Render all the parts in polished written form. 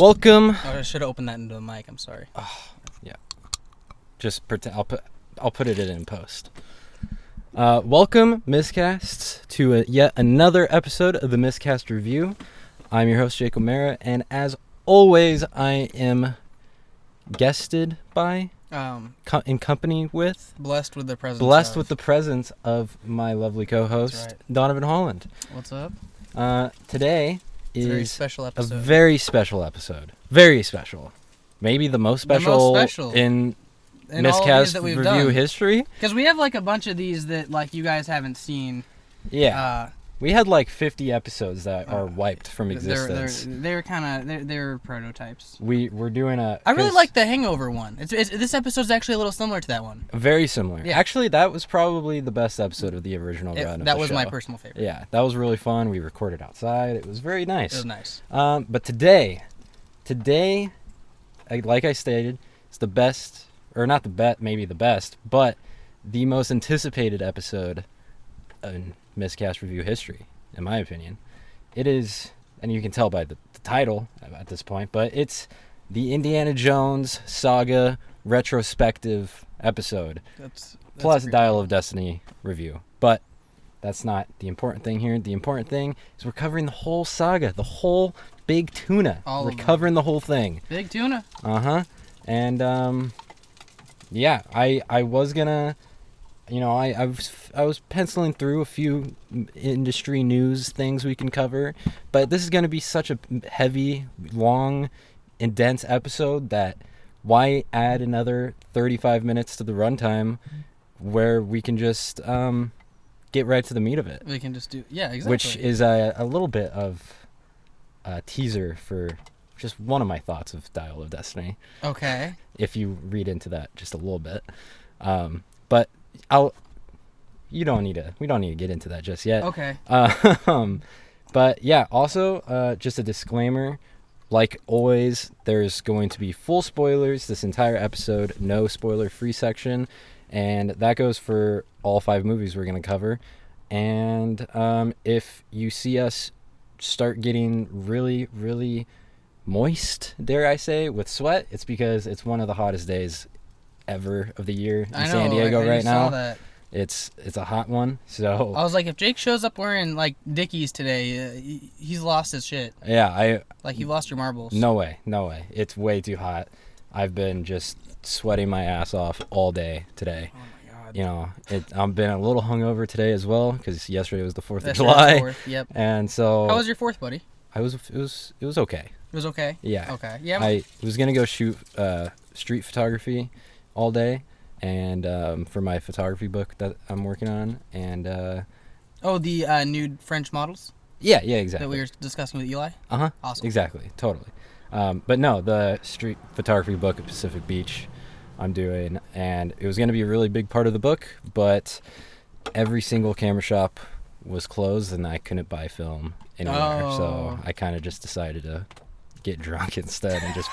Welcome. Oh, I should have opened that into the mic. I'm sorry. Yeah. Just pretend. I'll put it in post. Welcome, Miscasts, to yet another episode of the Miscast Review. I'm your host, Jake O'Mara, and as always, I am guested by, in company with, blessed with the presence of my lovely co-host, right. Donovan Holland. What's up? Today is a very special episode. A very special episode. Very special. Maybe the most special, in Miscast Review done. History. Because we have like a bunch of these that like you guys haven't seen. Yeah. We had like 50 episodes that are wiped from existence. They're prototypes. We're doing I really like the Hangover one. This episode's actually a little similar to that one. Very similar. Yeah. Actually, that was probably the best episode of the original run. That was my personal favorite. Yeah, that was really fun. We recorded outside. It was very nice. It was nice. But today, like I stated, it's the best, or not the best, maybe the best, but the most anticipated episode in Miscast Review history, in my opinion. It is, and you can tell by the title at this point, but it's the Indiana Jones Saga Retrospective episode, plus Dial of Destiny review. But that's not the important thing here. The important thing is we're covering the whole saga, the whole big tuna. We're covering the whole thing. Big tuna. And yeah, I was gonna, I was penciling through a few industry news things we can cover, but this is gonna be such a heavy, long, and dense episode that why add another 35 minutes to the runtime where we can just get right to the meat of it. We can just do, yeah, exactly. Which is a little bit of a teaser for just one of my thoughts of Dial of Destiny. Okay. If you read into that just a little bit. But we don't need to get into that just yet. Okay. But yeah, also, just a disclaimer, like always, there's going to be full spoilers this entire episode, no spoiler-free section, and that goes for all 5 movies we're going to cover. And if you see us start getting really, really moist, dare I say, with sweat, it's because it's one of the hottest days ever of the year in San Diego right now. Saw that. It's a hot one, so I was like, if Jake shows up wearing like Dickies today, he's lost his shit. Yeah, you lost your marbles. No way. It's way too hot. I've been just sweating my ass off all day today. Oh my god. I've been a little hungover today as well because yesterday was the 4th of July. 4th, yep. And so how was your 4th, buddy? It was okay. It was okay? Yeah. Okay. Yeah. I was going to go shoot street photography all day and for my photography book that I'm working on. And the nude French models? Yeah, exactly. That we were discussing with Eli? Uh-huh. Awesome. Exactly. Totally. But no, the street photography book at Pacific Beach I'm doing, and it was going to be a really big part of the book, but every single camera shop was closed and I couldn't buy film anywhere. Oh. So I kind of just decided to get drunk instead and just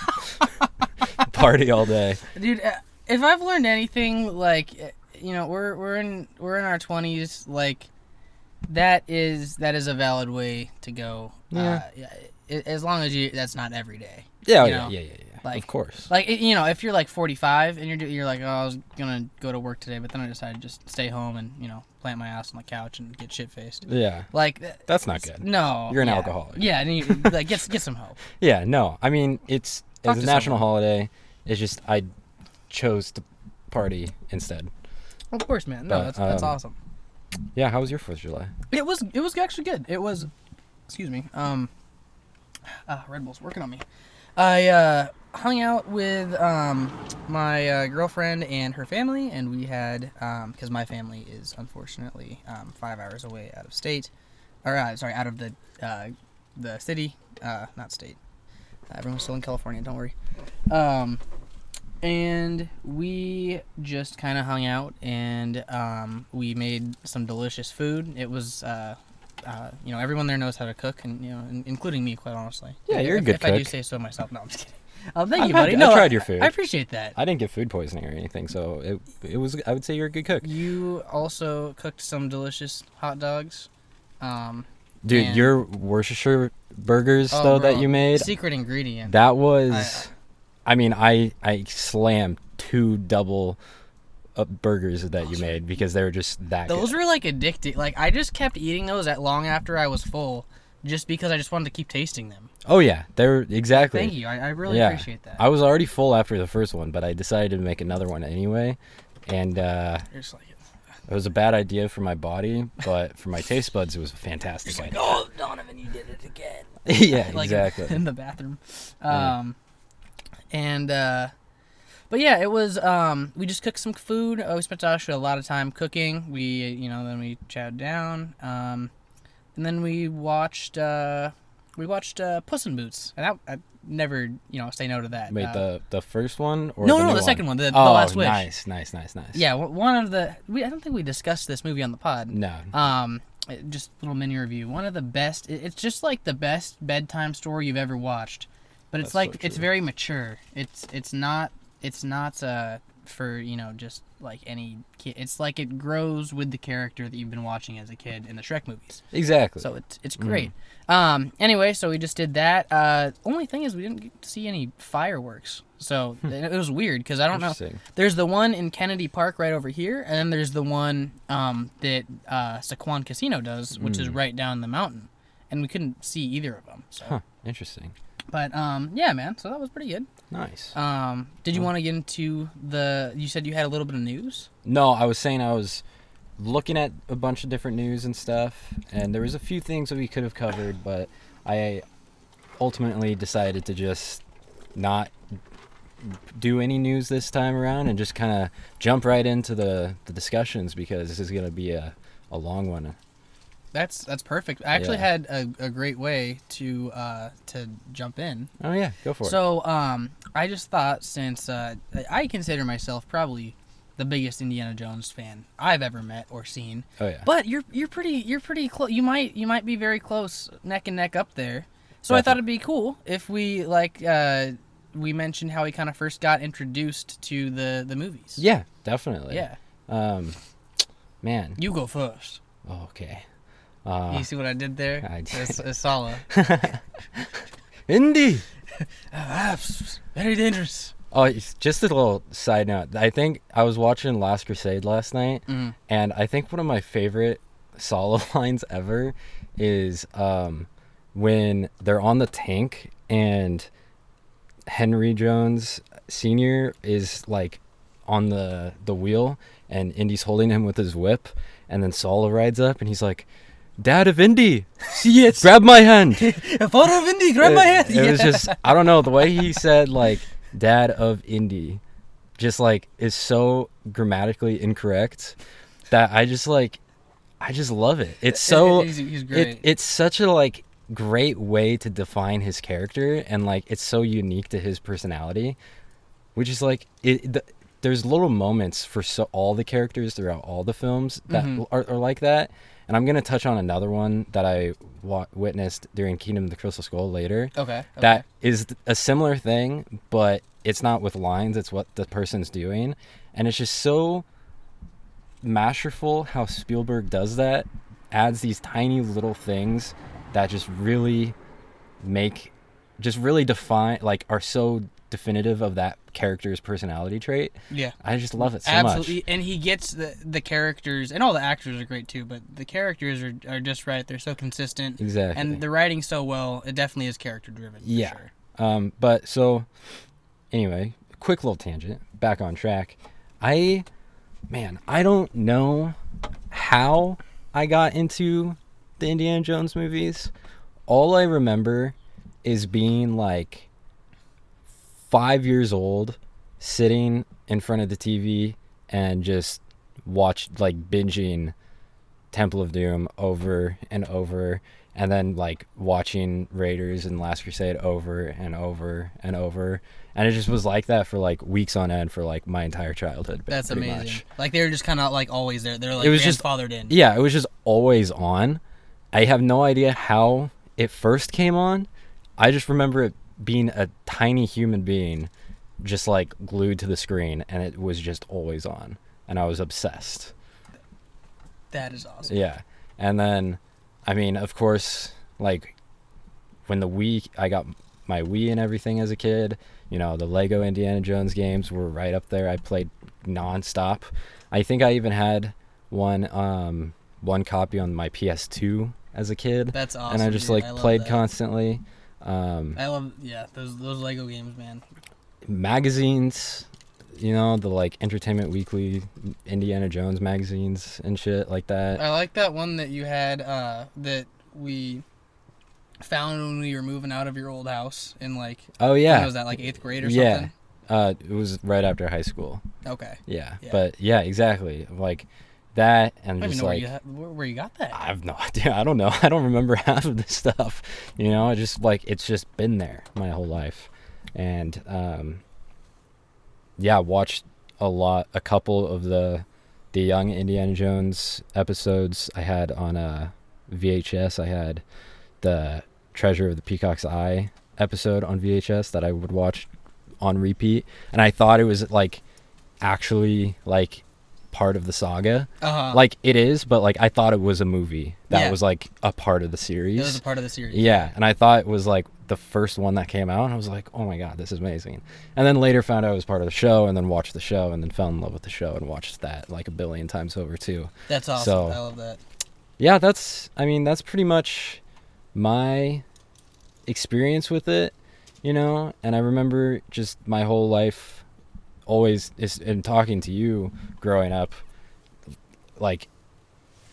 party all day. Dude, if I've learned anything, like, we're in our 20s, like, that is a valid way to go. Yeah. As long as that's not every day. Yeah. Like, of course. Like, if you're like 45 and you're like, oh, I was gonna go to work today, but then I decided to just stay home and plant my ass on the couch and get shit faced. Yeah. Like, that's not good. No. You're an alcoholic. Yeah, and you like get some hope. Yeah. No. I mean, it's a national holiday. It's just I chose to party instead. Of course, man. No, that's awesome. Yeah. How was your 4th of July? It was actually good. It was. Excuse me. Red Bull's working on me. I hung out with my girlfriend and her family, and we had because my family is unfortunately 5 hours away out of state, or out of the city, not state. Everyone's still in California. Don't worry. And we just kind of hung out, and we made some delicious food. It was everyone there knows how to cook, and including me, quite honestly. Yeah, you're a good cook. If I do say so myself. No, I'm just kidding. Thank you, buddy. I tried your food. I appreciate that. I didn't get food poisoning or anything, so it was. I would say you're a good cook. You also cooked some delicious hot dogs. Dude, And- your Worcestershire burgers Oh, though bro, that you made, secret ingredient. that was, I mean, I slammed 2 double burgers that you made because they were just that Those good. were like addicting. Like I just kept eating those at long after I was full, just because I just wanted to keep tasting them. Oh yeah, they're exactly. Thank you. I really Yeah. appreciate that. I was already full after the first one, but I decided to make another one anyway, and You're just like, it was a bad idea for my body, but for my taste buds, it was a fantastic idea. oh, Donovan, you did it again. Yeah, Like exactly. in the bathroom. Yeah. But yeah, it was. We just cooked some food. We spent actually a lot of time cooking. Then we chowed down. And then we watched Puss in Boots, and I never say no to that. Wait, the first one or no, the new the second one, the Oh, Last Wish. nice. Yeah, one of the. I don't think we discussed this movie on the pod. No. Just a little mini review. One of the best. It's just like the best bedtime story you've ever watched, but it's That's like so it's true. very mature. It's not for just like any kid. It's like it grows with the character that you've been watching as a kid in the Shrek movies. Exactly. So it's great. Anyway, so we just did that. Only thing is we didn't get to see any fireworks. So it was weird because I don't know. Interesting. There's the one in Kennedy Park right over here, and then there's the one that Saquon Casino does, which is right down the mountain, and we couldn't see either of them. So. Huh. Interesting. But yeah, man. So that was pretty good. Nice. Did you want to get into you said you had a little bit of news? No, I was saying I was looking at a bunch of different news and stuff, and there was a few things that we could have covered, but I ultimately decided to just not do any news this time around and just kind of jump right into the discussions because this is going to be a long one. That's perfect. I actually Yeah. had a great way to jump in. Oh yeah, go for it. So I just thought since I consider myself probably the biggest Indiana Jones fan I've ever met or seen. Oh yeah. But you're pretty close. You might be very close, neck and neck up there. So I thought it'd be cool if we we mentioned how he kind of first got introduced to the movies. Yeah, definitely. Yeah. Man. You go first. Oh, okay. You see what I did there? I did. It's solid. Indy. Very dangerous. Oh, it's just a little side note. I think I was watching Last Crusade last night, and I think one of my favorite solo lines ever is when they're on the tank and Henry Jones Sr. is like on the wheel and Indy's holding him with his whip, and then Solo rides up and he's like, "Dad of Indy, Yes. grab my hand." Father of Indy, grab my hand. It was just, I don't know, the way he said like "Dad of Indy" just like is so grammatically incorrect that I just love it. It's so He's great. it's such a like great way to define his character, and like it's so unique to his personality, which is like there's little moments for all the characters throughout all the films that are like that. And I'm gonna touch on another one that I witnessed during Kingdom of the Crystal Skull later. Okay. That is a similar thing, but it's not with lines, it's what the person's doing. And it's just so masterful how Spielberg does that, adds these tiny little things that just really define, like, are so definitive of that character's personality trait. Yeah. I just love it so Absolutely. much. And he gets the characters, and all the actors are great too, but the characters are just right. They're so consistent. Exactly. And the writing so well, it definitely is character driven. Yeah. For sure. But so anyway, quick little tangent, back on track. I don't know how I got into the Indiana Jones movies. All I remember is being like 5 years old, sitting in front of the TV and just binging Temple of Doom over and over, and then like watching Raiders and Last Crusade over and over and over, and it just was like that for like weeks on end for like my entire childhood. That's pretty amazing. much. Like they were just kind of like always there. They're like It was just grandfathered in. Yeah, it was just always on. I have no idea how it first came on. I just remember it being a tiny human being just like glued to the screen, and it was just always on, and I was obsessed. That is awesome. Yeah. And then I mean, of course, like when I got my Wii and everything as a kid, you know, the Lego Indiana Jones games were right up there. I played nonstop. I think I even had one copy on my PS2 as a kid. That's awesome. And I just dude. played constantly. I love those Lego games, man. Magazines, you know, the Entertainment Weekly, Indiana Jones magazines and shit like that. I like that one that you had that we found when we were moving out of your old house in oh yeah, when was that 8th grade or something? It was right after high school. Okay. Yeah. But yeah, exactly. That and I don't just even know where you got that. I have no idea. I don't know. I don't remember half of this stuff. You know, I just it's just been there my whole life. And watched a couple of the young Indiana Jones episodes I had on VHS. I had the Treasure of the Peacock's Eye episode on VHS that I would watch on repeat, and I thought it was actually part of the saga. It is, but I thought it was a movie that was a part of the series. It was a part of the series. Yeah, and I thought it was the first one that came out, and I was like, oh my god, this is amazing. And then later found out it was part of the show, and then watched the show, and then fell in love with the show and watched that a billion times over too. That's awesome. So, I love that. Yeah, that's pretty much my experience with it, you know. And I remember just my whole life always in talking to you growing up,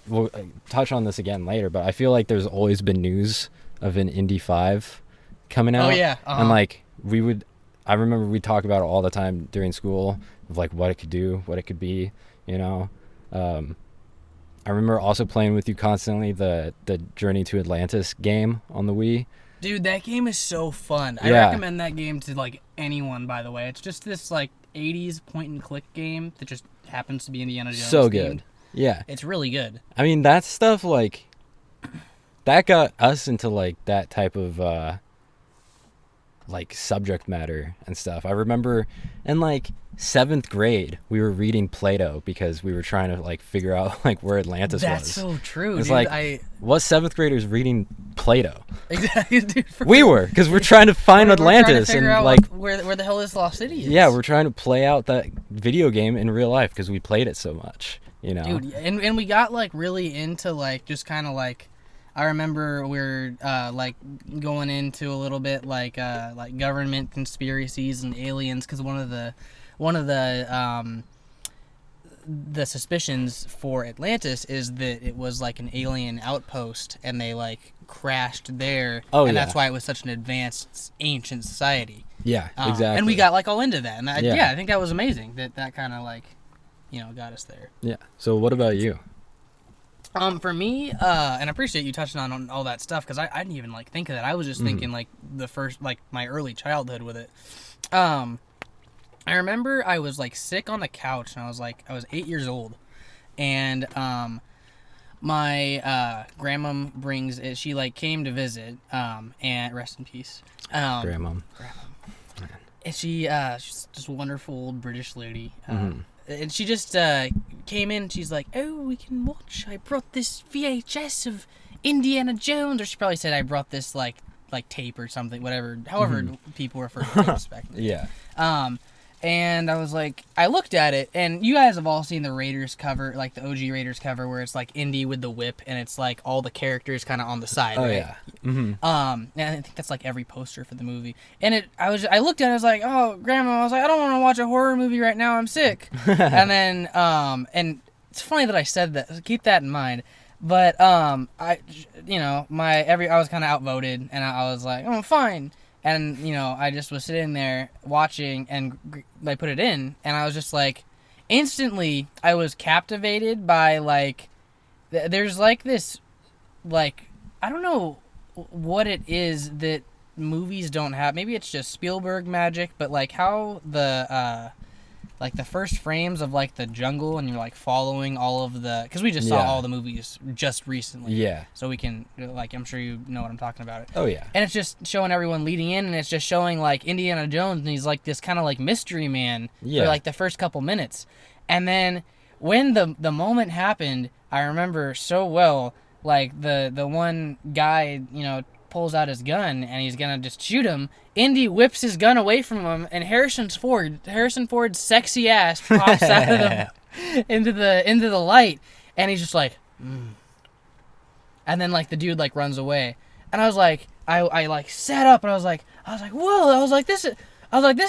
we'll touch on this again later, but I feel like there's always been news of an Indy 5 coming out. Oh yeah. And I remember we'd talk about it all the time during school of what it could do, what it could be, you know. I remember also playing with you constantly the Journey to Atlantis game on the Wii. Dude, that game is so fun. I Yeah. recommend that game to anyone, by the way. It's just this 80s point and click game that just happens to be Indiana Jones. So good. themed. Yeah. It's really good. I mean, that stuff that got us into that type of subject matter and stuff. I remember in 7th grade we were reading Plato because we were trying to figure out where Atlantis was. That's so true. It's dude. what 7th graders reading Plato? Exactly, dude. We were, because we're trying to find Atlantis trying to and out where the hell this lost city is. Yeah, we're trying to play out that video game in real life because we played it so much, you know. Dude, and we got really into just kind of I remember we're going into a little bit government conspiracies and aliens, because one of the suspicions for Atlantis is that it was an alien outpost and they crashed there. Oh, and yeah. that's why it was such an advanced ancient society. Yeah, exactly. And we got all into that, and I think that was amazing that kind of got us there. Yeah. So what about you? For me, and I appreciate you touching on all that stuff, because I didn't even think of that. I was just thinking the first my early childhood with it. I remember I was sick on the couch, and I was 8 years old, and my grandma she came to visit, and rest in peace. Grandma. And she's just a wonderful old British lady. And she just came in, and she's like, oh, we can watch. I brought this VHS of Indiana Jones. Or she probably said I brought this, tape or something, whatever. However people refer to tapes back then. Yeah. And I was I looked at it, and you guys have all seen the Raiders cover, the OG Raiders cover, where it's Indy with the whip, and it's all the characters kind of on the side, right? Yeah. Mm-hmm. And I think that's every poster for the movie. And I looked at it, I was oh, Grandma, I was I don't want to watch a horror movie right now, I'm sick. And then, and it's funny that I said that, so keep that in mind. But, I was kind of outvoted, and I was oh, fine. And, I just was sitting there watching, and I put it in, and I was just instantly, I was captivated by, there's this, I don't know what it is that movies don't have. Maybe it's just Spielberg magic, but, how the, the first frames of, the jungle, and you're, following all of the... Because we just saw all the movies just recently. Yeah. So we can, I'm sure you know what I'm talking about. Oh, yeah. And it's just showing everyone leading in, and it's just showing, Indiana Jones, and he's, this kind of, mystery man for, the first couple minutes. And then when the moment happened, I remember so well like the one guy, pulls out his gun and he's gonna just shoot him. Indy whips his gun away from him, and Harrison Ford's sexy ass pops out of the into the light, and he's just like, and then like the dude like runs away, and I was like, I like sat up and I was like, whoa, this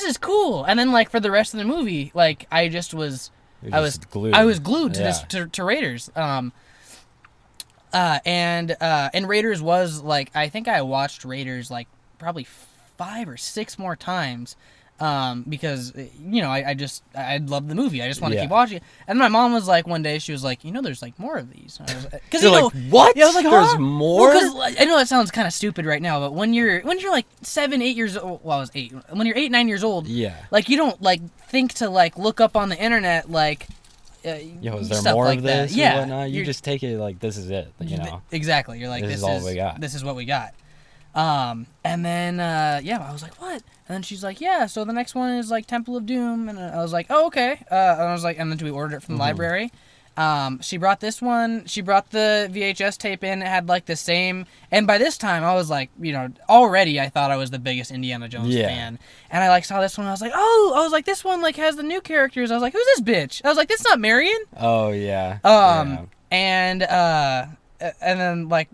is cool, and then like for the rest of the movie, like I was glued to this to Raiders. And Raiders was like, I think I watched Raiders like probably 5 or 6 more times, because I loved the movie. I just want to keep watching it. And my mom was like, one day she was like, there's like more of these. Because like, what? Yeah, I was like, huh? There's more. Because I know that sounds kind of stupid right now, but when you're like 7, 8 years old, well, I was 8. When you're 8, 9 years old, like you don't like think to like look up on the internet like. Is there more like of this? That. Yeah, whatnot? You just take it like this is it. Exactly. You're like, this is all we got. This is what we got. And then I was like, what? And then she's like, yeah. So the next one is like Temple of Doom, and I was like, oh, okay. And I was like, and then we ordered it from the library. She brought this one. She brought the VHS tape in. It had like the same. And by this time, I was like, already I thought I was the biggest Indiana Jones fan. And I like saw this one. I was like, oh, this one like has the new characters. I was like, who's this bitch? I was like, that's not Marion. Oh yeah. And then like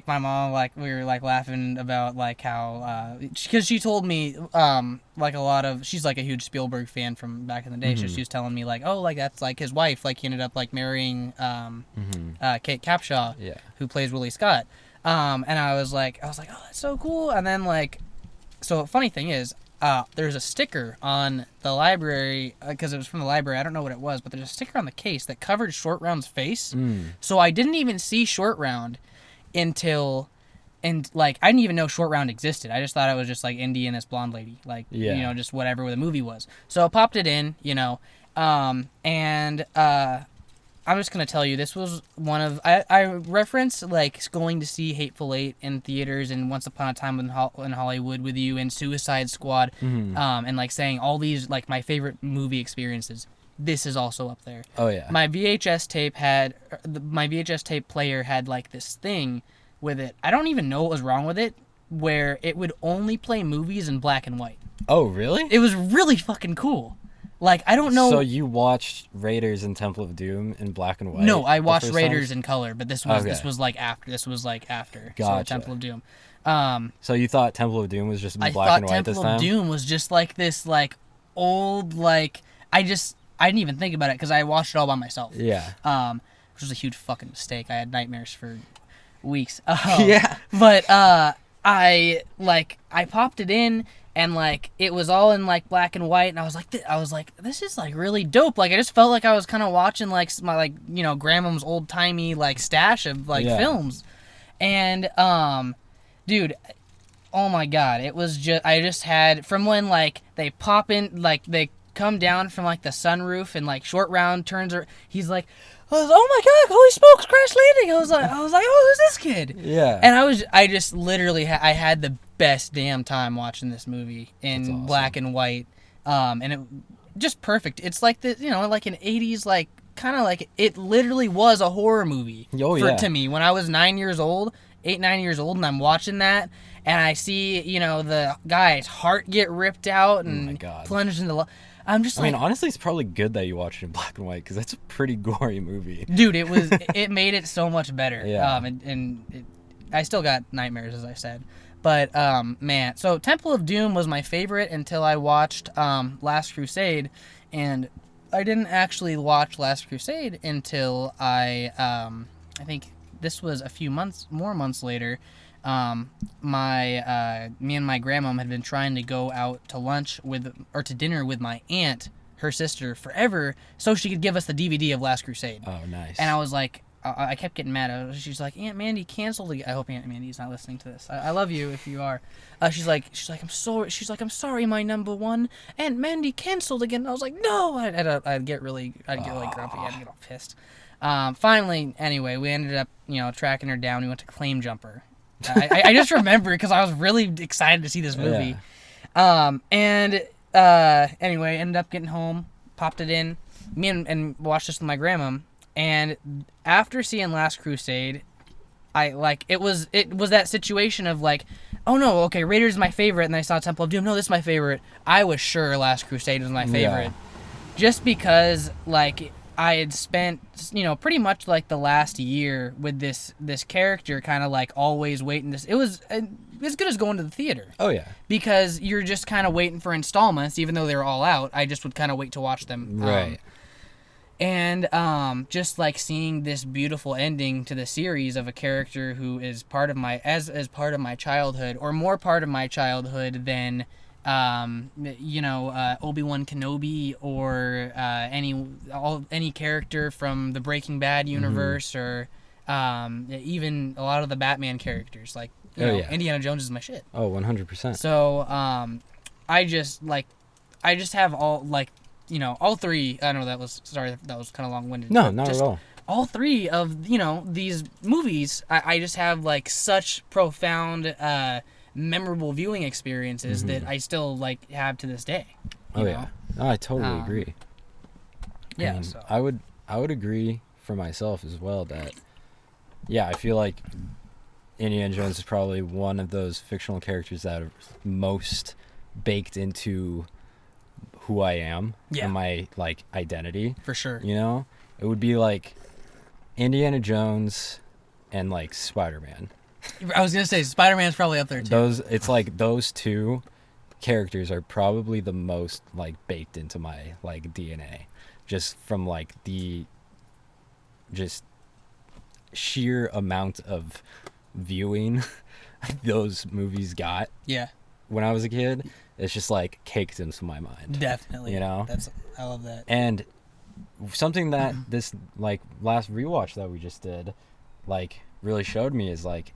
my mom, like we were like laughing about like how because she told me like a lot of, she's like a huge Spielberg fan from back in the day, so she was telling me like, oh, like that's like his wife, like he ended up like marrying Kate Capshaw, who plays Willie Scott, and I was like, oh, that's so cool. And then like, so funny thing is, there's a sticker on the library, because it was from the library. I don't know what it was, but there's a sticker on the case that covered Short Round's face. So I didn't even see Short Round until, and like I didn't even know Short Round existed. I just thought it was just like Indy and this blonde lady, like just whatever the movie was. So I popped it in, and I'm just gonna tell you, this was one of I reference like going to see Hateful Eight in theaters and Once Upon a Time in Hollywood with you and Suicide Squad, and like saying all these like my favorite movie experiences. This is also up there. Oh yeah. My VHS tape player had like this thing with it. I don't even know what was wrong with it, where it would only play movies in black and white. Oh really? It was really fucking cool. Like I don't know. So you watched Raiders and Temple of Doom in black and white? No, I watched Raiders in color, but this was like after. Gotcha. So Temple of Doom. So you thought Temple of Doom was just in black and white this time? I thought Temple of Doom was just like this like old like I didn't even think about it because I watched it all by myself. Yeah. Which was a huge fucking mistake. I had nightmares for weeks. Yeah. But I popped it in, and like it was all in like black and white, and I was like, this is like really dope. Like I just felt like I was kind of watching like my grandma's old timey like stash of like films, and dude. Oh my god! It was I just had from when like they pop in like they come down from like the sunroof and like Short Round turns he's like, oh my god, holy smokes, crash landing. I was like, oh, who's this kid? Yeah. And I just literally I had the best damn time watching this movie in black and white, and it just perfect. It's like the like an 80s like kind of like it literally was a horror movie to me when I was 9 years old, 8, 9 years old, and I'm watching that. And I see, the guy's heart get ripped out and plunged into I'm just like... I mean, honestly, it's probably good that you watched it in black and white, because that's a pretty gory movie. Dude, it made it so much better. Yeah. I still got nightmares, as I said. But, man, so Temple of Doom was my favorite until I watched Last Crusade, and I didn't actually watch Last Crusade until I think this was a few months later. Me and my grandmom had been trying to go out to lunch to dinner with my aunt, her sister, forever, so she could give us the DVD of Last Crusade. Oh, nice. And I was like, I kept getting mad. She's like, Aunt Mandy canceled again. I hope Aunt Mandy's not listening to this. I love you if you are. She's like, I'm sorry. She's like, I'm sorry, my number one. Aunt Mandy canceled again. And I was like, no. I'd get really grumpy. I'd get all pissed. Finally, anyway, we ended up, tracking her down. We went to Claim Jumper. I just remember because I was really excited to see this movie. Yeah. Anyway, ended up getting home, popped it in, and watched this with my grandma. And after seeing Last Crusade, it was that situation of like, oh no, okay, Raiders is my favorite, and then I saw Temple of Doom. No, this is my favorite. I was sure Last Crusade was my favorite, just because like I had spent pretty much like the last year with this character, kind of like always waiting. It was as good as going to the theater. Oh yeah, because you're just kind of waiting for installments, even though they were all out. I just would kind of wait to watch them. Right. And just like seeing this beautiful ending to the series of a character who is part of my as part of my childhood, or more part of my childhood than Obi-Wan Kenobi, or any character from the Breaking Bad universe, or even a lot of the Batman characters. Like Indiana Jones is my shit. Oh, 100%. So I just have all all three. I know that was kind of long-winded. No, not at all. All three of these movies, I just have like such profound, memorable viewing experiences that I still like have to this day. You know? Yeah, no, I totally agree. Yeah, and so. I would agree for myself as well that I feel like Indiana Jones is probably one of those fictional characters that are most baked into who I am and my like identity. For sure. It would be like Indiana Jones and like Spider-Man. I was gonna say Spider-Man's probably up there too. It's like those two characters are probably the most like baked into my like DNA, just from like the just sheer amount of viewing those movies got. Yeah. When I was a kid, it's just like caked into my mind. Definitely. I love that. And something that this like last rewatch that we just did like really showed me is like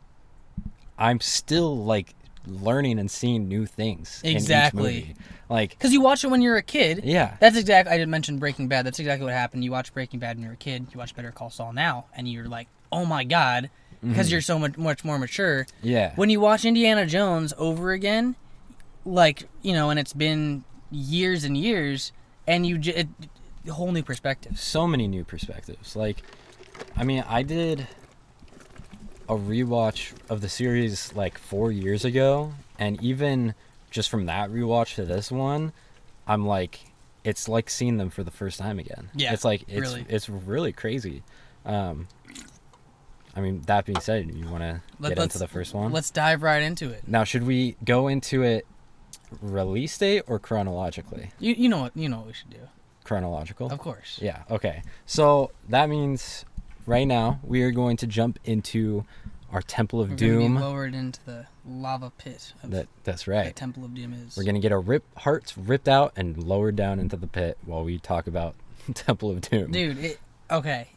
I'm still like learning and seeing new things Exactly. in each movie. Like, because you watch it when you're a kid. Yeah. That's exactly. I didn't mention Breaking Bad. That's exactly what happened. You watch Breaking Bad when you're a kid. You watch Better Call Saul now, and you're like, oh my god, because you're so much more mature. Yeah. When you watch Indiana Jones over again, like and it's been years and years, and a whole new perspective. So many new perspectives. Like, I mean, I did a rewatch of the series like 4 years ago, and even just from that rewatch to this one, I'm like, it's like seeing them for the first time again. Yeah, it's like really. It's really crazy. I mean, that being said, you want to get into the first one? Let's dive right into it. Now, should we go into it release date or chronologically? You know what we should do. Chronological? Of course. Yeah, okay. So that means right now we are going to jump into our Temple of Doom. We're going to be lowered into the lava pit. That's right. That Temple of Doom is. We're going to get our hearts ripped out and lowered down into the pit while we talk about Temple of Doom. Dude, okay.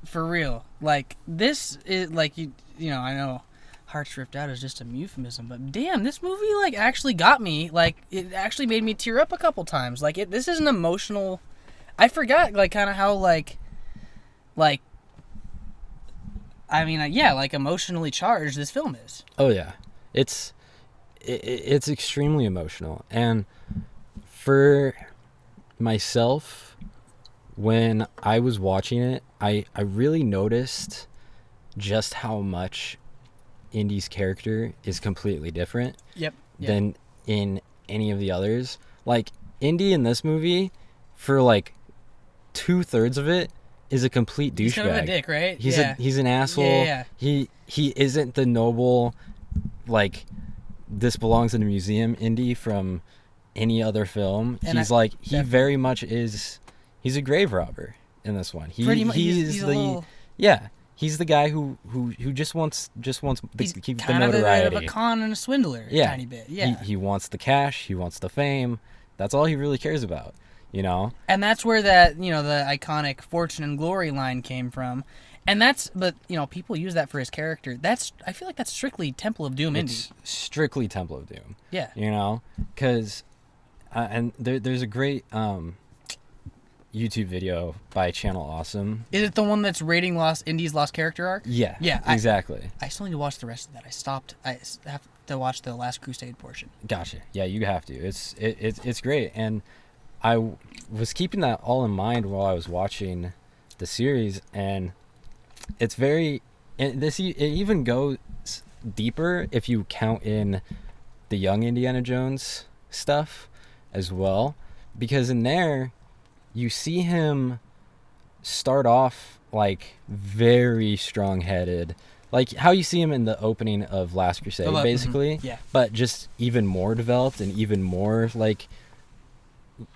For real. Like, this is, like, I know hearts ripped out is just a euphemism, but damn, this movie, like, actually got me. Like, it actually made me tear up a couple times. Like, this is an emotional... I forgot, like, kind of how, like, I mean, like, emotionally charged this film is. Oh, yeah. It's extremely emotional. And for myself, when I was watching it, I really noticed just how much Indy's character is completely different than in any of the others. Like, Indy in this movie, for like 2/3 of it, is a complete douchebag. He's kind of a dick, right? He's an asshole. Yeah. He isn't the noble, like, this belongs in a museum Indy from any other film. And he very much is. He's a grave robber in this one. Pretty much, he's the guy who just wants to keep the notoriety. He's kind of a con and a swindler, a tiny bit. Yeah, he wants the cash. He wants the fame. That's all he really cares about. And that's where that, the iconic fortune and glory line came from. And but people use that for his character. I feel like that's strictly Temple of Doom Indy. It's strictly Temple of Doom. Yeah. Because, and there's a great YouTube video by Channel Awesome. Is it the one that's rating Indy's lost character arc? Yeah. Yeah, exactly. I still need to watch the rest of that. I have to watch the Last Crusade portion. Gotcha. Yeah, you have to. It's great. And I was keeping that all in mind while I was watching the series, and it's very And it even goes deeper if you count in the young Indiana Jones stuff as well, because in there you see him start off like very strong-headed, like how you see him in the opening of Last Crusade, basically. Yeah. But just even more developed and even more like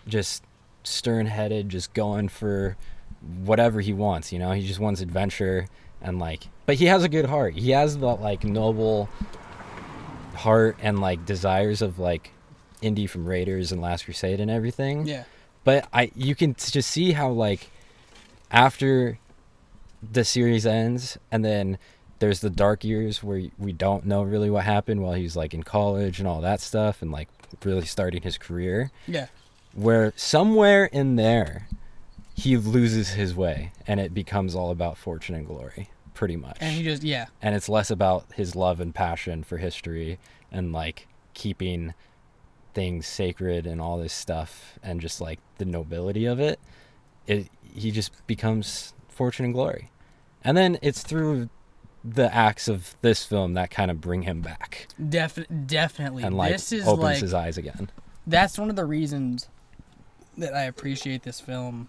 just stern-headed, just going for whatever he wants, you know. He just wants adventure and like, but he has a good heart. He has the like noble heart and like desires of like Indy from Raiders and Last Crusade and everything. Yeah. But you can just see how like after the series ends and then there's the dark years where we don't know really what happened while he's like in college and all that stuff and like really starting his career. Yeah. Where somewhere in there he loses his way and it becomes all about fortune and glory, pretty much. And he just, yeah. And it's less about his love and passion for history and like keeping things sacred and all this stuff and just like the nobility of it. He just becomes fortune and glory. And then it's through the acts of this film that kind of bring him back. Definitely. And like this is opens like, his eyes again. That's one of the reasons that I appreciate this film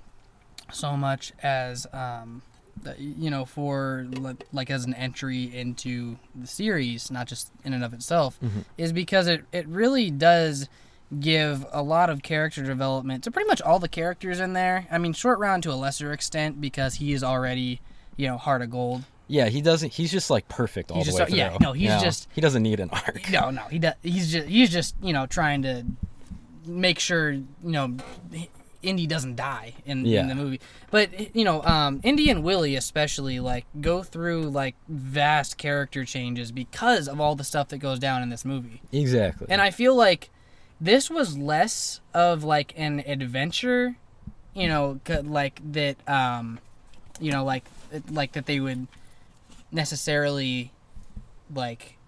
so much as you know, for like as an entry into the series, not just in and of itself, is because it really does give a lot of character development to pretty much all the characters in there. I mean, Short Round to a lesser extent because he is already, you know, Heart of Gold. Yeah, he doesn't. He's just like perfect all the way through. Yeah, no, he's just. He doesn't need an arc. No, he does. He's just you know trying to make sure you know Indy doesn't die in the movie. But you know, Indy and Willie especially like go through like vast character changes because of all the stuff that goes down in this movie. Exactly. And I feel like this was less of like an adventure, you know, like that. You know, like that they would necessarily like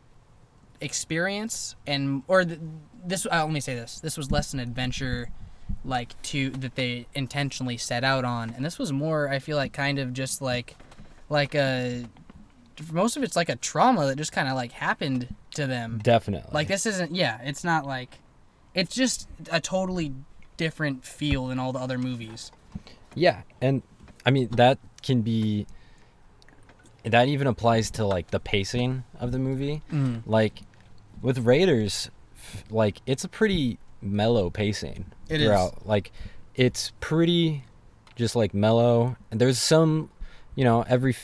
experience this. Let me say this. This was less an adventure like that they intentionally set out on, and this was more, I feel like, kind of just like a, most of it's like a trauma that just kind of like happened to them. Definitely. Like this isn't, it's not like, it's just a totally different feel than all the other movies. Yeah, and I mean that even applies to like the pacing of the movie. Like with Raiders, like it's a pretty mellow pacing throughout. Like it's pretty just like mellow, and there's some, you know, every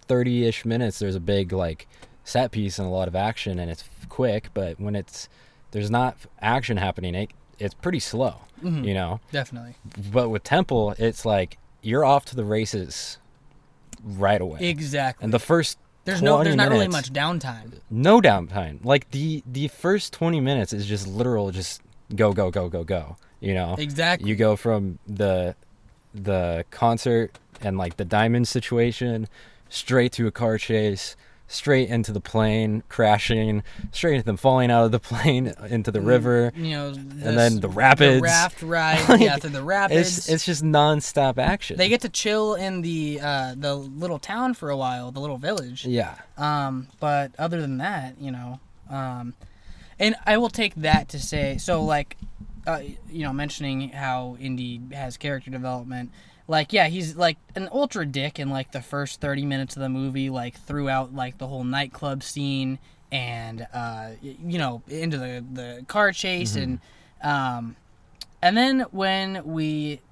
30-ish minutes there's a big like set piece and a lot of action, and it's quick, but when there's not action happening, it's pretty slow. You know. Definitely. But with Temple, it's like you're off to the races right away. Exactly. And the first there's 20 not minutes, really much downtime. No downtime. Like the first 20 minutes is just literal just go, you know. Exactly. You go from the concert and like the diamond situation straight to a car chase, straight into the plane crashing, straight into them falling out of the plane into the river, you know, and then the rapids, the raft ride, like, through the rapids. It's just nonstop action. They get to chill in the little town for a while, the little village. Yeah. But other than that, you know, and I will take that to say, so like, you know, mentioning how Indy has character development. Like, yeah, he's, like, an ultra dick in, like, the first 30 minutes of the movie, like, throughout, like, the whole nightclub scene and, you know, into the car chase. And then when we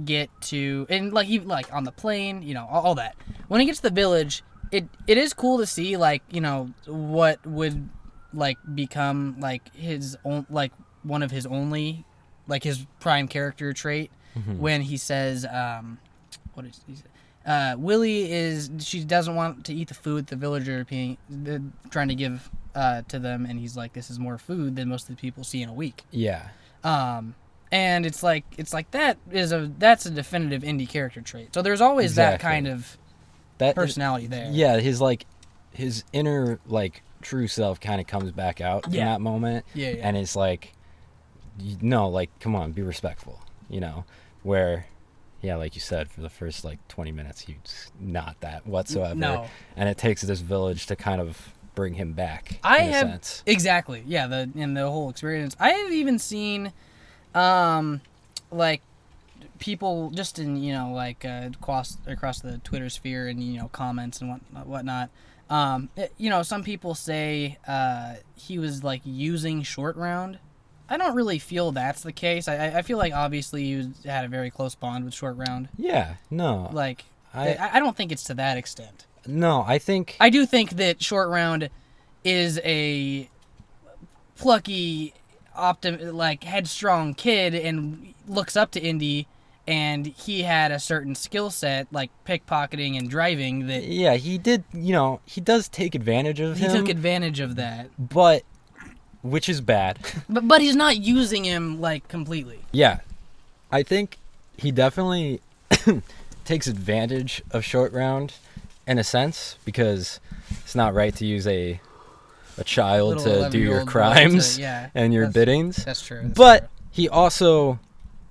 get to, and, like, even, like, on the plane, you know, all that. When he gets to the village, it is cool to see, like, you know, what would, like, become, like, his own, like, one of his only, like, his prime character trait. When he says, what is he say? Willie she doesn't want to eat the food the villagers are trying to give to them, and he's like, this is more food than most of the people see in a week. Yeah. And it's like that's a definitive Indy character trait. So there's always that kind of personality there. Yeah, his inner like true self kind of comes back out in that moment. Yeah. And it's like, no, like, come on, be respectful. You know, where yeah, like you said, for the first like 20 minutes, he's not that whatsoever. No. And it takes this village to kind of bring him back. I in a have sense. exactly, yeah, the whole experience. I have even seen, like people just in like across the Twitter sphere and comments and whatnot. Some people say he was like using short round. I don't really feel that's the case. I feel like obviously you had a very close bond with short round. Yeah, no. Like I don't think it's to that extent. No, I think I do think that short round is a plucky, headstrong kid and looks up to Indy, and he had a certain skill set like pickpocketing and driving that. Yeah, he did. He does take advantage of him. He took advantage of that, but which is bad. but he's not using him like completely. Yeah, I think he definitely takes advantage of short round in a sense, because it's not right to use a child Little to do your 11-year-old boy crimes to- and your biddings. That's true. But he also,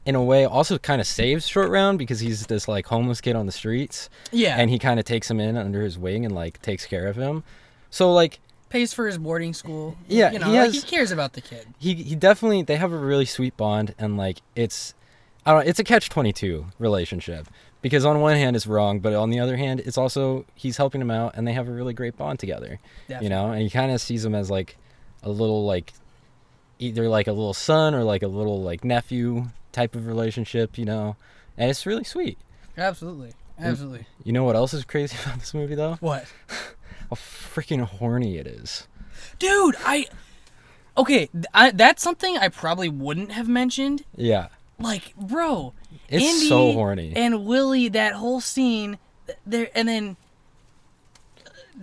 in a way, also kind of saves short round, because he's this like homeless kid on the streets. Yeah. And he kind of takes him in under his wing and like takes care of him. So like pays for his boarding school. Yeah, he cares about the kid. He definitely, they have a really sweet bond, and like it's a catch-22 relationship, because on one hand it's wrong, but on the other hand it's also he's helping him out and they have a really great bond together. Definitely. And he kind of sees him as like a little like either like a little son or like a little like nephew type of relationship, and it's really sweet. Absolutely. You know what else is crazy about this movie though? What? How freaking horny it is. Dude, that's something I probably wouldn't have mentioned. Yeah. Like, bro, It's Indy so horny. and Willie, that whole scene there, and then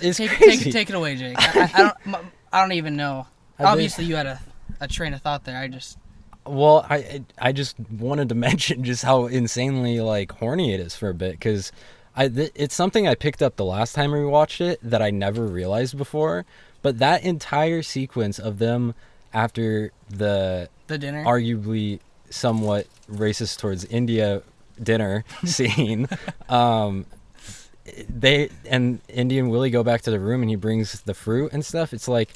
It's take crazy. it away, Jake. I don't even know. Obviously, you had a train of thought there. Well, I just wanted to mention just how insanely like horny it is for a bit, because it's something I picked up the last time we watched it that I never realized before. But that entire sequence of them after the dinner, arguably somewhat racist towards India dinner scene, Indy and Willie go back to the room and he brings the fruit and stuff. It's like,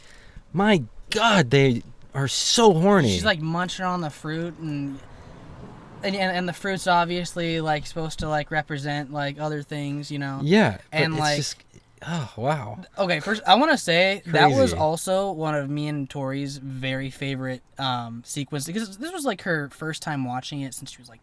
my God, they are so horny. she's like munching on the fruit, and the fruit's obviously like supposed to like represent like other things, Yeah, but and it's like just, oh wow. Okay, first I want to say that was Crazy. also one of me and Tori's very favorite sequences, because this was like her first time watching it since she was like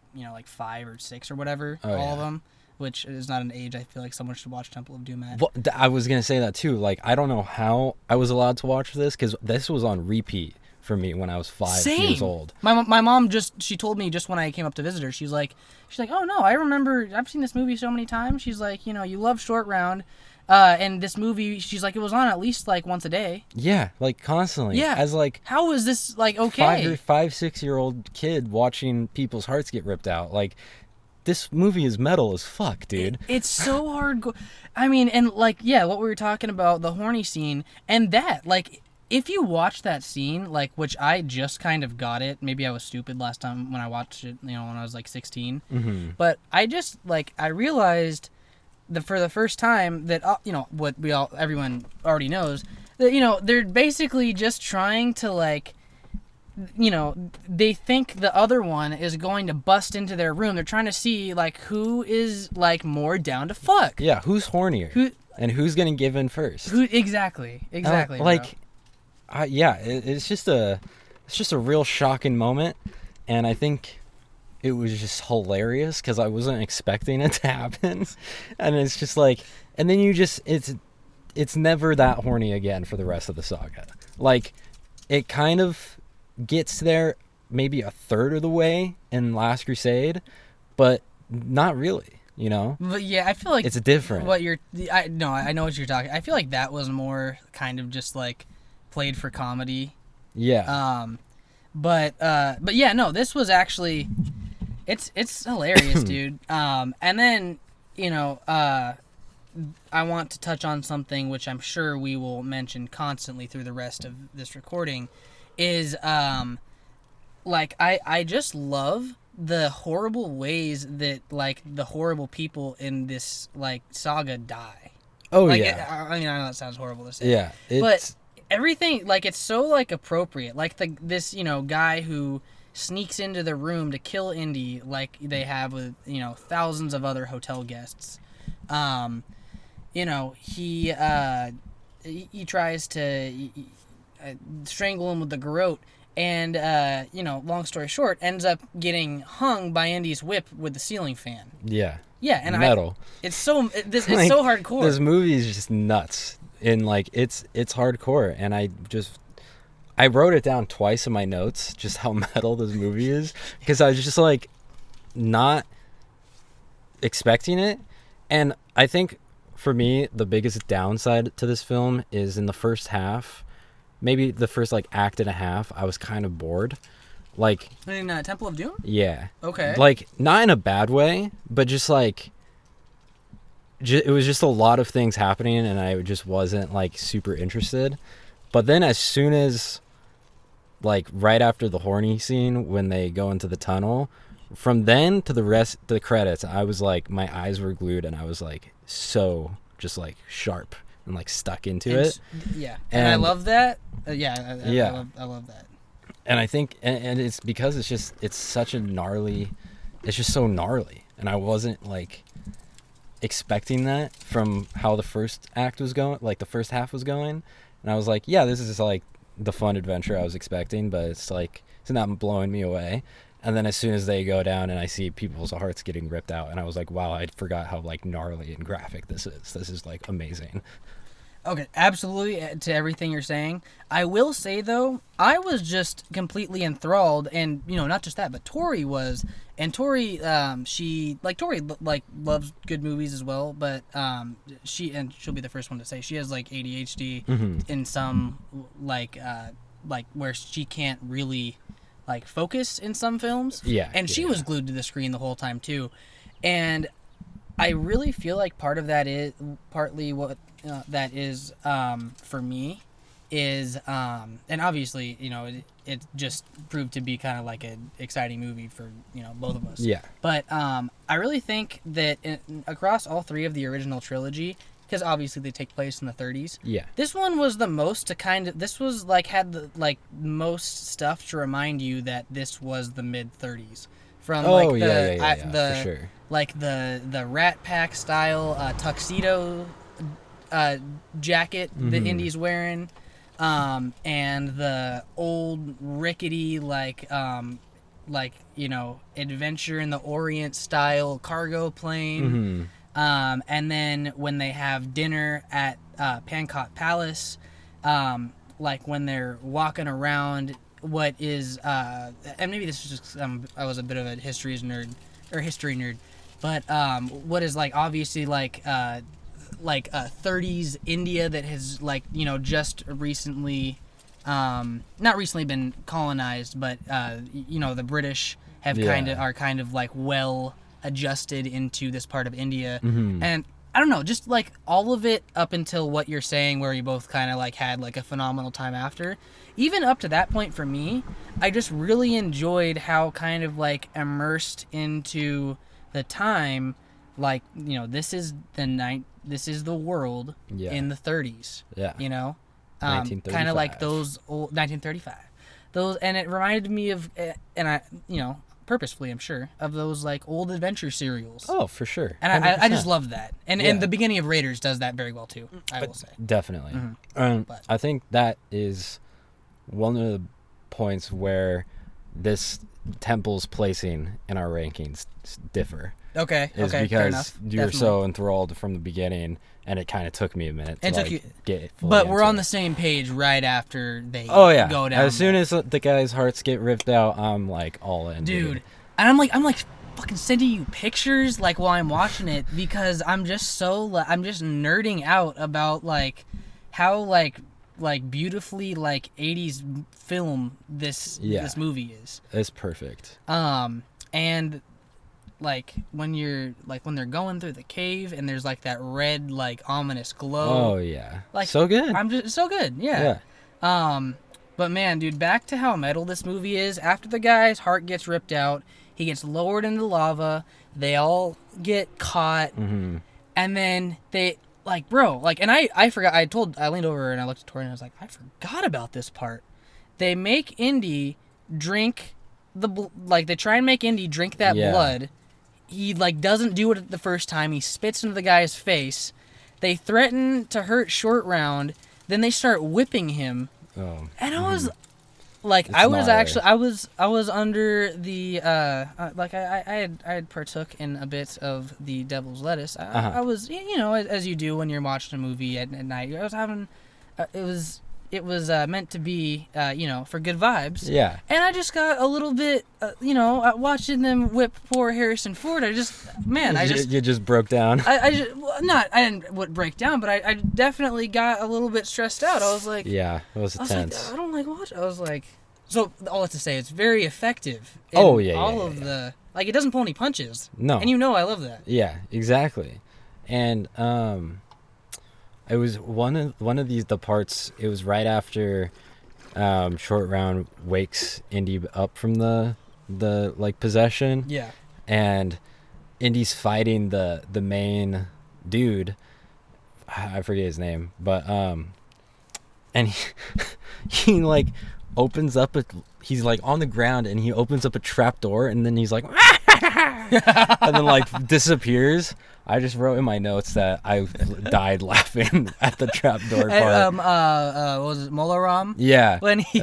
5 or 6 or whatever, all of them, which is not an age I feel like someone should watch Temple of Doom at. Well, I was gonna say that too. Like, I don't know how I was allowed to watch this, because this was on repeat for me when I was 5 years old. My mom she told me just when I came up to visit her, she's like, oh no, I remember, I've seen this movie so many times. She's like, you love Short Round. And this movie, she's like, it was on at least like once a day. Yeah, like constantly. Yeah. As like how is this like okay? 5-6-year-old kid watching people's hearts get ripped out. Like, this movie is metal as fuck, dude. It's so hard. I mean, and like, yeah, what we were talking about, the horny scene, and that, like, if you watch that scene, like, which I just kind of got it. Maybe I was stupid last time when I watched it, when I was like 16. Mm-hmm. But I just I realized for the first time that what everyone already knows, that they're basically just trying to like, they think the other one is going to bust into their room. They're trying to see like who is like more down to fuck. Yeah, who's hornier? And who's gonna give in first? Exactly. Like, it's just a real shocking moment, and I think it was just hilarious because I wasn't expecting it to happen, and it's just like, and then it's never that horny again for the rest of the saga. Like, it kind of gets there maybe a third of the way in Last Crusade, but not really. But yeah, I feel like it's different. I know what you're talking. I feel like that was more kind of just like played for comedy. Yeah. But yeah, no, this was actually, it's hilarious, dude. And then I want to touch on something which I'm sure we will mention constantly through the rest of this recording, is like I just love the horrible ways that like the horrible people in this like saga die. Oh Like, yeah. I mean, I know that sounds horrible to say. Yeah. But everything, like, it's so, like, appropriate. Like, this, guy who sneaks into the room to kill Indy, like they have with, thousands of other hotel guests. He tries to strangle him with the garrote. And, long story short, ends up getting hung by Indy's whip with the ceiling fan. Yeah. Yeah, and metal. It's so Like, so hardcore. This movie is just nuts, and like it's hardcore. And I wrote it down twice in my notes, just how metal this movie is, because I was just like not expecting it. And I think for me the biggest downside to this film is in the first half, maybe the first like act and a half, I was kind of bored. Like in Temple of Doom? Yeah. Okay. Like, not in a bad way, but just like, it was just a lot of things happening, and I just wasn't like super interested. But then as soon as, like, right after the horny scene, when they go into the tunnel, from then to the credits, I was like, my eyes were glued, and I was like, so just like sharp and like stuck into it. Yeah. And I love that. I love that. And I think, and it's because it's just so gnarly. And I wasn't like expecting that from how the first act was going, like the first half was going. And I was like, yeah, this is like the fun adventure I was expecting, but it's like, it's not blowing me away. And then as soon as they go down and I see people's hearts getting ripped out, and I was like, wow, I forgot how like gnarly and graphic this is. This is like amazing. Okay, absolutely to everything you're saying. I will say, though, I was just completely enthralled, and, not just that, but Tori was. And Tori, Tori loves good movies as well, but she'll be the first one to say, she has, like, ADHD in some, like, where she can't really, like, focus in some films. Yeah. And she was glued to the screen the whole time, too. And I really feel like part of that is, partly what that is for me is, and obviously, it just proved to be kind of like an exciting movie for, both of us. Yeah. But I really think that across all three of the original trilogy, because obviously they take place in the 30s. Yeah. This one was the most this was like had the like most stuff to remind you that this was the mid 30s. From for sure. Like the Rat Pack style tuxedo jacket that Indy's wearing, and the old rickety Adventure in the Orient style cargo plane. And then when they have dinner at Pancot Palace, like when they're walking around what is and maybe this is just I was a bit of a history nerd, but what is like obviously like 30s India that has just recently not recently been colonized, but the British have are kind of like well adjusted into this part of India. And I don't know, just like all of it up until what you're saying where you both kind of like had like a phenomenal time after. Even up to that point for me, I just really enjoyed how kind of like immersed into the time, like, this is the world in the 30s. Yeah. Kind of like those old 1935. And it reminded me of, and I, purposefully, I'm sure, of those like old adventure serials. Oh, for sure. And I just love that. And the beginning of Raiders does that very well too, I will say. Definitely. I think that is one of the points where this temple's placing in our rankings differ. Okay. Is because you're so enthralled from the beginning, and it kind of took me a minute to get it fully. But we're on the same page right after they go down. As soon as the guy's hearts get ripped out, I'm like all in. Dude. And I'm like fucking sending you pictures like while I'm watching it, because I'm just nerding out about like how like beautifully like 80s film this movie is. It's perfect. And like when they're going through the cave and there's like that red like ominous glow. Oh yeah. Like so good. I'm just so good. Yeah. But man, dude, back to how metal this movie is. After the guy's heart gets ripped out, he gets lowered into lava. They all get caught, and then they like, bro, like, and I forgot. I leaned over and I looked at Tori and I was like, I forgot about this part. They make Indy drink they try and make Indy drink that blood. He like doesn't do it the first time. He spits into the guy's face. They threaten to hurt Short Round. Then they start whipping him. Oh. And I was like, I was under the like I had partook in a bit of the devil's lettuce. I was, you know, as you do when you're watching a movie at night. I was having it was meant to be, you know, for good vibes. Yeah. And I just got a little bit, you know, watching them whip poor Harrison Ford. You just broke down. I didn't break down, but I definitely got a little bit stressed out. I was like, yeah, it was tense. Like, I don't like watching. I was like, so all that to say, it's very effective. All of the, like, it doesn't pull any punches. No. And you know I love that. Yeah, exactly. And it was one of the parts. It was right after Short Round wakes Indy up from the like possession. Yeah. And Indy's fighting the main dude. I forget his name, but and he like opens up he's like on the ground and he opens up a trap door and then he's like and then like disappears. I just wrote in my notes that I died laughing at the trapdoor part. Was it Molaram? Yeah. When he,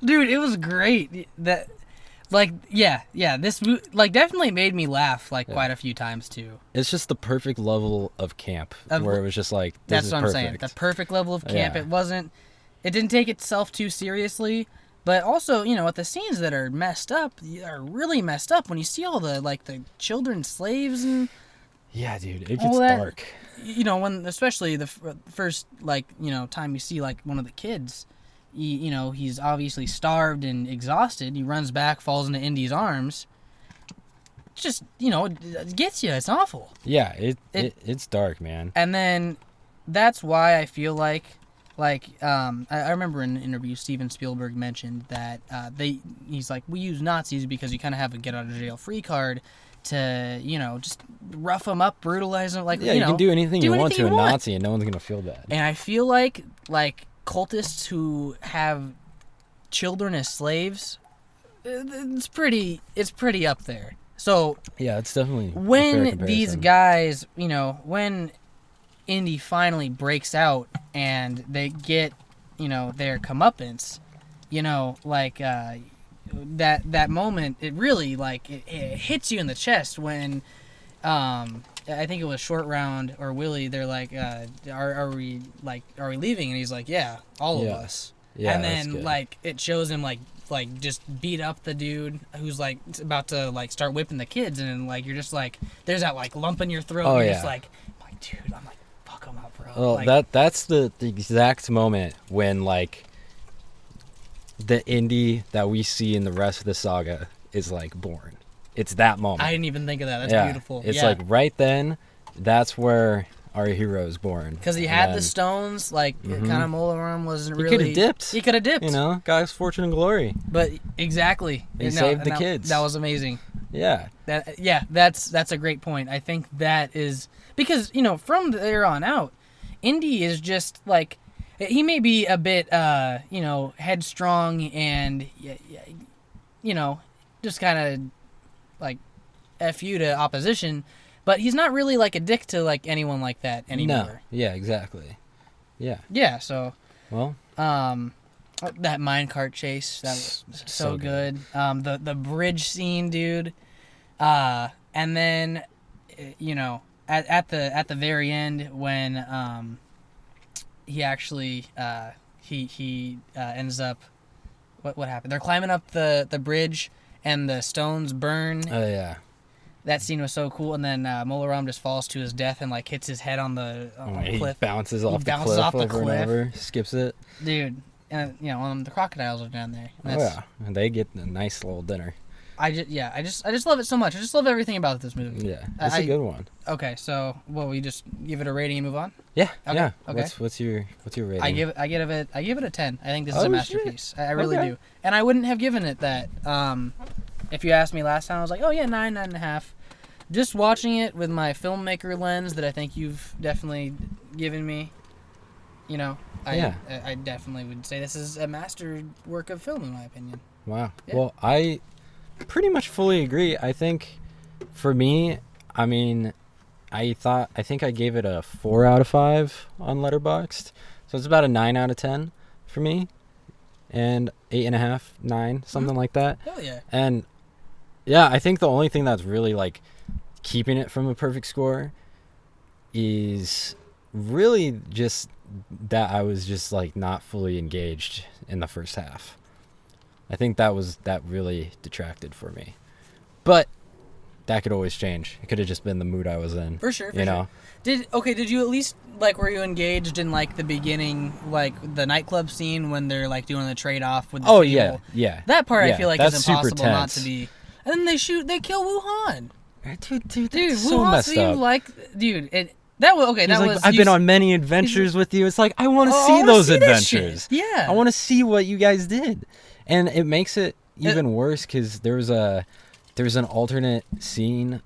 dude, it was great. That, like, this like definitely made me laugh like quite a few times too. It's just the perfect level of camp where it was just like, this is perfect. That's what I'm saying. The perfect level of camp. Yeah. It didn't take itself too seriously. But also, you know, with the scenes that are messed up, are really messed up when you see all the, like, the children slaves and... Yeah, dude, it gets dark. You know, when, especially the first, like, you know, time you see, like, one of the kids, you know, he's obviously starved and exhausted. He runs back, falls into Indy's arms. Just, you know, it gets you. It's awful. Yeah, it's dark, man. And then that's why I feel like... I remember in an interview Steven Spielberg mentioned that he's like, we use Nazis because you kind of have a get out of jail free card to, you know, just rough them up, brutalize them. Like, you know, can do anything you want to a Nazi and no one's gonna feel bad. And I feel like cultists who have children as slaves, it's pretty up there. So yeah, it's definitely when these guys, you know, when Indy finally breaks out and they get, you know, their comeuppance, you know, like that moment, it really like it hits you in the chest when I think it was Short Round or Willie, they're like, are we leaving? And he's like, yeah, all of us. Yeah, and then like it shows him like just beat up the dude who's like about to like start whipping the kids, and then like you're just like there's that like lump in your throat. Oh, you're just like, dude, I'm like, fuck him up, bro. Well, like, that's the exact moment when like the Indy that we see in the rest of the saga is like born. It's that moment. I didn't even think of that. That's beautiful. It's like right then, that's where our hero is born. Because he had the stones, like kind of Molaram wasn't really. He could have dipped. He could have dipped. You know, guy's fortune and glory. But exactly, he saved the kids. That was amazing. Yeah. That's a great point. I think that is because, you know, from there on out, Indy is just like, he may be a bit you know, headstrong and you know, just kind of like F you to opposition, but he's not really like a dick to like anyone like that anymore. No. Yeah, exactly. Yeah. Yeah, so well, that minecart chase, that was so good. The bridge scene, dude. And then, you know, at the very end when he actually he ends up, what happened? They're climbing up the bridge and the stones burn. Oh yeah. That scene was so cool, and then Molaram just falls to his death and like hits his head on the cliff. Bounces off the cliff over and over, skips it. Dude, and you know, the crocodiles are down there. And and they get a nice little dinner. I just love it so much. I just love everything about this movie. Yeah, it's a good one. Okay, so we just give it a rating and move on. Yeah, okay, yeah. Okay. What's your rating? I give it a 10. I think this is a masterpiece. Shit. I really do, and I wouldn't have given it that. If you asked me last time, I was like, oh yeah, 9.5. Just watching it with my filmmaker lens that I think you've definitely given me, I definitely would say this is a master work of film in my opinion. Wow. Yeah. Well, I pretty much fully agree. I think for me, I mean, I think I gave it a 4 out of 5 on Letterboxd. So it's about a 9 out of 10 for me. And 8.5, 9, something like that. Hell yeah. And yeah, I think the only thing that's really like keeping it from a perfect score is really just that I was just like not fully engaged in the first half. I think that really detracted for me. But that could always change. It could have just been the mood I was in. For sure. You know? Did you at least were you engaged in like the beginning, like the nightclub scene when they're like doing the trade off with the table? Yeah. That part I feel like is that's impossible super not tense. to be. And then they kill Wuhan. Dude, that's so Wuhan messed seemed up. like that was okay. He's like, I've been on many adventures with you. It's like, I want to see those adventures. Yeah. I want to see what you guys did. And it makes it even worse because there's an alternate scene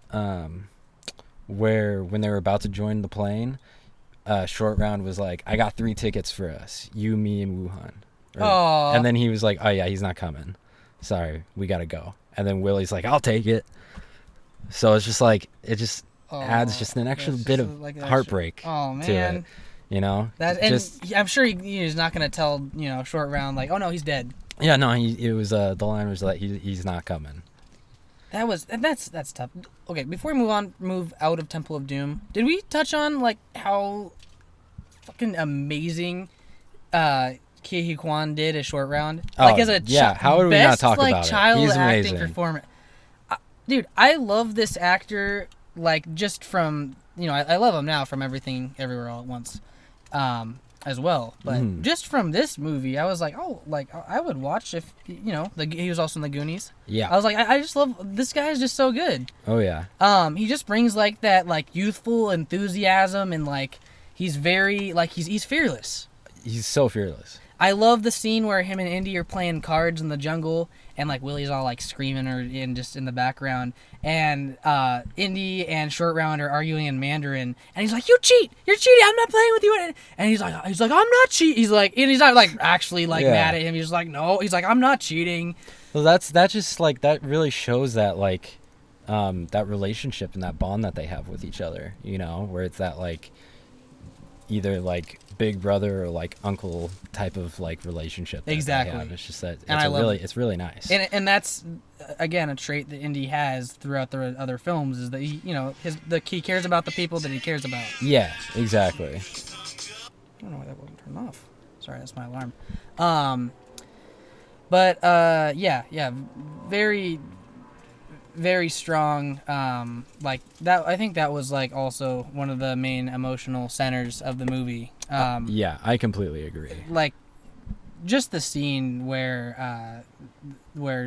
where when they were about to join the plane, Short Round was like, I got 3 tickets for us, you, me, and Wuhan. And then he was like, oh yeah, he's not coming. Sorry, we got to go. And then Willie's like, I'll take it. So it's just like, it just adds just an extra bit of heartbreak to it. You know? I'm sure he's not going to tell, Short Round, like, oh no, he's dead. Yeah, no, the line was that he's not coming. That's tough. Okay, before we move out of Temple of Doom, did we touch on, like, how fucking amazing Ke Kwan did as Short Round? Like, as a how would we not talk about child it? He's acting amazing. performance. Dude, I love this actor, like, just from, I love him now from Everything Everywhere All at Once, as well. But just from this movie, I was like, oh, like, I would watch if, he was also in the Goonies. Yeah. I was like, I just love, this guy is just so good. Oh, yeah. He just brings, like, that, like, youthful enthusiasm and, like, he's very, like, he's fearless. He's so fearless. I love the scene where him and Indy are playing cards in the jungle, and like Willie's all like screaming or just in the background, and Indy and Short Round are arguing in Mandarin, and he's like, "You cheat! You're cheating! I'm not playing with you!" And he's like, "I'm not cheating." He's like, and he's not like actually like mad at him. He's like, "No," he's like, "I'm not cheating." Well, that just like that really shows that like that relationship and that bond that they have with each other. Where it's that like either like big brother or like uncle type of like relationship that exactly they have. It's just that it's really nice, and that's again a trait that Indy has throughout the other films is that he cares about the people that he cares about. Yeah, exactly. I don't know why that wasn't turned off. Sorry, that's my alarm. But very, very strong. Like that, I think that was like also one of the main emotional centers of the movie. Yeah, I completely agree. Like, just the scene where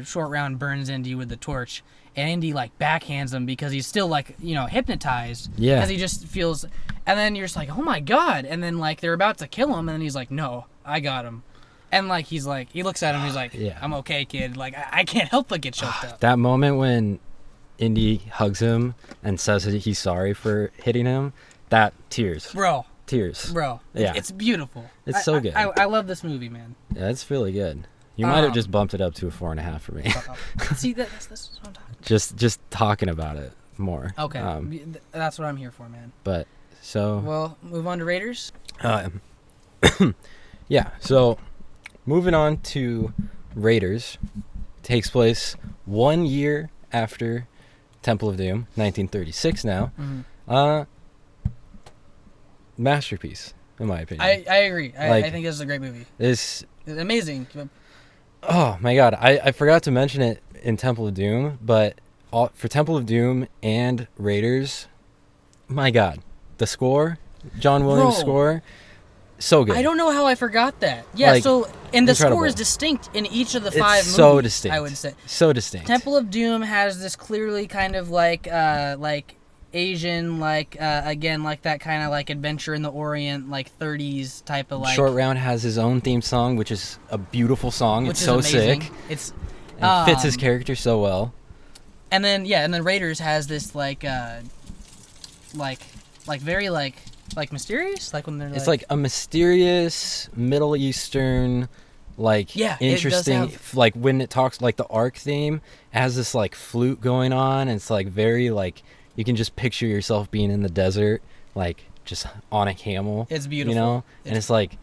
Short Round burns Indy with the torch, and Indy like backhands him because he's still like hypnotized. Yeah. Because he just feels, and then you're just like, oh my god, and then like they're about to kill him, and then he's like, no, I got him. And like he looks at him, he's like, yeah. I'm okay, kid. Like I can't help but get choked up. That moment when Indy hugs him and says that he's sorry for hitting him, that tears. Bro. Yeah. It's beautiful. It's so good. I love this movie, man. Yeah, it's really good. You might have just bumped it up to a 4.5 for me. See, that's what I'm talking about. Just talking about it more. Okay. That's what I'm here for, man. But so. Well, move on to Raiders. Yeah. So, moving on to Raiders, takes place 1 year after Temple of Doom, 1936 now. Mm-hmm. Masterpiece, in my opinion. I agree. I think this is a great movie. It's amazing. Oh my god, I forgot to mention it in Temple of Doom, but for Temple of Doom and Raiders, my god, the score, John Williams' score, so good. I don't know how I forgot that. Yeah, so And the score Incredible. is distinct in each of the It's 5 movies. so distinct. I would say. So distinct. Temple of Doom has this clearly kind of like Asian, again, like that kind of like Adventure in the Orient, like 30s type of like. Short Round has his own theme song, which is a beautiful song. Which it's is so amazing. sick. It's and fits his character so well. And then Raiders has this very mysterious, like when they're It's like a mysterious Middle Eastern, like interesting, it does have... like when it talks like the Ark theme, it has this like flute going on, and it's like very like you can just picture yourself being in the desert, like just on a camel. It's beautiful, you know, and it's like,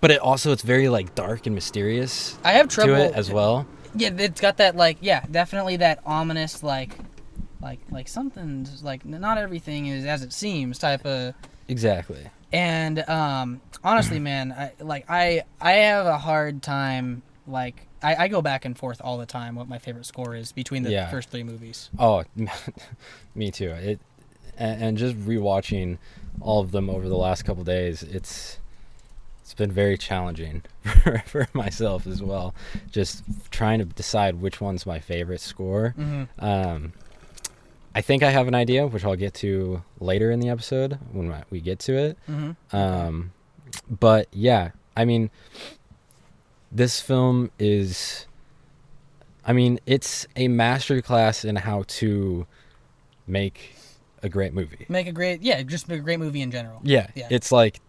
but it's very like dark and mysterious. I have trouble to it as well. Yeah, it's got that definitely that ominous like something's like not everything is as it seems type of. Exactly. And honestly, man, I have a hard time like I go back and forth all the time what my favorite score is between the first 3 movies. Oh, me too. And just rewatching all of them over the last couple days, it's been very challenging for myself as well. Just trying to decide which one's my favorite score. Mm-hmm. I think I have an idea, which I'll get to later in the episode when we get to it. Mm-hmm. But yeah, I mean, this film is, it's a masterclass in how to make a great movie. Just make a great movie in general. Yeah. It's like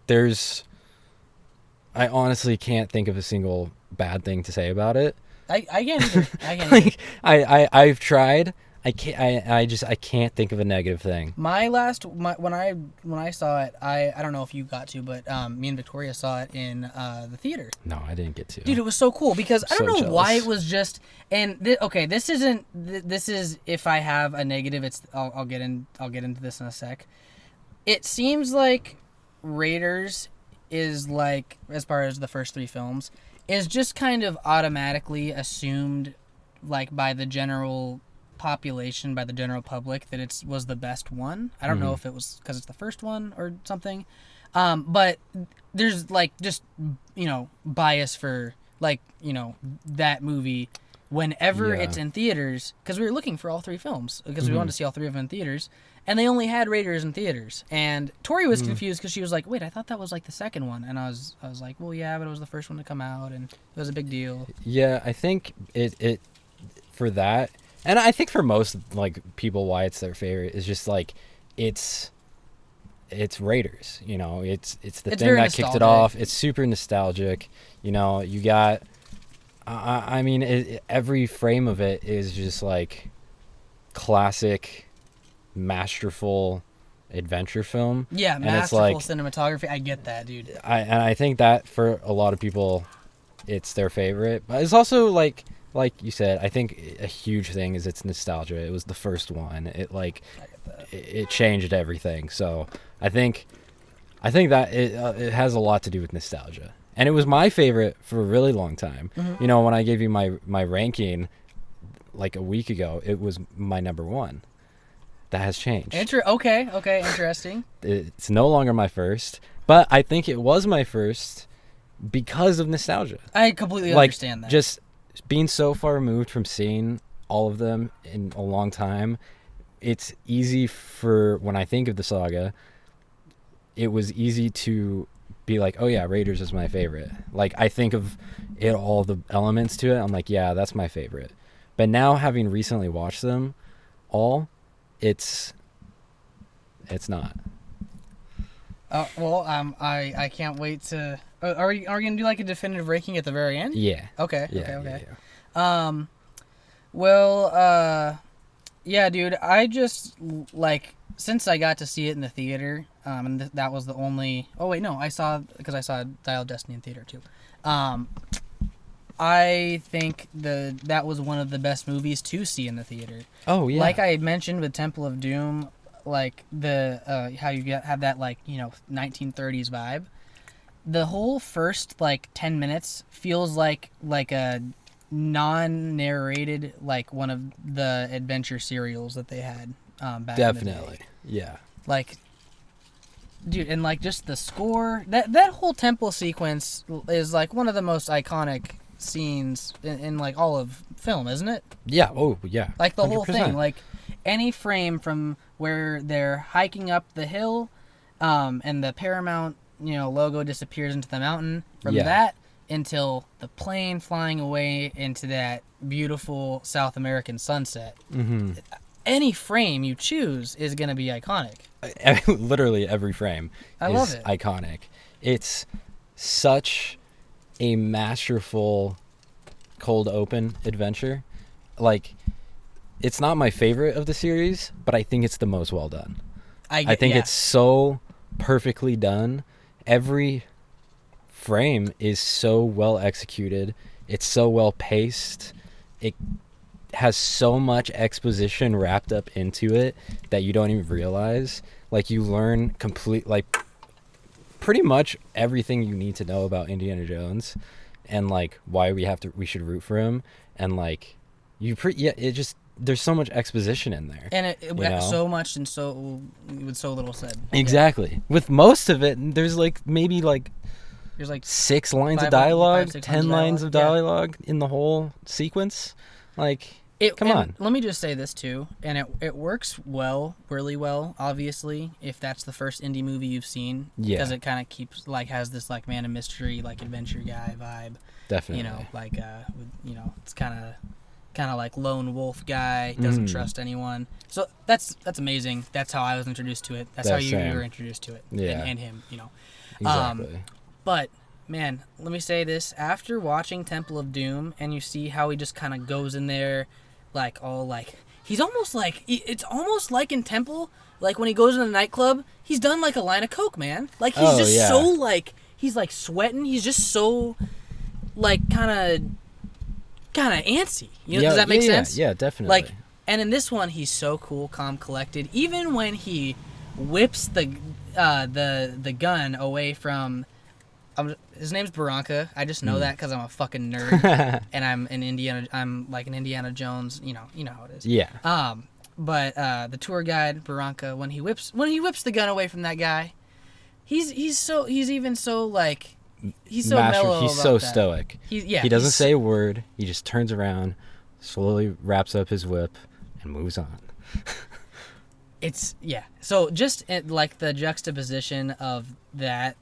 I honestly can't think of a single bad thing to say about it. I can't either. Like, I've tried. I can't think of a negative thing. When I saw it, I don't know if you got to, but me and Victoria saw it in the theater. No, I didn't get to. Dude, it was so cool because I don't know jealous. why it was just this is if I have a negative, I'll get into this in a sec. It seems like Raiders is like, as far as the first 3 films, is just kind of automatically assumed like by the general population, by the general public, that it was the best one. I don't know if it was because it's the first one or something, but there's like just bias for that movie whenever it's in theaters, because we were looking for all 3 films because we wanted to see all 3 of them in theaters, and they only had Raiders in theaters. And Tori was confused because she was like, wait, I thought that was like the second one. And I was like, well, yeah, but it was the first one to come out and it was a big deal. Yeah, I think it for that. And I think for most like people, why it's their favorite is just like it's Raiders. It's the thing that kicked it off. It's super nostalgic. You got. Every frame of it is just like classic, masterful adventure film. Yeah, and masterful cinematography. I get that, dude. I think that for a lot of people, it's their favorite. But it's also like you said, I think a huge thing is its nostalgia. It was the first one. It changed everything. So I think that it has a lot to do with nostalgia. And it was my favorite for a really long time. Mm-hmm. When I gave you my ranking like a week ago, it was my number 1. That has changed. Okay, interesting. It's no longer my first, but I think it was my first because of nostalgia. I completely understand that. Just being so far removed from seeing all of them in a long time, it's easy for, when I think of the saga, it was easy to be like, oh yeah, Raiders is my favorite. Like, I think of it, all the elements to it, I'm like, yeah, that's my favorite. But now, having recently watched them all, it's not. I can't wait to. Are we gonna do like a definitive ranking at the very end? Yeah. Okay. Yeah. Yeah, dude. I just since I got to see it in the theater, and that was the only. Oh wait, no, I saw Dial of Destiny in theater too. I think that was one of the best movies to see in the theater. Oh yeah. Like I had mentioned with Temple of Doom, like the how you have that 1930s vibe. The whole first 10 minutes feels like a non-narrated one of the adventure serials that they had back in the day. Yeah. dude, and like just the score, that whole temple sequence is like one of the most iconic scenes in like all of film, isn't it? Yeah. Oh, yeah. Like the whole 100%. thing, like any frame from where they're hiking up the hill, and the Paramount, logo disappears into the mountain. From that until the plane flying away into that beautiful South American sunset. Mm-hmm. Any frame you choose is going to be iconic. Literally every frame love it. Iconic. It's such a masterful cold open adventure. Like, it's not my favorite of the series, but I think it's the most well done. I think it's so perfectly done. Every frame is so well executed. It's so well paced. It has so much exposition wrapped up into it that you don't even realize. Like, you learn pretty much everything you need to know about Indiana Jones, and like why we should root for him, and like there's so much exposition in there, and it so much and with so little said. Exactly. With most of it, there's like maybe like there's like 6 lines of dialogue, 10 lines of dialogue in the whole sequence. Like, come on. Let me just say this too, and it works really well, obviously, if that's the first indie movie you've seen. Yeah. Because it kind of keeps, like, has this, like, man of mystery, like, adventure guy vibe. Definitely. It's kind of like lone wolf guy, doesn't trust anyone. So that's amazing. That's how I was introduced to it. That's how you were introduced to it. Yeah. And him, Exactly. But, man, let me say this. After watching Temple of Doom, and you see how he just kind of goes in there, like, all, like... He's almost like... It's almost like in Temple, like, when he goes in the nightclub, he's done, like, a line of coke, man. Like, he's so, like... He's, like, sweating. He's just so, like, kind of antsy. Does that make sense? Yeah, definitely. Like, and in this one, he's so cool, calm, collected. Even when he whips the gun away from... his name's Barranca. I just know that because I'm a fucking nerd, and I'm like an Indiana Jones. You know how it is. Yeah. But the tour guide Barranca, when he whips the gun away from that guy, he's so mellow. He's so stoic. He doesn't say a word. He just turns around, slowly wraps up his whip, and moves on. So just like the juxtaposition of that.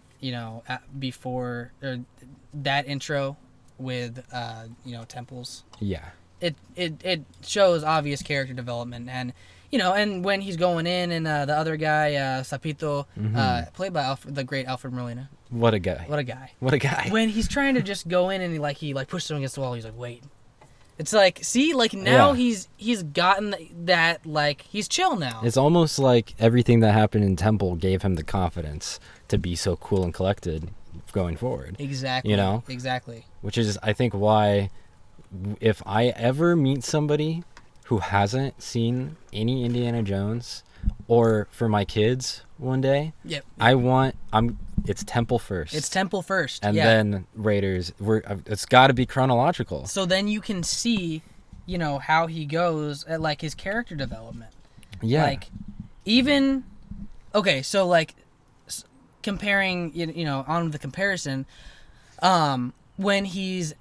Before or that intro with temples. Yeah. It shows obvious character development, and and when he's going in, and the other guy Sapito, played by the great Alfred Molina. What a guy. When he's trying to just go in and he pushes him against the wall, he's like, wait. It's like, see, like now he's gotten that, like, he's chill now. It's almost like everything that happened in Temple gave him the confidence to be so cool and collected going forward. Exactly. Exactly. Which is, I think, why if I ever meet somebody who hasn't seen any Indiana Jones, or for my kids one day, it's Temple first. It's Temple first. And then Raiders. It's got to be chronological. So then you can see, how he goes at, like, his character development. Yeah. Like, even... Okay, so, like, comparing, on the comparison, when he's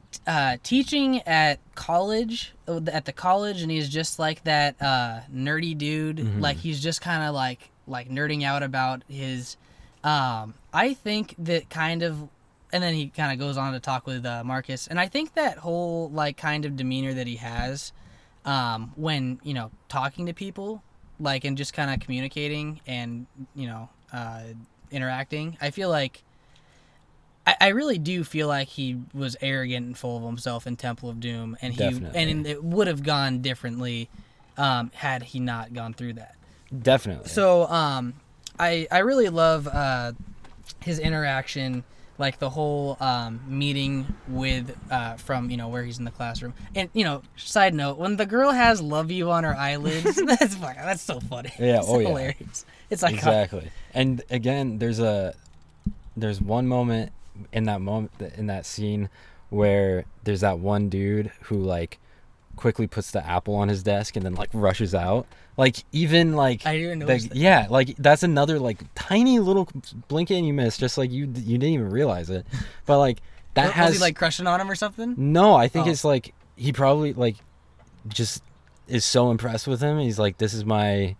teaching at the college, and he's just like that nerdy dude, like, he's just kind of like nerding out about his... I think that kind of, and then he kind of goes on to talk with Marcus, and I think that whole, like, kind of demeanor that he has when, talking to people, like, and just kind of communicating and, interacting, I feel like, I really do feel like he was arrogant and full of himself in Temple of Doom, and it would have gone differently had he not gone through that. Definitely. So, I really love his interaction, like the whole meeting with from where he's in the classroom. And side note, when the girl has "love you" on her eyelids, that's so funny. Yeah, it's hilarious. It's like exactly. And again, there's one moment in that scene where there's that one dude who, like, quickly puts the apple on his desk and then like rushes out. Like even like I didn't notice that. yeah, like that's another like tiny little blink and you miss, just like you didn't even realize it. But like that Was he like crushing on him or something? No, I think it's like he probably like just is so impressed with him. He's like, this is my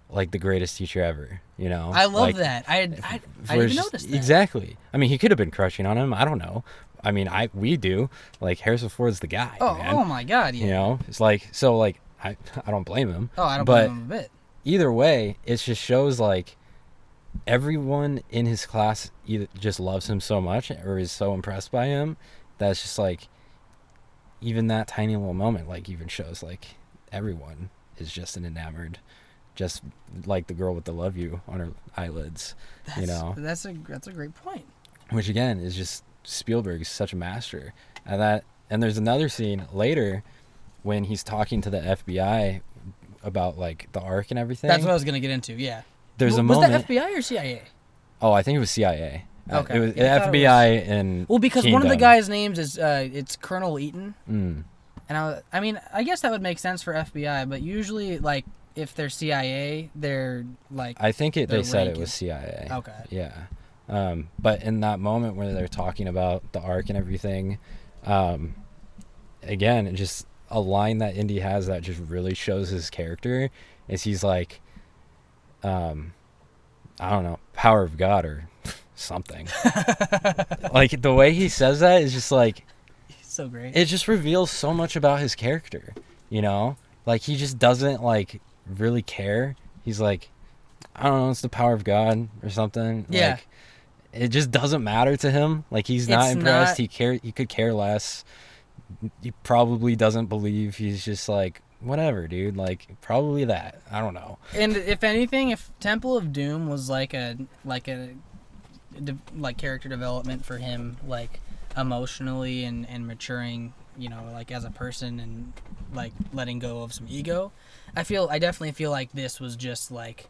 like the greatest teacher ever, you know. I love like, that. I didn't notice that. Exactly. I mean, he could have been crushing on him. I don't know. I mean, we do. Like Harrison Ford's the guy. Man. Oh my God. Yeah. You know, it's like so. Like I don't blame him. Oh, I don't blame him a bit. Either way, it just shows like everyone in his class either just loves him so much or is so impressed by him that it's just like even that tiny little moment like even shows like everyone is just an enamored, just like the girl with the love you on her eyelids. You know, that's a great point. Which again is just Spielberg is such a master at that. And there's another scene later when he's talking to the FBI about like the Ark and everything. That's what I was gonna get into. Yeah. There's a moment. Was that FBI or CIA? Oh, I think it was CIA. Okay. It was FBI and because Kingdom. one of the guys' names is it's Colonel Eaton. Mm. And I mean, I guess that would make sense for FBI, but usually like if they're CIA, they're like. I think they said it was CIA. Okay. Yeah. But in that moment where they're talking about the Ark and everything, again, it just a line that Indy has that just really shows his character is he's like, I don't know, power of God or something. Like the way he says that is just like, so great. It just reveals so much about his character, you know? Like he just doesn't like really care. He's like, I don't know, it's the power of God or something. Yeah. Like, it just doesn't matter to him. Like he's not impressed. He could care less. He probably doesn't believe. He's just like, whatever, dude. Like probably that. I don't know. And if anything, if Temple of Doom was like a character development for him, like emotionally and maturing, you know, like as a person and like letting go of some ego, I definitely feel like this was just like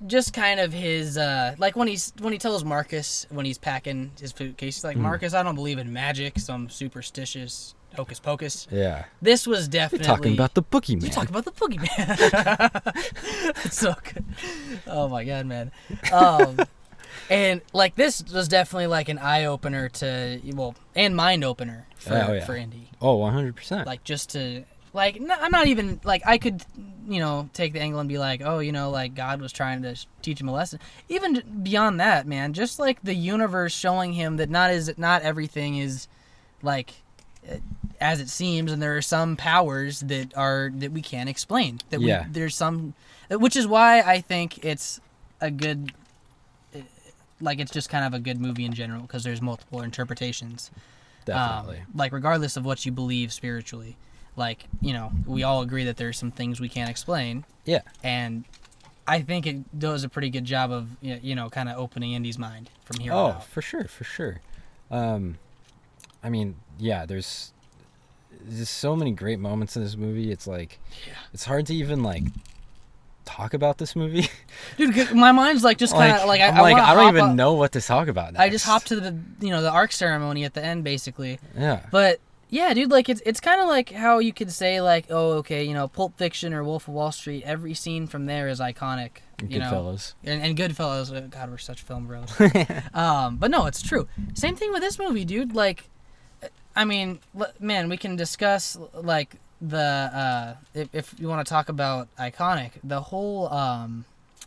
just kind of his like when he tells Marcus when he's packing his case, he's like, Marcus, I don't believe in magic, some superstitious hocus pocus. Yeah. This was definitely You're talking about the boogeyman. You're talking about the boogeyman. It's so good. Oh my God, man. And like this was definitely like an eye opener and mind opener for Indy. Oh, 100%. Like just to like I'm not even like I could, you know, take the angle and be like, oh, you know, like God was trying to teach him a lesson. Even beyond that, man, just like the universe showing him that not everything is like as it seems, and there are some powers that we can't explain. There's some, which is why I think it's a good. Like it's just kind of a good movie in general because there's multiple interpretations. Definitely. Like regardless of what you believe spiritually, like, you know, we all agree that there's some things we can't explain. Yeah. And I think it does a pretty good job of, you know, kind of opening Indy's mind from here on out. For sure. I mean, yeah, there's so many great moments in this movie. It's like, it's hard to even like talk about this movie. Dude, my mind's like just kind of like I don't even know what to talk about next. I just hopped to the Ark ceremony at the end basically. Yeah. But yeah, dude, like it's kind of like how you could say like, oh, okay, you know, Pulp Fiction or Wolf of Wall Street, every scene from there is iconic. Goodfellas. And Goodfellas. God, we're such film bros. But no, it's true. Same thing with this movie, dude. Like, I mean, man, we can discuss like the if you want to talk about iconic, the whole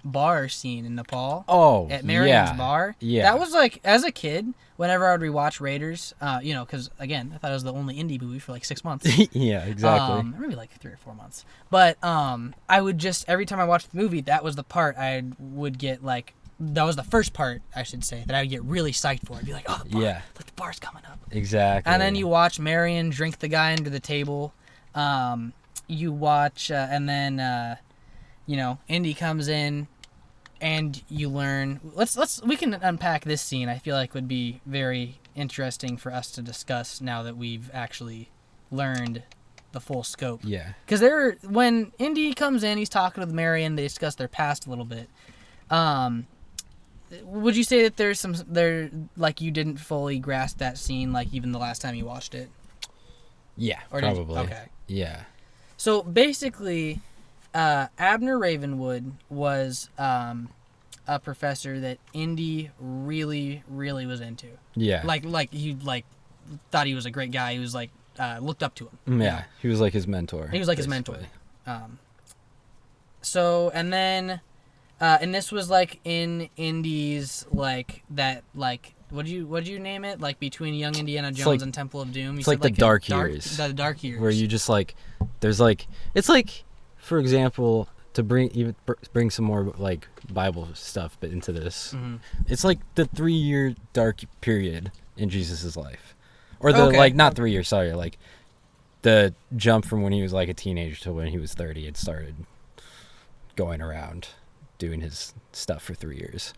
bar scene in Nepal. Oh, at Marion's bar. Yeah, that was like, as a kid, whenever I would rewatch Raiders, you know, because again, I thought it was the only Indy movie for like 6 months. Yeah, exactly. Maybe like 3 or 4 months. But I would just, every time I watched the movie, that was the part I would get like. That was the first part, I should say, that I would get really psyched for. I'd be like, oh, the bar, like the bar's coming up. Exactly. And then you watch Marion drink the guy under the table. You watch, and then, you know, Indy comes in, and you learn. We can unpack this scene. I feel like would be very interesting for us to discuss now that we've actually learned the full scope. Yeah. Because when Indy comes in, he's talking with Marion. They discuss their past a little bit. Would you say that there like you didn't fully grasp that scene, like even the last time you watched it? Yeah, Or probably. Okay. Yeah. So basically, Abner Ravenwood was a professor that Indy really, really was into. Yeah. Like he thought he was a great guy. He was like looked up to him. Yeah. He was like his mentor. He was like basically. his mentor. So and then and this was like in Indy's like that like. What do you name it? Like between Young Indiana Jones like, and Temple of Doom. It's like the dark years. The dark years. Where you just like, there's like, it's like, for example, to bring some more like Bible stuff into this. Mm-hmm. It's like the 3-year dark period in Jesus' life, or the like not 3 years. Sorry, like the jump from when he was like a teenager to when he was 30 and started going around doing his stuff for 3 years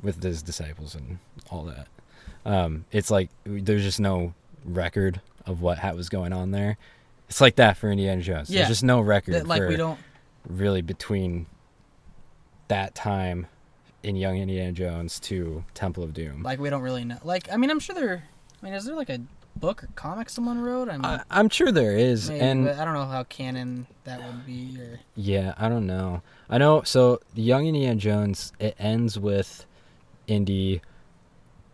with his disciples and all that. It's like there's just no record of what was going on there. It's like that for Indiana Jones. Yeah. There's just no record like for we don't really between that time in Young Indiana Jones to Temple of Doom. like we don't really know. Like I mean, I'm sure there. I mean, is there like a book or comic someone wrote? I'm sure there is, maybe, and but I don't know how canon that would be. Or yeah, I don't know. I know. So the Young Indiana Jones, it ends with Indy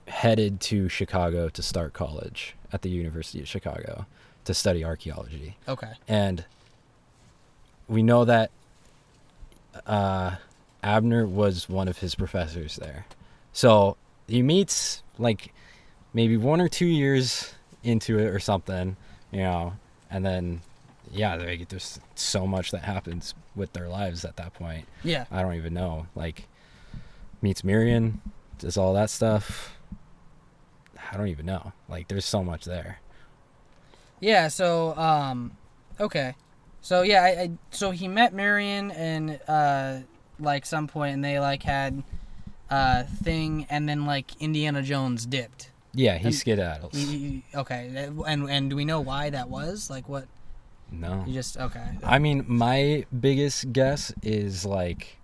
headed to Chicago to start college at the University of Chicago to study archaeology. Okay. And we know that Abner was one of his professors there. So he meets like maybe 1 or 2 years into it or something, you know, and then yeah, there's so much that happens with their lives at that point. Yeah. I don't even know. Like meets Miriam, does all that stuff. I don't even know. Like there's so much there. Yeah. So okay. So yeah, so he met Marion and like some point, and they like had thing, and then like Indiana Jones dipped. Yeah, he skedaddles. Okay, and do we know why that was? Like what? No. You just okay. I mean, my biggest guess is like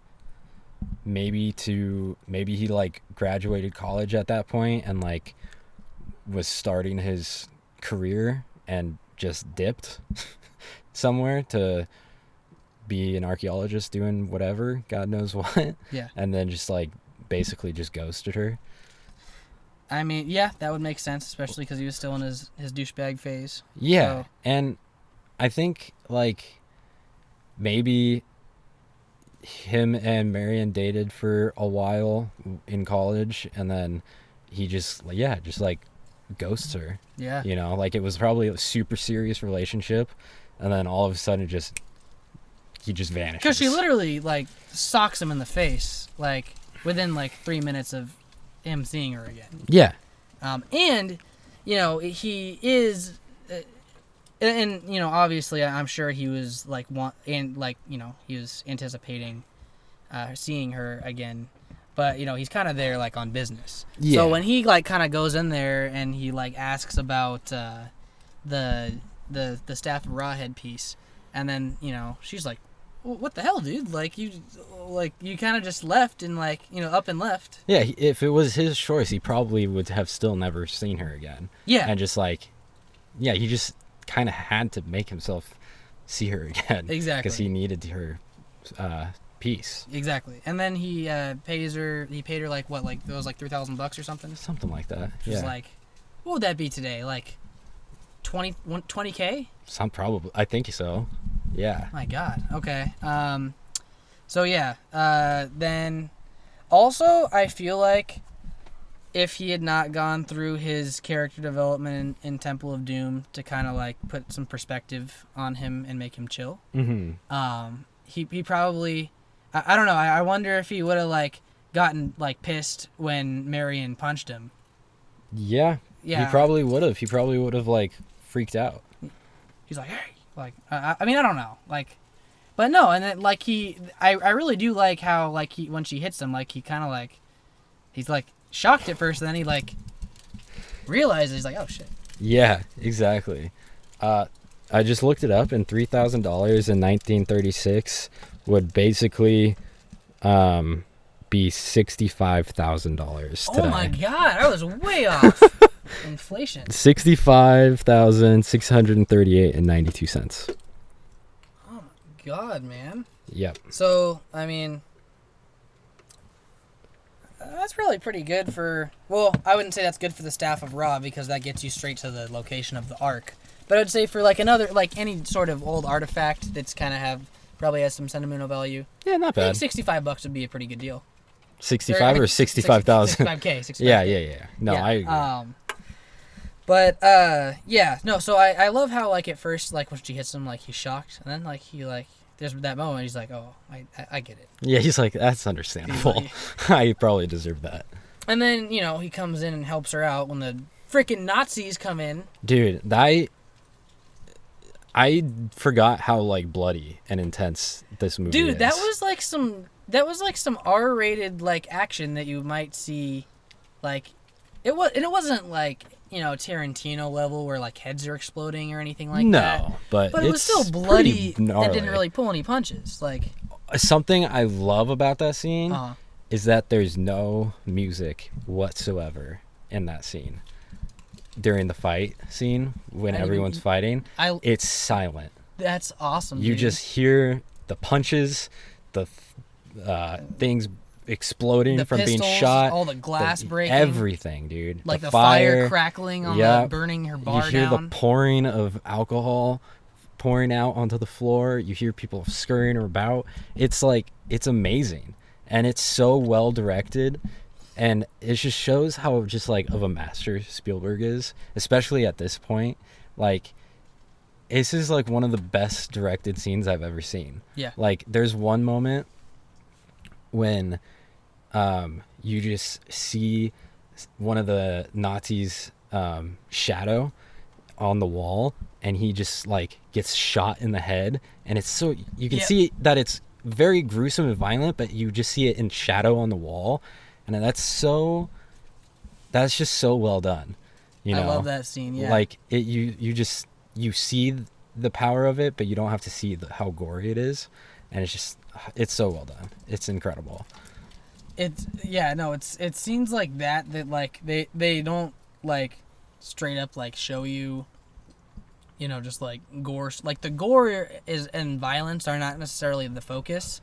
maybe he like graduated college at that point and like was starting his career and just dipped somewhere to be an archaeologist doing whatever, God knows what. Yeah. And then just like basically just ghosted her. I mean, yeah, that would make sense, especially because he was still in his douchebag phase. Yeah, So, and I think like maybe him and Marion dated for a while in college, and then he just like ghosts her. yeah. You know, like it was probably a super serious relationship, and then all of a sudden he just vanishes. Because she literally like socks him in the face like within like 3 minutes of him seeing her again. Yeah. And you know he is, and you know obviously I'm sure he was like he was anticipating seeing her again, but you know he's kind of there like on business. Yeah. So when he like kind of goes in there and he like asks about the staff of Rawhead piece, and then you know she's like, what the hell, dude? Like you kind of just left and like, you know, up and left. Yeah, if it was his choice, he probably would have still never seen her again. Yeah. And just like, yeah, he just kind of had to make himself see her again. Exactly. Because he needed her piece. Exactly. And then he paid her like what, like it was like $3,000 or something. Something like that. Just yeah. like, what would that be today? Like 20K? Some probably. I think so. Yeah. My God. Okay. So yeah. Then also I feel like if he had not gone through his character development in Temple of Doom to kind of like put some perspective on him and make him chill, he probably, I don't know. I wonder if he would have like gotten like pissed when Marion punched him. Yeah. Yeah. He probably would have. He probably would have like freaked out. He's like, hey, like, I mean, I don't know, like, but no, and then like I really do like how like when she hits him, like he kind of like, he's like shocked at first, and then he like realizes he's like, oh shit. Yeah, exactly. I just looked it up, and $3,000 in 1936 would basically be $65,000 today. Oh my God, I was way off. Inflation. 65,638.92 cents. Oh my god, man. Yep. So, I mean, that's really pretty good for... Well, I wouldn't say that's good for the Staff of Ra because that gets you straight to the location of the Ark. But I'd say for like another, like any sort of old artifact that's kind of probably has some sentimental value. Yeah, not I bad. think $65 would be a pretty good deal. 65 or 65,000? 65K. Yeah. No, yeah. I agree. But yeah, no. So I love how like at first like when she hits him like he's shocked and then like he like there's that moment he's like, oh, I get it. Yeah, he's like, that's understandable. I probably deserve that. And then he comes in and helps her out when the freaking Nazis come in. Dude, I forgot how like bloody and intense this movie is. Dude, that was like some R-rated like action that you might see, like it wasn't like Tarantino level where like heads are exploding or anything like that. No, but it was still bloody and didn't really pull any punches. Like something I love about that scene is that there's no music whatsoever in that scene. During the fight scene, when everyone's fighting, it's silent. That's awesome. You just hear the punches, the things exploding from pistols, being shot, all the glass breaking, everything, dude. Like the fire crackling on the burning her bar down. You hear the pouring of alcohol pouring out onto the floor. You hear people scurrying about. It's like, it's amazing, and it's so well directed. And it just shows how just like of a master Spielberg is, especially at this point. Like, this is like one of the best directed scenes I've ever seen. Yeah. Like, there's one moment when you just see one of the Nazis' shadow on the wall, and he just like gets shot in the head, and it's so you can see that it's very gruesome and violent, but you just see it in shadow on the wall. And that's just so well done. I love that scene. Yeah, like you see the power of it, but you don't have to see how gory it is, and it's so well done. It's incredible. It's scenes like that like they don't like straight up like show you, just like gore. Like the gore and violence are not necessarily the focus.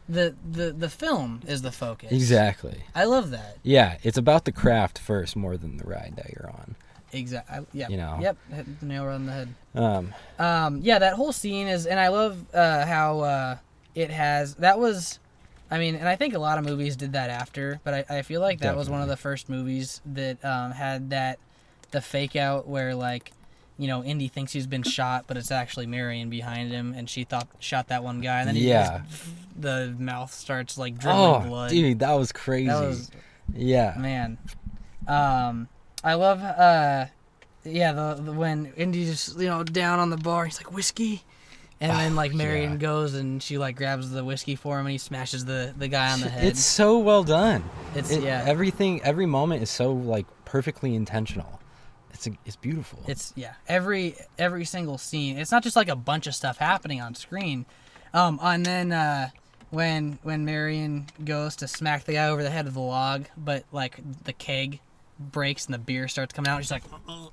The film is the focus. Exactly. I love that. Yeah, it's about the craft first more than the ride that you're on. Exactly. Yeah. Yep. Hit the nail right on the head. Yeah, that whole scene is, and I love how it has. That was, I mean, and I think a lot of movies did that after, but I feel like that was one of the first movies that had the fake out where like, Indy thinks he's been shot, but it's actually Marion behind him, and she shot that one guy, and then the mouth starts like dribbling blood. Dude, that was crazy. Man. I love the when Indy just down on the bar, he's like whiskey, and then like Marion goes and she like grabs the whiskey for him and he smashes the guy on the head. It's so well done. Every moment is so like perfectly intentional. It's beautiful. It's every single scene. It's not just like a bunch of stuff happening on screen. And then when Marion goes to smack the guy over the head with the log, but like the keg breaks and the beer starts coming out, she's like,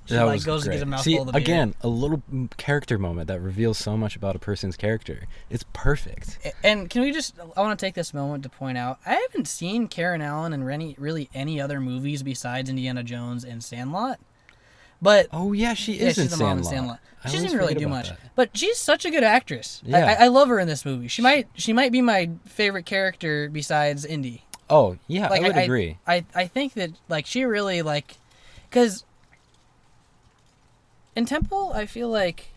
she like goes to get a mouthful of the beer. Again, a little character moment that reveals so much about a person's character. It's perfect. And I want to take this moment to point out, I haven't seen Karen Allen in really any other movies besides Indiana Jones and Sandlot. But she is she's in the mom in Sandlot. Sandlot. She doesn't really do much, that. but she's such a good actress. Yeah. I love her in this movie. She might be my favorite character besides Indy. Oh yeah, like, I would agree. I think that like she really like, because in Temple I feel like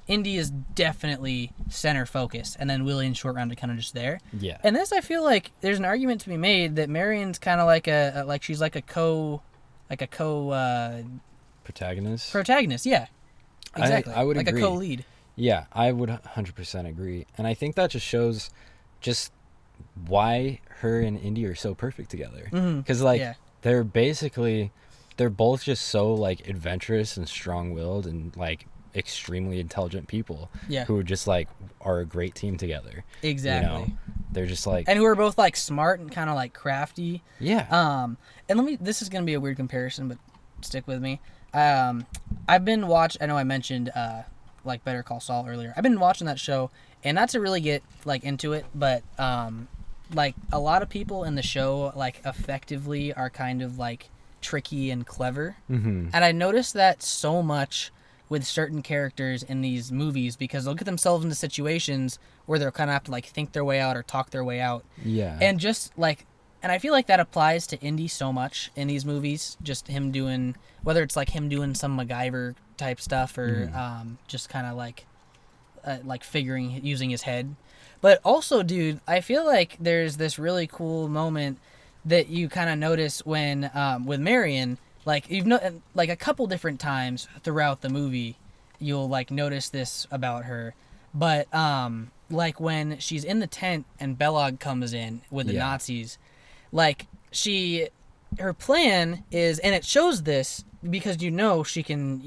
Indy is definitely center focus, and then Willie and Short Round are kind of just there. Yeah. And this I feel like there's an argument to be made that Marion's kind of like she's like a co protagonist, yeah. Exactly. I would like agree. Like a co-lead. Yeah, I would 100% agree. And I think that just shows just why her and Indy are so perfect together. Because, they're both just so, like, adventurous and strong-willed and, like, extremely intelligent people. Yeah. Who just, like, are a great team together. Exactly. They're just, like... And who are both, like, smart and kind of, like, crafty. Yeah. And this is going to be a weird comparison, but stick with me. I've been I know I mentioned like Better Call Saul earlier. I've been watching that show, and not to really get like into it, but like a lot of people in the show like effectively are kind of like tricky and clever, and I noticed that so much with certain characters in these movies because they'll get themselves into situations where they'll kind of have to like think their way out or talk their way out. Yeah. And just like, and I feel like that applies to Indy so much in these movies. Just him doing, whether it's like him doing some MacGyver type stuff or just kind of like using his head. But also, dude, I feel like there's this really cool moment that you kind of notice when with Marion. Like like a couple different times throughout the movie, you'll like notice this about her. But like when she's in the tent and Belloq comes in with the Nazis, like her plan is, and it shows this because she can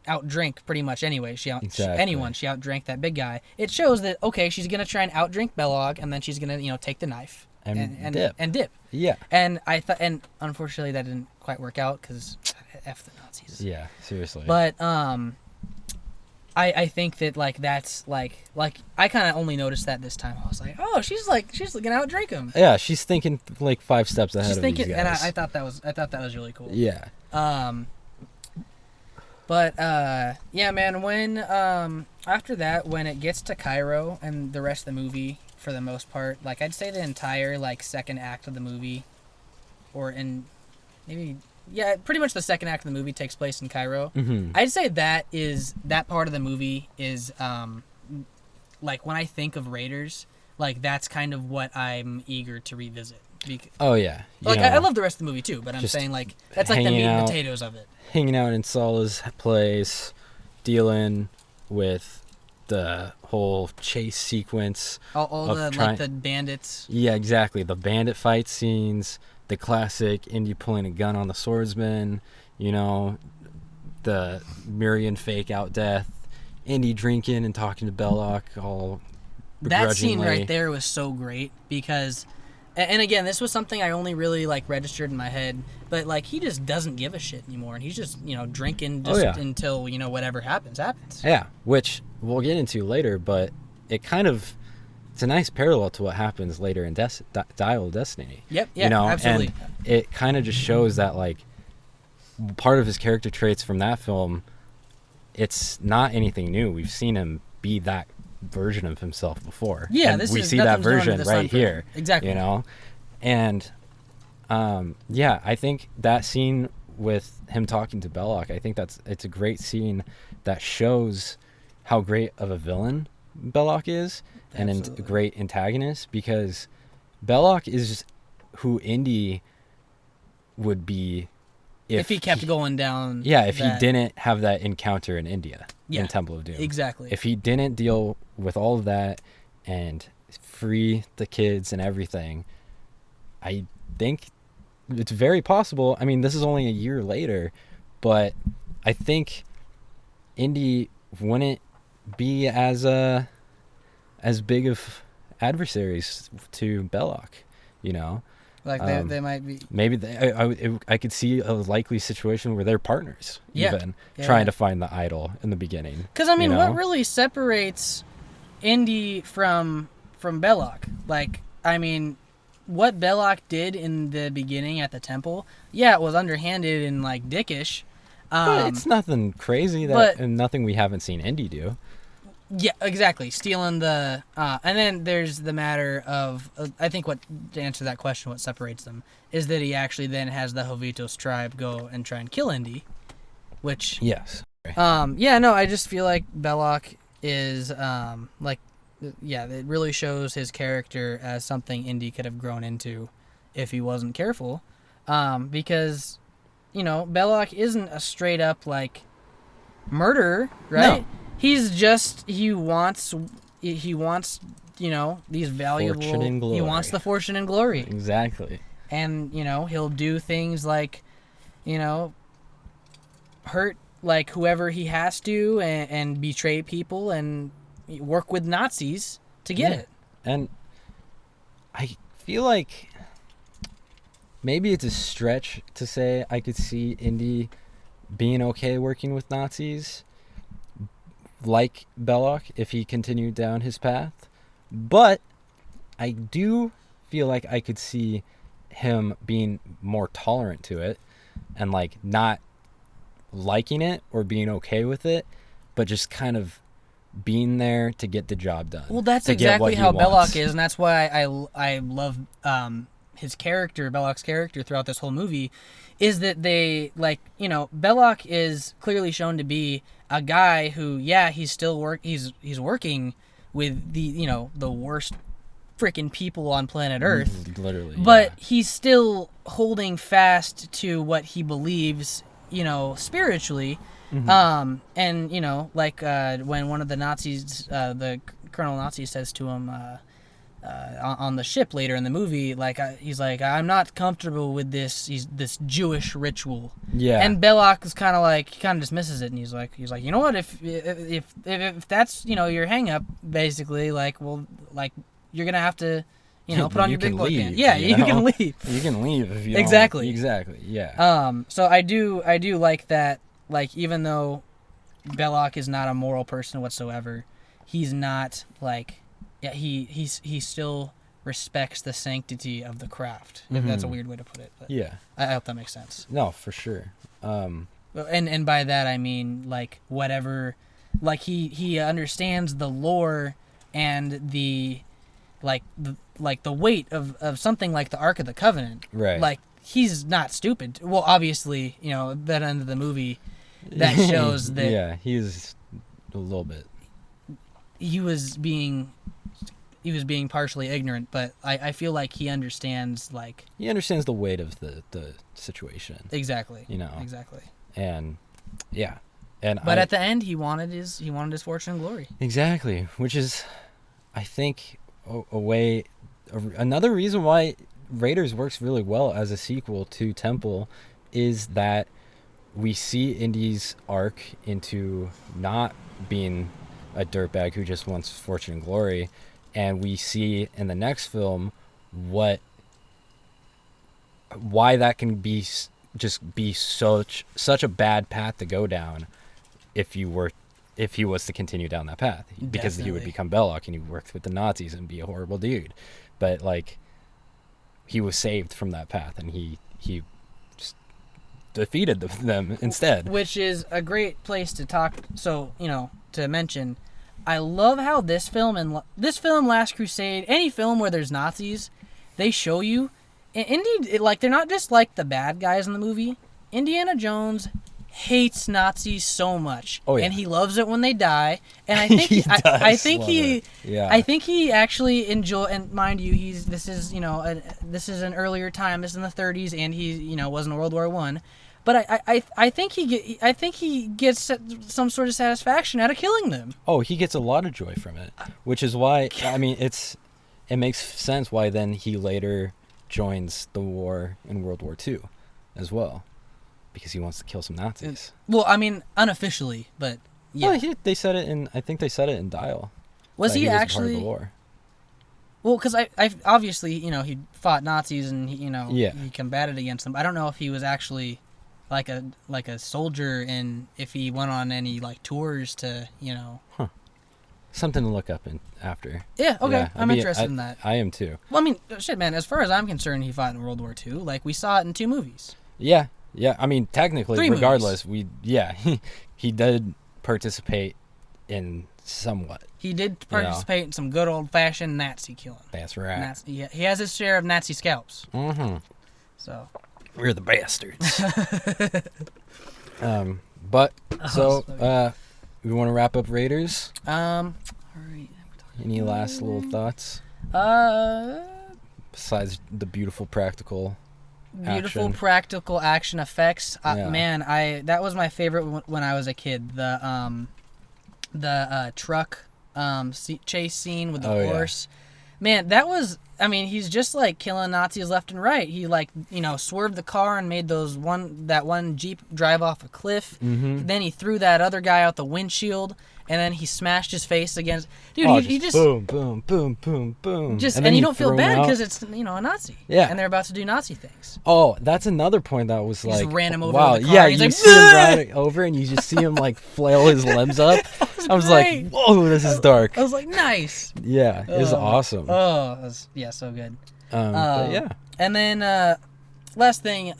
outdrink pretty much anyway. She outdrank that big guy. It shows that okay, she's gonna try and outdrink Belloq, and then she's gonna take the knife and dip. Yeah. And I thought, and unfortunately that didn't quite work out because F the Nazis. Yeah, seriously. But I think that like that's like I kind of only noticed that this time. I was like, oh, she's gonna outdrink him. Yeah, she's thinking like 5 steps ahead of these guys. And I thought that was really cool. Yeah. But yeah, man. When after that, when it gets to Cairo and the rest of the movie, for the most part, like I'd say the entire like second act of the movie, pretty much the second act of the movie takes place in Cairo. I'd say that part of the movie is like when I think of Raiders, like that's kind of what I'm eager to revisit. Oh yeah, like I love the rest of the movie too, but I'm saying like that's like the meat and potatoes of it. Hanging out in Salah's place, dealing with the whole chase sequence. All the bandits. Yeah, exactly. The bandit fight scenes, the classic Indy pulling a gun on the swordsman, the Marion fake out death, Indy drinking and talking to Belloq all begrudgingly. That scene right there was so great because, and again, this was something I only really like registered in my head, but like he just doesn't give a shit anymore, and he's just drinking until whatever happens. Yeah, which we'll get into later, but it's a nice parallel to what happens later in Dial of Destiny. Yep, yeah, absolutely. And it kind of just shows that like part of his character traits from that film, it's not anything new. We've seen him be that version of himself before. Yeah, and we see that version right here. Exactly. And I think that scene with him talking to Belloq, I think it's a great scene that shows how great of a villain Belloq is. And a great antagonist, because Belloq is who Indy would be if he kept going down. Yeah, if he didn't have that encounter in India, in Temple of Doom. Exactly. If he didn't deal with all of that and free the kids and everything, I think it's very possible. I mean, this is only a year later, but I think Indy wouldn't be as big of adversaries to Belloq, Like they might be. Maybe I could see a likely situation where they're partners, trying to find the idol in the beginning. Because I mean, what really separates Indy from Belloq? Like, I mean, what Belloq did in the beginning at the temple, it was underhanded and like dickish. But it's nothing crazy and nothing we haven't seen Indy do. Yeah, exactly. Stealing the... and then there's the matter of... I think to answer that question, what separates them, is that he actually then has the Jovitos tribe go and try and kill Indy, which... Yes. I just feel like Belloq is, it really shows his character as something Indy could have grown into if he wasn't careful. Because, Belloq isn't a straight-up, like, murderer, right? No. He's just he wants these valuable fortune and glory. He wants the fortune and glory. Exactly. And he'll do things like hurt like whoever he has to and betray people and work with Nazis to get it. And I feel like maybe it's a stretch to say I could see Indy being okay working with Nazis, like Belloc, if he continued down his path. But I do feel like I could see him being more tolerant to it and like not liking it or being okay with it, but just kind of being there to get the job done. Well, that's to get what exactly he how wants. Belloc is, and that's why I love his character, Belloc's character, throughout this whole movie, is that they, like, you know, Belloc is clearly shown to be a guy who, yeah, he's still he's working with the, you know, the worst freaking people on planet Earth, Literally, but he's still holding fast to what he believes, you know, spiritually. And you know, like when one of the Nazis, the Colonel Nazi, says to him on the ship later in the movie, like he's like, I'm not comfortable with this Jewish ritual. Yeah. And Belloc is kind of like, he kind of dismisses it, and he's like, you know what, if that's, you know, your hang up, basically, like, well, like, you're gonna have to, you know, put on your big boy pants. Yeah, you can leave. You can leave if you exactly. Exactly. Yeah. So I do like that. Like, even though Belloc is not a moral person whatsoever, he's not like, yeah, he still respects the sanctity of the craft. If that's a weird way to put it. But yeah. I hope that makes sense. No, for sure. And by that I mean, like, whatever, like, he understands the lore and the the weight of something like the Ark of the Covenant. Right. Like, he's not stupid. Well, obviously, you know, at the end of the movie, that shows that yeah, he's a little bit. He was being partially ignorant, but I feel like he understands, like, he understands the weight of the situation. Exactly. You know. Exactly. And yeah. But at the end, he wanted his fortune and glory. Exactly, which is, I think, another reason why Raiders works really well as a sequel to Temple is that we see Indy's arc into not being a dirtbag who just wants fortune and glory, and we see in the next film why that can be such a bad path to go down if he was to continue down that path. Because he would become Belloc and he worked with the Nazis and be a horrible dude. But like, he was saved from that path, and he just defeated them instead. Which is a great place to talk. So, you know, to mention, I love how this film, Last Crusade, any film where there's Nazis, they show you. Indy, like, they're not just like the bad guys in the movie. Indiana Jones hates Nazis so much, and he loves it when they die. And I think I think he actually enjoy. And mind you, this is an earlier time. This is in the 30s, and he, you know, was in World War I. But I think he gets some sort of satisfaction out of killing them. Oh, he gets a lot of joy from it, which is why, I mean, it makes sense why then he later joins the war in World War II as well, because he wants to kill some Nazis. Well, I mean, unofficially, but yeah. Well, I think they said it in Dial. Was he actually part of the war? Well, because I obviously, you know, he fought Nazis and he combated against them. I don't know if he was actually like a soldier, and if he went on any, like, tours to, you know. Huh. Something to look up after. Yeah, okay. Yeah, I'm interested in that. I am too. Well, I mean, shit, man, as far as I'm concerned, he fought in World War II. Like, we saw it in 2 movies. Yeah. I mean, technically, 3 regardless, movies. He did participate in somewhat. He did participate in some good old-fashioned Nazi killing. That's right. He has his share of Nazi scalps. Mm-hmm. So... We're the bastards. But we want to wrap up Raiders. All right. Any last little thoughts? Besides the beautiful practical action effects. Man, that was my favorite when I was a kid. The truck chase scene with the horse. Man, that was. I mean, he's just like killing Nazis left and right. He like swerved the car and made that one Jeep drive off a cliff. Mm-hmm. Then he threw that other guy out the windshield, and then he smashed his face against. Dude, he just boom, boom, boom, boom, boom. and you don't feel bad because it's a Nazi. Yeah. And they're about to do Nazi things. Oh, that's another point that was Just like, ran him over wow, with the car, yeah, he's you like, see him riding over, and you just see him like flail his limbs up. I was great. like, whoa, this is dark. I was like, nice. Yeah, it was awesome. Oh, it was, so good. But yeah. And then last thing,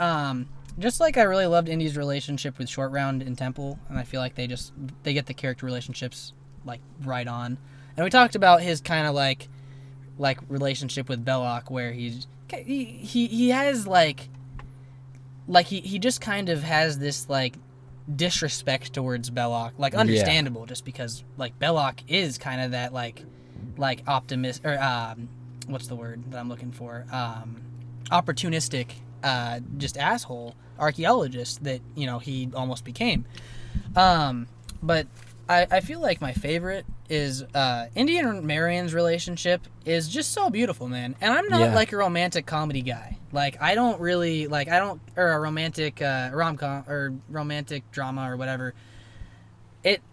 just like I really loved Indy's relationship with Short Round and Temple, and I feel like they get the character relationships like right on. And we talked about his kind of like relationship with Belloc, where he has like he just kind of has this like disrespect towards Belloc, like understandable, just because like Belloc is kind of that like optimist or what's the word that I'm looking for? Opportunistic, just asshole archaeologist that he almost became. But I feel like my favorite is Indy and Marion's relationship is just so beautiful, man. And I'm not like a romantic comedy guy. Like I don't really or a romantic rom-com or romantic drama or whatever.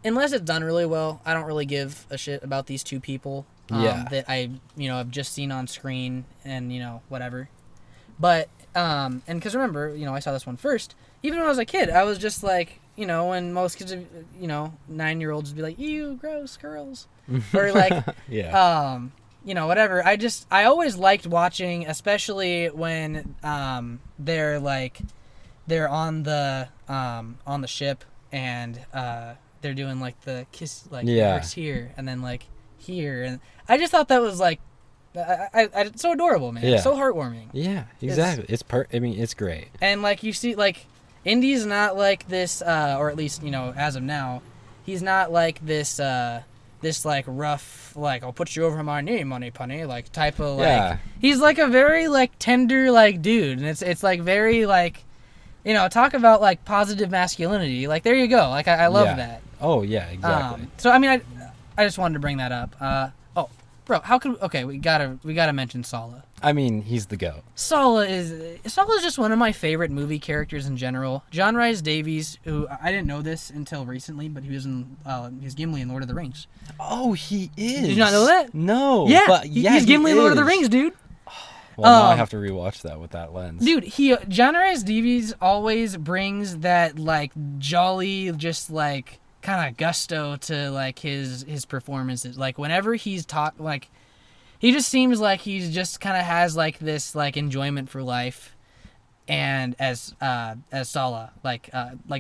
Unless it's done really well, I don't really give a shit about these two people. That I have just seen on screen and whatever. But and because remember I saw this one first. Even when I was a kid, I was just like when most kids 9-year-olds would be like, ew, gross, girls, or like whatever. I always liked watching, especially when they're on the ship and they're doing like the kiss first here and then like here, and I just thought that was like it's so adorable, man. It's so heartwarming. Yeah, exactly. It's great. And like you see, like Indy's not like this, or at least as of now, he's not like this like rough, like I'll put you over my knee, money punny, like type of like. Yeah. He's like a very like tender like dude, and it's like very like, talk about like positive masculinity. Like there you go. Like I love that. Oh yeah, exactly. So I mean I just wanted to bring that up. Bro, we gotta mention Sala. I mean, he's the GOAT. Sala is just one of my favorite movie characters in general. John Rhys Davies, who I didn't know this until recently, but he was Gimli in Lord of the Rings. Oh, he is. Did you not know that? No. Yeah, but he's Gimli in Lord of the Rings, dude. Well, now I have to rewatch that with that lens. Dude, John Rhys Davies always brings that like jolly, just like kind of gusto to like his performances. Like whenever he's like he just seems like he's just kind of has like this like enjoyment for life, and as Sala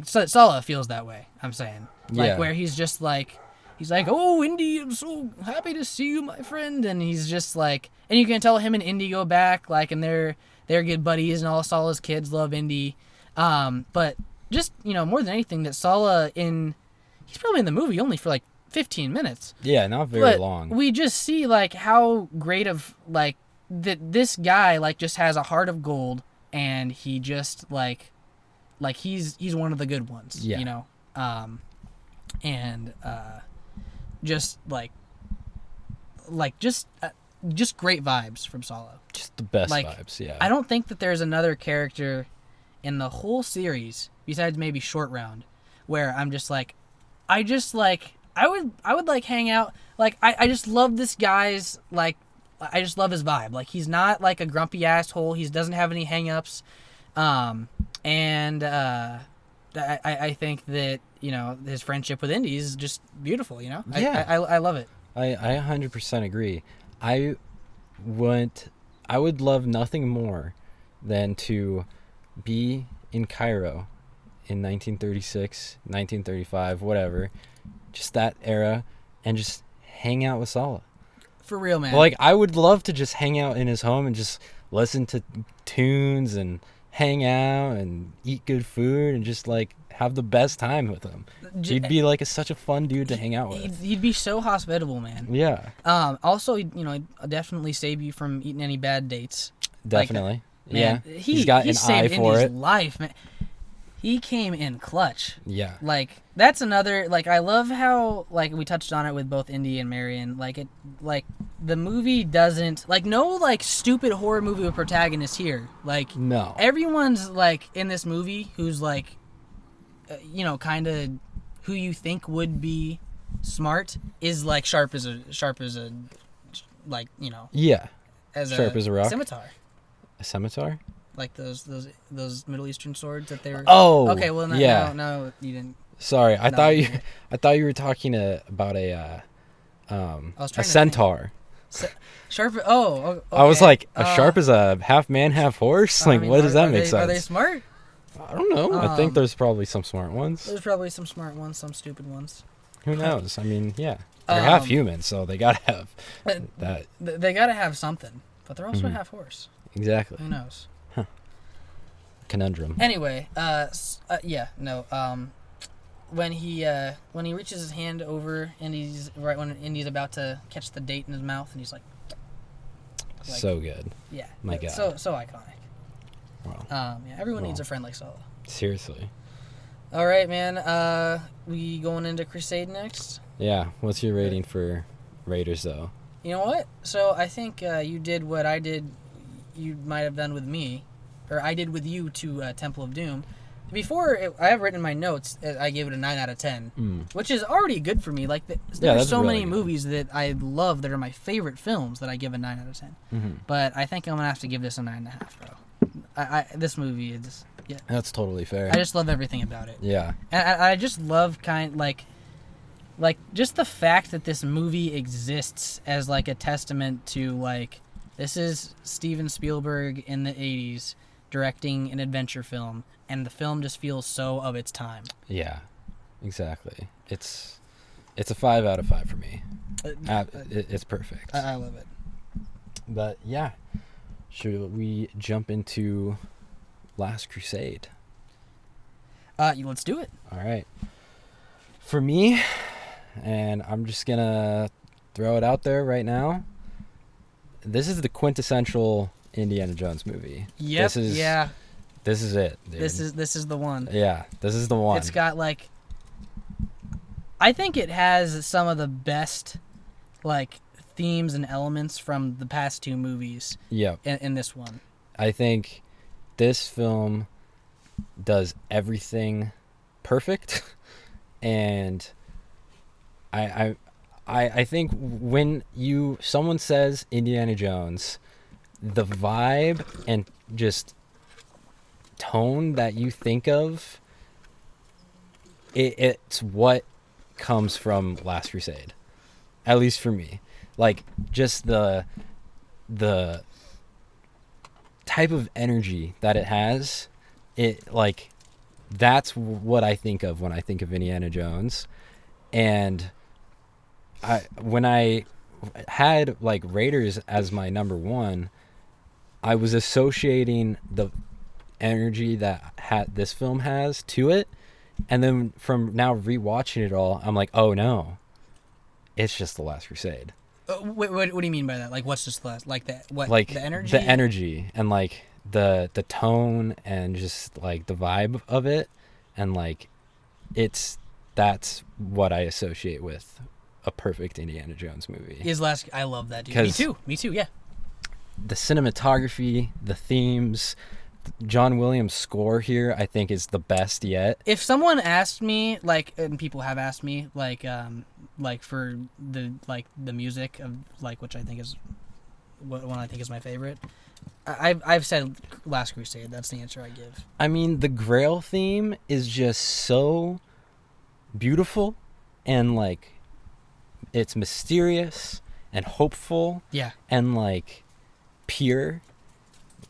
Sala feels that way. I'm saying where he's just like oh Indy, I'm so happy to see you, my friend, and he's just like, and you can tell him and Indy go back like, and they're good buddies, and all Sala's kids love Indy, but just more than anything that Sala he's probably in the movie only for like 15 minutes. Yeah, not very long. We just see like how great of like that this guy like just has a heart of gold, and he just like he's one of the good ones. Yeah. Just just great vibes from Sala. Just the best vibes. Yeah. I don't think that there's another character in the whole series besides maybe Short Round where I'm just like. I would like hang out, like I just love this guy's like, I just love his vibe. Like he's not like a grumpy asshole. He doesn't have any hang-ups, and I think that his friendship with Indy is just beautiful. Yeah. I love it. I 100% agree. I would love nothing more than to be in Cairo in 1936, 1935, whatever, just that era, and just hang out with Sala. For real, man. Like, I would love to just hang out in his home and just listen to tunes and hang out and eat good food and just, like, have the best time with him. He'd be, like, such a fun dude to hang out with. He'd be so hospitable, man. Yeah. Also, he'd definitely save you from eating any bad dates. Definitely. Like, man, yeah. He's got an eye for it. Life, man. He came in clutch. Yeah. Like, that's another, like, I love how, like, we touched on it with both Indy and Marion. Like, the movie doesn't like no like stupid horror movie with protagonist here. Like No. everyone's like in this movie who's like, kind of who you think would be smart is like sharp as a like Yeah. as Sharp as a rock. scimitar. A scimitar? Like those Middle Eastern swords that they were. Oh. Okay, well yeah. no, you didn't. Sorry, I No, thought you you. I thought you were talking about I was trying a to centaur. Sharp. Oh, okay. I was like, sharp as a half man, half horse. Like, I mean, what does that make Are sense? they smart? I don't know. I think there's probably some smart ones. There's probably some smart ones, some stupid ones. Who knows? I mean, yeah, they're half human, so they gotta have that. They gotta have something, but they're also half horse. Exactly. Who knows? Conundrum. Anyway, when he reaches his hand over Indy's right when Indy's about to catch the date in his mouth, and he's like so good. Yeah. My God. So iconic. Wow. Everyone needs a friend like Saga. Seriously. All right, man. We going into Crusade next? Yeah. What's your rating for Raiders, though? You know what? So I think you did what I did. You might have done with me, or I did with you to Temple of Doom. I have written in my notes. I gave it a 9 out of 10, which is already good for me. Like there are so really many good. movies that I love that are my favorite films that I give a 9 out of 10. Mm-hmm. But I think I'm gonna have to give this a 9.5, bro. This movie is That's totally fair. I just love everything about it. Yeah. And I just love like just the fact that this movie exists as like a testament to like this is Steven Spielberg in the 80s directing an adventure film, and the film just feels so of its time. Yeah. Exactly. It's a 5 out of 5 for me. It's perfect. I love it. But yeah, should we jump into Last Crusade? Let's do it. All right. For me, and I'm just gonna throw it out there right now, this is the quintessential Indiana Jones movie. Yep. This is it, dude. This is the one. Yeah, this is the one. It's got like, I think it has some of the best like themes and elements from the past two movies. Yep. In this one, I think this film does everything perfect, and I think when someone says Indiana Jones, the vibe and just tone that you think of, it's what comes from Last Crusade, at least for me. Like just the type of energy that it has, that's what I think of when I think of Indiana Jones. And when I had like Raiders as my number one, I was associating the energy that this film has to it, and then from now rewatching it all, I'm like, oh no, it's just The Last Crusade. What do you mean by that? Like, what's just last? Like that? What? Like the energy? The energy and like the tone and just like the vibe of it, and like that's what I associate with a perfect Indiana Jones movie. I love that, dude. Me too. Yeah. The cinematography, the themes, John Williams' score here, I think is the best yet. If someone asked me, like, and people have asked me, like for the music of like, which I think is one I think is my favorite. I've said Last Crusade. That's the answer I give. I mean, the Grail theme is just so beautiful, and like it's mysterious and hopeful. Yeah. And like pure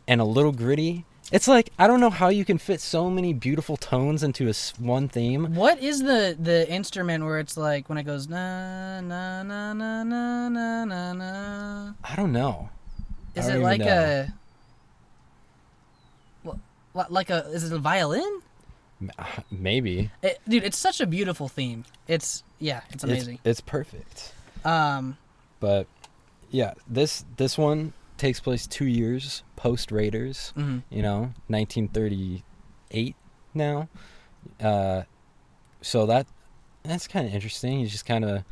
and a little gritty. It's like, I don't know how you can fit so many beautiful tones into one theme. What is the instrument where it's like when it goes na na na na na na na na? I don't know. Is it like is it a violin? Maybe. Dude, it's such a beautiful theme. It's amazing. It's perfect. But yeah, this one takes place 2 years post Raiders. Mm-hmm. 1938 now. So that's kind of interesting. He's just kind of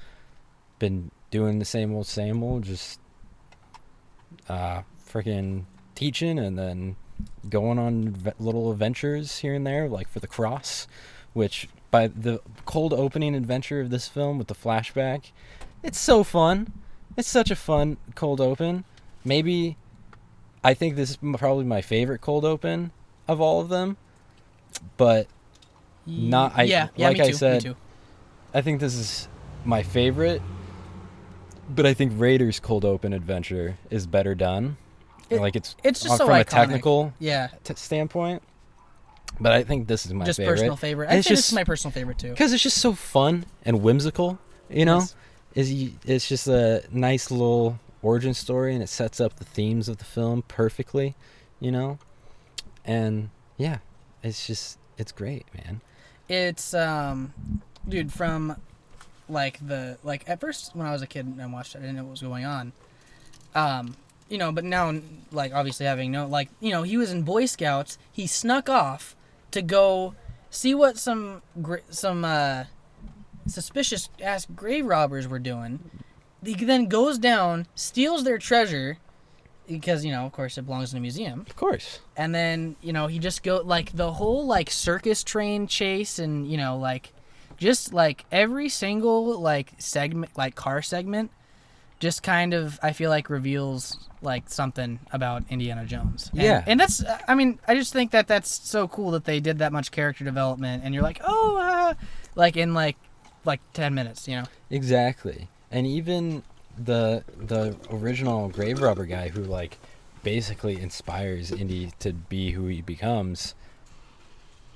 been doing the same old, just freaking teaching and then going on little adventures here and there, like for the cross, which by the cold opening adventure of this film with the flashback, it's so fun. It's such a fun cold open. Maybe I think this is probably my favorite cold open of all of them, but not. Yeah, like me I too, said, me too. I think this is my favorite, but I think Raiders cold open adventure is better done. It's just so from iconic. a technical Yeah, standpoint. But I think this is my just favorite. personal favorite. I think this is my personal favorite too. Because it's just so fun and whimsical, you know? Yes. It's just a nice little origin story, and it sets up the themes of the film perfectly, you know? And, yeah, it's great, man. It's, dude, from, at first when I was a kid and I watched it, I didn't know what was going on. But now, obviously having he was in Boy Scouts, he snuck off to go see what some suspicious ass grave robbers were doing. He then goes down, steals their treasure, because, of course it belongs in a museum. Of course. And then, he just the whole, circus train chase and, just, every single, segment, car segment, just kind of, I feel like, reveals, something about Indiana Jones. And that's, I just think that that's so cool that they did that much character development, and you're like, in, 10 minutes, Exactly. And even the original grave robber guy who, basically inspires Indy to be who he becomes,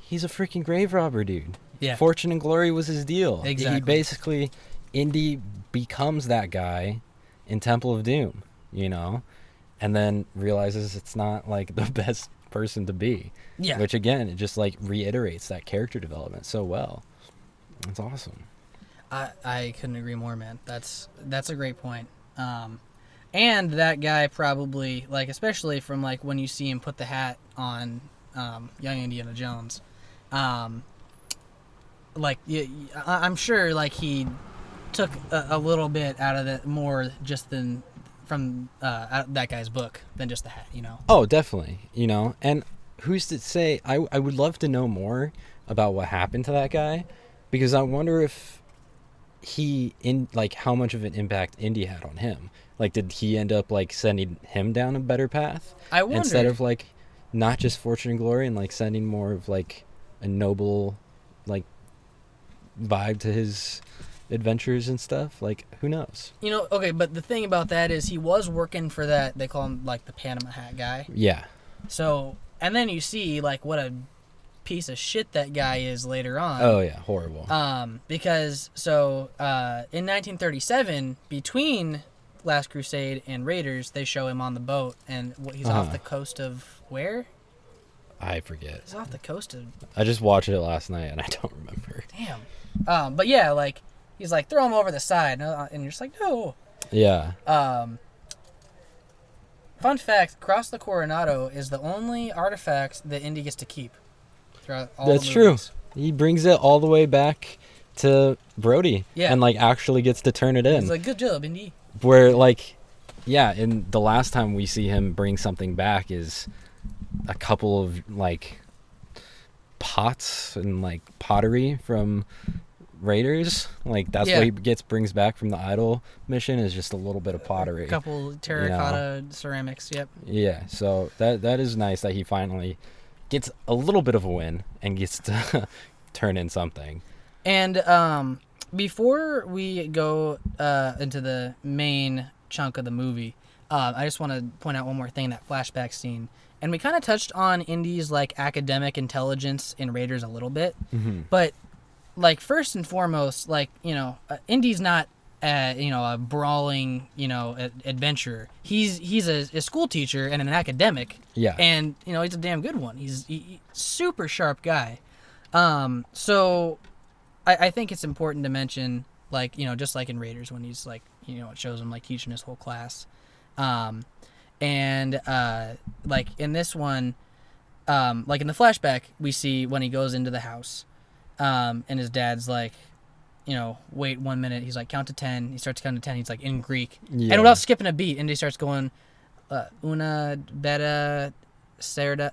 he's a freaking grave robber, dude. Yeah. Fortune and glory was his deal. Exactly. He basically, Indy becomes that guy in Temple of Doom, and then realizes it's not, the best person to be. Yeah. Which, again, it just, reiterates that character development so well. It's awesome. I couldn't agree more, man. That's a great point. And that guy probably, especially from, when you see him put the hat on young Indiana Jones, I'm sure, he took a little bit out of it more just than from that guy's book than just the hat, Oh, definitely, and who's to say, I would love to know more about what happened to that guy, because I wonder if how much of an impact Indy had on him. Did he end up sending him down a better path? I wonder. Instead of not just fortune and glory, and sending more of a noble vibe to his adventures and stuff. Who knows? Okay, but the thing about that is he was working for that, they call him the Panama Hat guy. Yeah. So, and then you see what a piece of shit that guy is later on. Oh yeah, horrible. Because in 1937, between Last Crusade and Raiders, they show him on the boat, and he's off the coast of where? I forget. He's off the coast of. I just watched it last night and I don't remember. Damn. But yeah, he's throw him over the side, and you're just no. Yeah. Fun fact: Cross the Coronado is the only artifact that Indy gets to keep. That's true. He brings it all the way back to Brody. Yeah. And actually gets to turn it in. He's good job, Indy. Where and the last time we see him bring something back is a couple of pots and pottery from Raiders. That's what he brings back from the idol mission, is just a little bit of pottery. A couple terracotta ceramics, yep. Yeah, so that is nice that he finally gets a little bit of a win and gets to turn in something. And before we go into the main chunk of the movie, I just want to point out one more thing in that flashback scene. And we kind of touched on Indy's academic intelligence in Raiders a little bit. Mm-hmm. But first and foremost, Indy's not a brawling, adventurer. He's a school teacher and an academic. Yeah. And, he's a damn good one. He's super sharp guy. So I think it's important to mention, just like in Raiders when he's, it shows him, teaching his whole class. And in this one, in the flashback, we see when he goes into the house, and his dad's wait 1 minute. He's count to 10. He starts counting to 10. He's in Greek. Yeah. And without skipping a beat, Indy starts going, Una, Beta, Seta,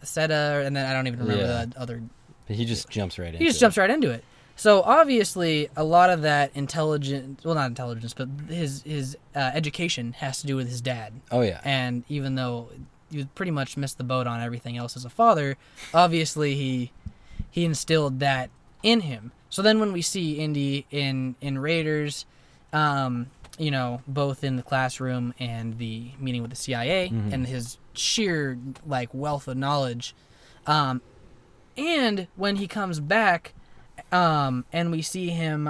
and then I don't even remember the other. He just jumps right into it. He just jumps right into it. So obviously, a lot of that intelligence, well, not intelligence, but his education has to do with his dad. Oh yeah. And even though you pretty much missed the boat on everything else as a father, obviously he instilled that in him. So then when we see Indy in Raiders, both in the classroom and the meeting with the CIA, and his sheer like wealth of knowledge, and when he comes back, and we see him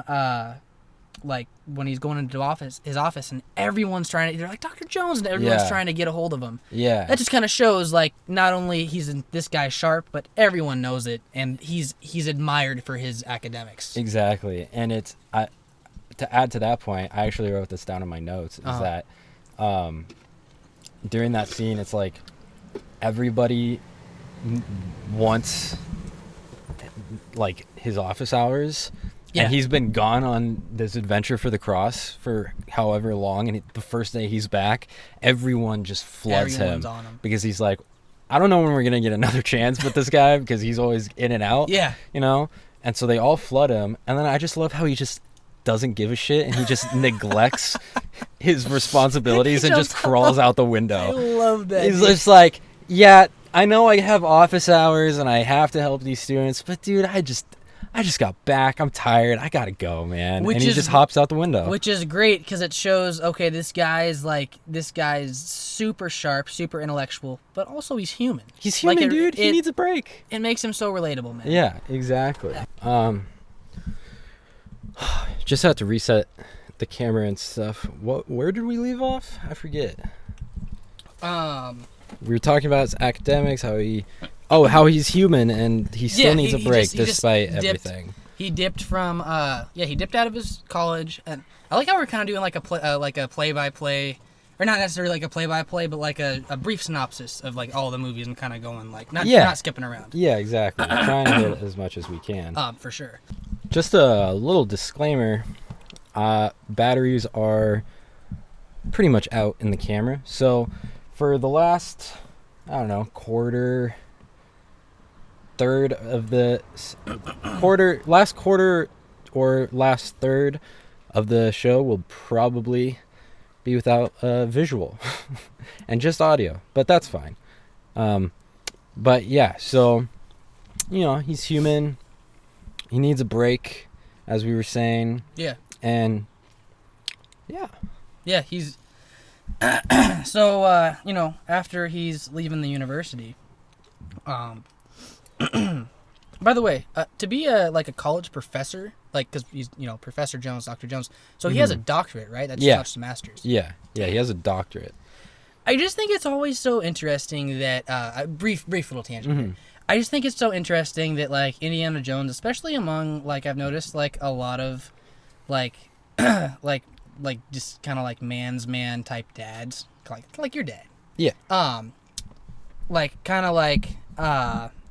like when he's going into his office, and everyone's trying to, they're like, Dr. Jones, and everyone's trying to get a hold of him. Yeah. That just kind of shows, like, not only this guy's sharp, but everyone knows it, and he's admired for his academics. Exactly. And it's, to add to that point, I actually wrote this down in my notes, is that during that scene, it's like everybody wants, like, his office hours. Yeah. And he's been gone on this adventure for the cross for however long, and the first day he's back, everyone just floods him because he's like, I don't know when we're going to get another chance with this guy because he's always in and out. Yeah. And so they all flood him, and then I just love how he just doesn't give a shit, and he just neglects his responsibilities and just crawls out the window. I love that. He's just like, yeah, I know I have office hours and I have to help these students, but dude, I just got back. I'm tired. I gotta go, man. And he just hops out the window. Which is great because it shows, okay, this guy's super sharp, super intellectual, but also he's human. He's human, dude. He needs a break. It makes him so relatable, man. Yeah, exactly. Just had to reset the camera and stuff. Where did we leave off? I forget. We were talking about his academics, how he's human and he still needs a break despite everything. He dipped from he dipped out of his college, and I like how we're kind of doing like a play-by-play, or not necessarily like a play-by-play, but like a brief synopsis of like all the movies and kind of going like not skipping around. Yeah, exactly. We're trying to hit as much as we can. For sure. Just a little disclaimer, batteries are pretty much out in the camera, so for the last, I don't know, third of the last quarter or last third of the show will probably be without visual and just audio, but that's fine. But yeah, so he's human. He needs a break, as we were saying. Yeah. And yeah, he's so after he's leaving the university, by the way, to be a college professor, like, because he's Professor Jones, Dr. Jones, so he has a doctorate, right? That's not just a master's. Yeah, he has a doctorate. I just think it's always so interesting that a brief little tangent. Mm-hmm. I just think it's so interesting that like Indiana Jones, especially among like I've noticed like a lot of like just kind of like man's man type dads, like your dad. Yeah. Like kind of like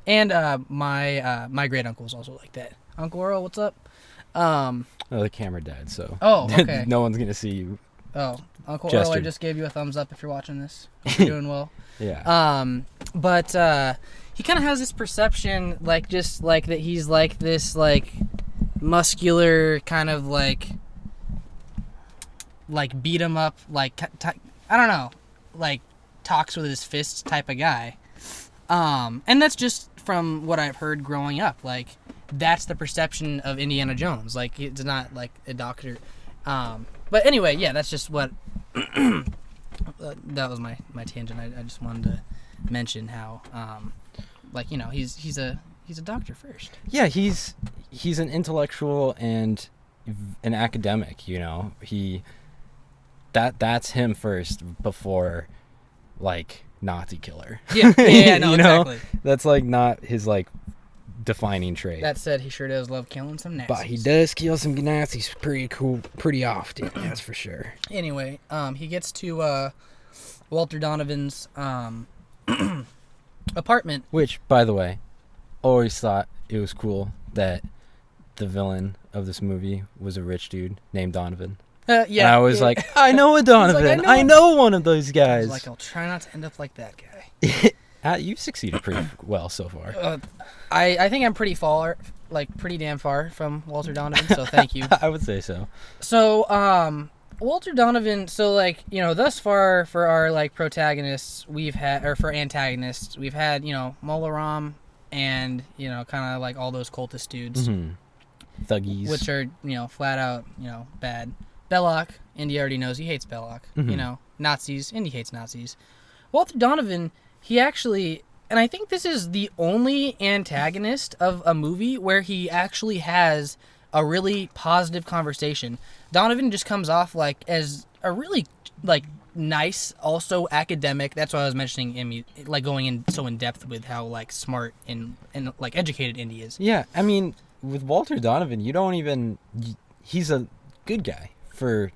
and my great uncle is also like that. Uncle Earl, what's up? The camera died, so okay. No one's gonna see you. Oh, Uncle Earl, I just gave you a thumbs up if you're watching this. Hope you're doing well. Yeah. But he kind of has this perception, like just like that he's like this like muscular kind of like beat him up like I don't know, like talks with his fists type of guy. And that's just from what I've heard growing up. Like that's the perception of Indiana Jones. Like it's not like a doctor. But anyway, yeah, that's just what that was my tangent. I just wanted to mention how he's a doctor first. Yeah, he's an intellectual and an academic, that's him first before like Nazi killer. Yeah, no, exactly. That's like not his like defining trait. That said, he sure does love killing some Nazis. But he does kill some Nazis pretty often, that's for sure. Anyway, he gets to Walter Donovan's apartment. Which, by the way, always thought it was cool that the villain of this movie was a rich dude named Donovan. Yeah. And I was like, I know a Donovan. I know one of those I guys. was like, I'll try not to end up like that guy. You've succeeded pretty well so far. I think I'm pretty damn far from Walter Donovan, so thank you. I would say so. So, Walter Donovan, so, like, you know, thus far for our, like, protagonists, or for antagonists, we've had, you know, Molaram and, you know, kind of like all those cultist dudes. Mm-hmm. Thuggies. Which are, you know, flat out, you know, bad. Belloc, Indy already knows he hates Belloc. Mm-hmm. You know, Nazis, Indy hates Nazis. Walter Donovan, he actually, and I think this is the only antagonist of a movie where he actually has a really positive conversation. Donovan just comes off like as a really like nice, also academic. That's why I was mentioning him, like going in so in depth with how like smart and like educated Indy is. Yeah, I mean, with Walter Donovan, he's a good guy for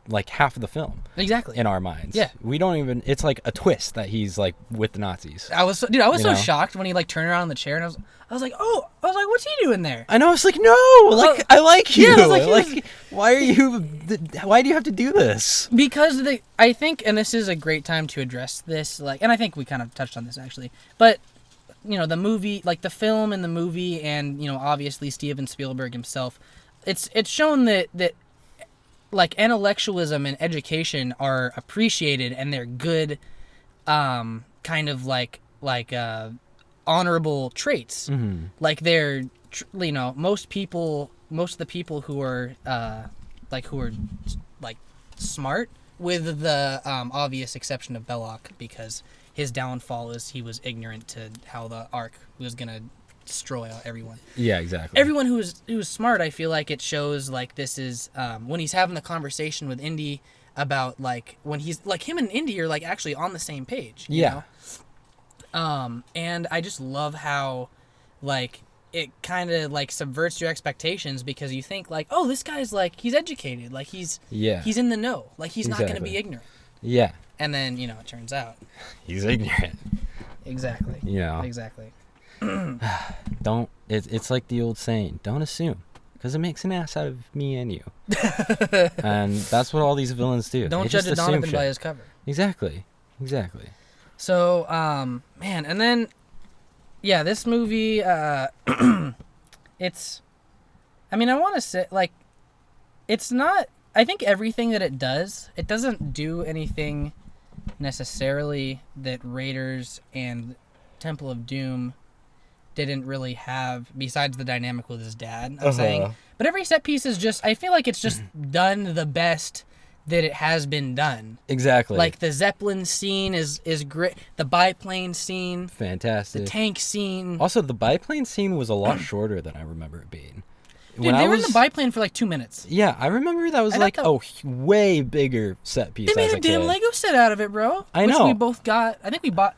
like half of the film. Exactly. In our minds. Yeah. We don't even, it's like a twist that he's like with the Nazis. I was so shocked when he like turned around in the chair and I was like, what's he doing there? I know, I was like, no, like, I like you. Yeah, I was like, why do you have to do this? Because I think, and this is a great time to address this, like, and I think we kind of touched on this actually, but, you know, the movie, like the film and the movie and, you know, obviously Steven Spielberg himself, it's shown that like intellectualism and education are appreciated and they're good, kind of like honorable traits. Mm-hmm. Like they're, you know, most of the people who are smart, with the obvious exception of Belloc, because his downfall is he was ignorant to how the Ark was gonna destroy everyone. Yeah, exactly. Everyone who was smart, I feel like it shows like this is when he's having the conversation with Indy about like when he's like him and Indy are like actually on the same page. You know? And I just love how like it kind of like subverts your expectations, because you think like, oh, this guy's like he's educated, like he's in the know, like he's not going to be ignorant. Yeah. And then, you know, it turns out he's ignorant. Exactly. You know. Exactly. It's like the old saying, don't assume, because it makes an ass out of me and you. And that's what all these villains do. Don't judge a Donovan by his cover. Exactly. So, man, and then, yeah, this movie, it's, I mean, I want to say, like, it's not, I think everything that it doesn't do anything necessarily that Raiders and Temple of Doom didn't really have, besides the dynamic with his dad, I'm saying. But every set piece is just, I feel like it's just done the best that it has been done. Exactly. Like the Zeppelin scene is great. The biplane scene. Fantastic. The tank scene. Also, the biplane scene was a lot shorter than I remember it being. Dude, they were in the biplane for like 2 minutes. Yeah, I remember that was like a way bigger set piece. They made a damn Lego set out of it, bro. I know. Which we both got. I think we bought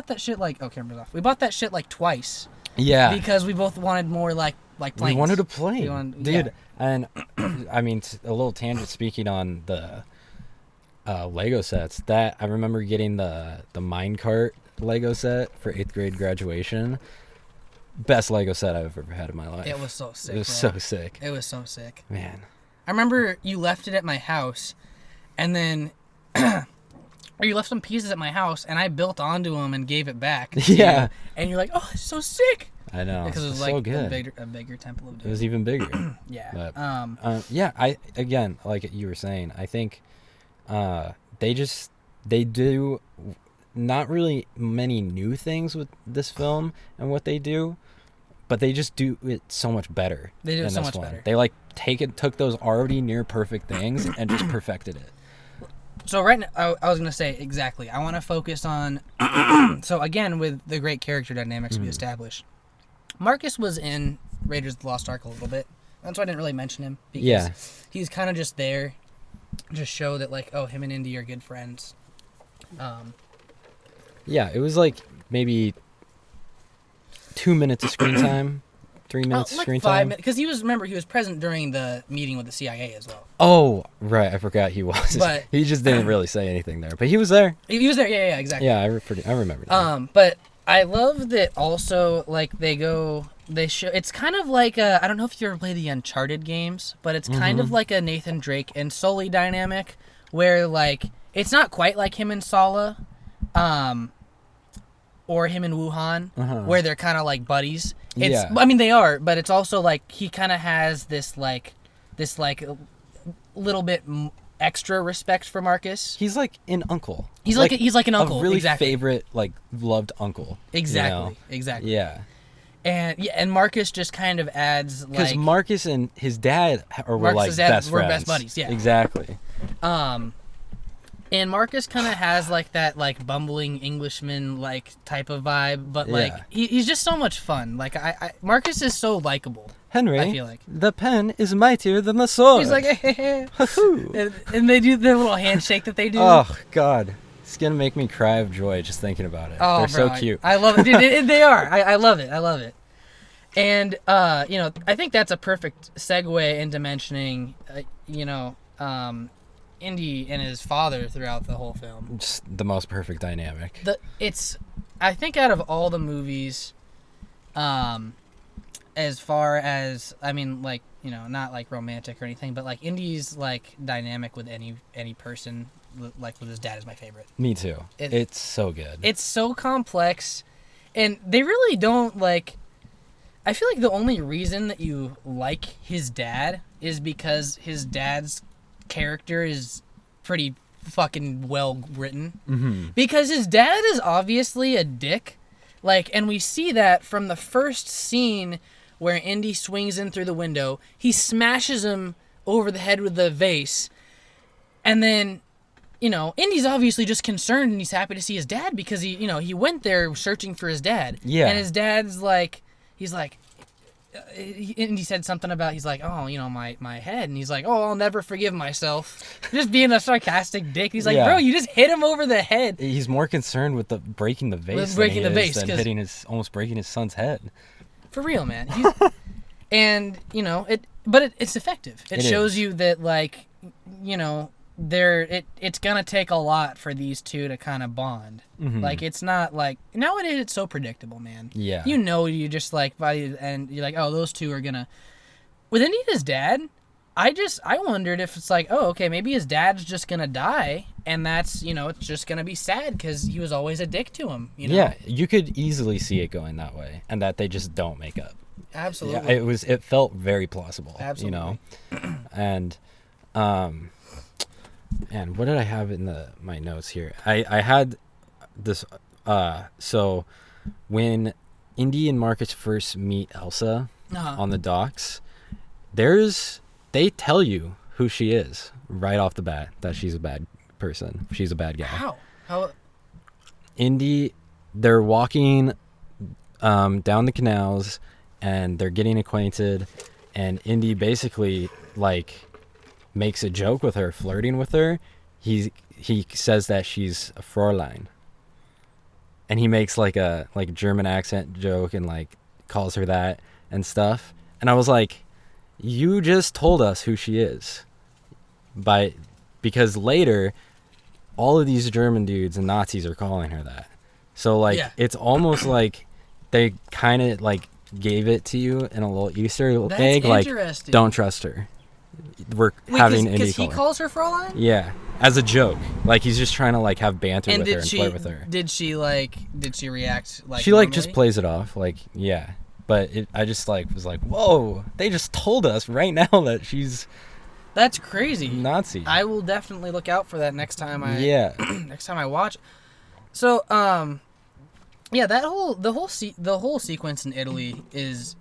that shit like, oh, camera's off. We bought that shit like twice. Yeah. Because we both wanted more like planes. We wanted a plane. Dude, yeah. And I mean, a little tangent speaking on the Lego sets, that I remember getting the minecart Lego set for 8th grade graduation. Best Lego set I've ever had in my life. It was so sick. It was so sick. It was so sick. Man. I remember you left it at my house, and then or you left some pieces at my house, and I built onto them and gave it back. Yeah. And you're like, oh, it's so sick. I know. Because it was so like good. a bigger Temple of Doom. It was even bigger. Yeah. But, yeah, again, like you were saying, I think they do not really many new things with this film and what they do, but they just do it so much better. They do it so much better. They like took those already near perfect things and just perfected it. So right now, I was gonna say exactly. I want to focus on. So again, with the great character dynamics we established, Marcus was in Raiders of the Lost Ark a little bit. That's why I didn't really mention him, because he's kind of just there, just show that like, oh, him and Indy are good friends. Yeah, it was like maybe 2 minutes of screen time, 3 minutes of screen 5 time. minutes, because he was present during the meeting with the CIA as well. Oh, right, I forgot he was. But he just didn't really say anything there, but he was there. He was there, yeah, exactly. Yeah, I remember that. But I love that also, like, they go, they show it's kind of like I don't know if you ever played the Uncharted games, but it's kind of like a Nathan Drake and Sully dynamic where like it's not quite like him and Sala, or him and Wuhan, where they're kind of like buddies. It's I mean they are, but it's also like he kind of has this little bit extra respect for Marcus. He's like an uncle. He's like an uncle. A really favorite, like loved uncle. Exactly. Exactly. Yeah. And Marcus just kind of adds like because Marcus and his dad were like best friends. We're best buddies. Yeah. Exactly. And Marcus kind of has like that like bumbling Englishman like type of vibe, but like he's just so much fun. Like Marcus is so likable. Henry, I feel like the pen is mightier than the sword. He's like, and they do their little handshake that they do. Oh God, it's gonna make me cry of joy just thinking about it. Oh, they're bro, so cute. I love it, dude. They are. I love it. I love it. And I think that's a perfect segue into mentioning, Indy and his father throughout the whole film. Just the most perfect dynamic. I think out of all the movies, as far as not like romantic or anything, but like Indy's like dynamic with any person, like with his dad, is my favorite. Me too. It's so good. It's so complex, and they really don't like. I feel like the only reason that you like his dad is because his dad's character is pretty fucking well written. Mm-hmm. Because his dad is obviously a dick, like, and we see that from the first scene where Indy swings in through the window. He smashes him over the head with the vase, and then Indy's obviously just concerned and he's happy to see his dad because he went there searching for his dad. Yeah, and his dad's like. He's like, and he said something about, he's like, oh, my head. And he's like, oh, I'll never forgive myself. Just being a sarcastic dick. He's like, bro, you just hit him over the head. He's more concerned with breaking the vase than almost breaking his son's head. For real, man. And, it's effective. It shows you that, like, it's gonna take a lot for these two to kind of bond. Mm-hmm. Like, it's not like nowadays it's so predictable, man. Yeah, you just like by the end you're like, oh, those two are gonna. With Indy and his dad, I wondered if it's like, oh, okay, maybe his dad's just gonna die, and that's it's just gonna be sad because he was always a dick to him. Yeah, you could easily see it going that way, and that they just don't make up. Absolutely, yeah, it felt very plausible. Absolutely, and And what did I have in my notes here? I had this. So when Indy and Marcus first meet Elsa on the docks, they tell you who she is right off the bat, that she's a bad person. She's a bad guy. How? Indy, they're walking down the canals and they're getting acquainted, and Indy basically like makes a joke with her, flirting with her. He says that she's a Fräulein, and he makes like a German accent joke and like calls her that and stuff. And I was like, you just told us who she is, because later all of these German dudes and Nazis are calling her that. So like it's almost like they kind of like gave it to you in a little Easter egg, like don't trust her. We're having Indy because he calls her Fräulein? Yeah, as a joke. Like he's just trying to like have banter with her and flirt with her. Did she react like? She like just plays it off, like yeah. But I just like was like, whoa! They just told us right now that she's. That's crazy. Nazi. I will definitely look out for that next time next time I watch. So yeah, the whole sequence in Italy is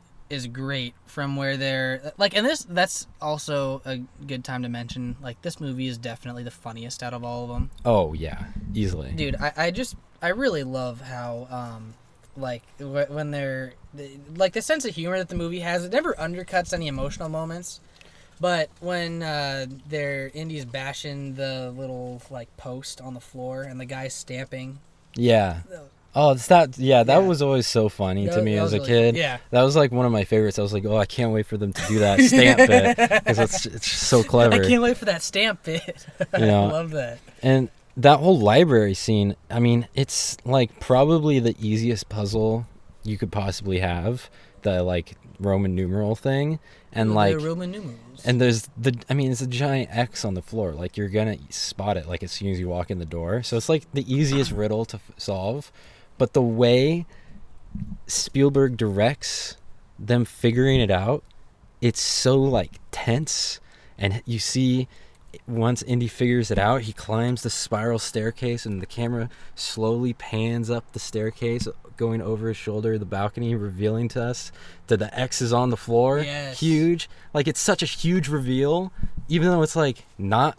great, from where they're like, and that's also a good time to mention, like, this movie is definitely the funniest out of all of them. Oh yeah, easily. Dude, I really love how like when they're like the sense of humor that the movie has, it never undercuts any emotional moments. But when Indy's bashing the little like post on the floor and the guy's stamping. Yeah. Oh, that was always so funny to me as a kid. Yeah. That was like one of my favorites. I was like, oh, I can't wait for them to do that stamp bit, because it's so clever. I can't wait for that stamp bit. I love that. And that whole library scene, I mean, it's like probably the easiest puzzle you could possibly have, the like Roman numeral thing, and like the Roman numerals. and there's it's a giant X on the floor. Like you're gonna spot it like as soon as you walk in the door. So it's like the easiest riddle to solve, but the way Spielberg directs them figuring it out, it's so like tense. And you see, once Indy figures it out, he climbs the spiral staircase, and the camera slowly pans up the staircase, going over his shoulder, the balcony, revealing to us that the X is on the floor. Yes. Huge. Like, it's such a huge reveal, even though it's like not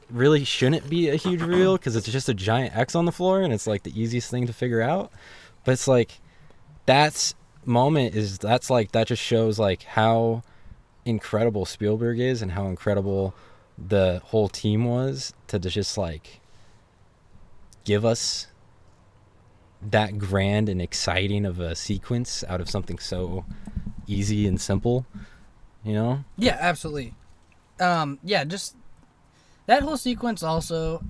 really shouldn't be a huge reveal because it's just a giant X on the floor, and it's like the easiest thing to figure out. But it's like that just shows like how incredible Spielberg is and how incredible the whole team was to just like give us that grand and exciting of a sequence out of something so easy and simple, you know? Yeah, absolutely. Yeah, just that whole sequence also,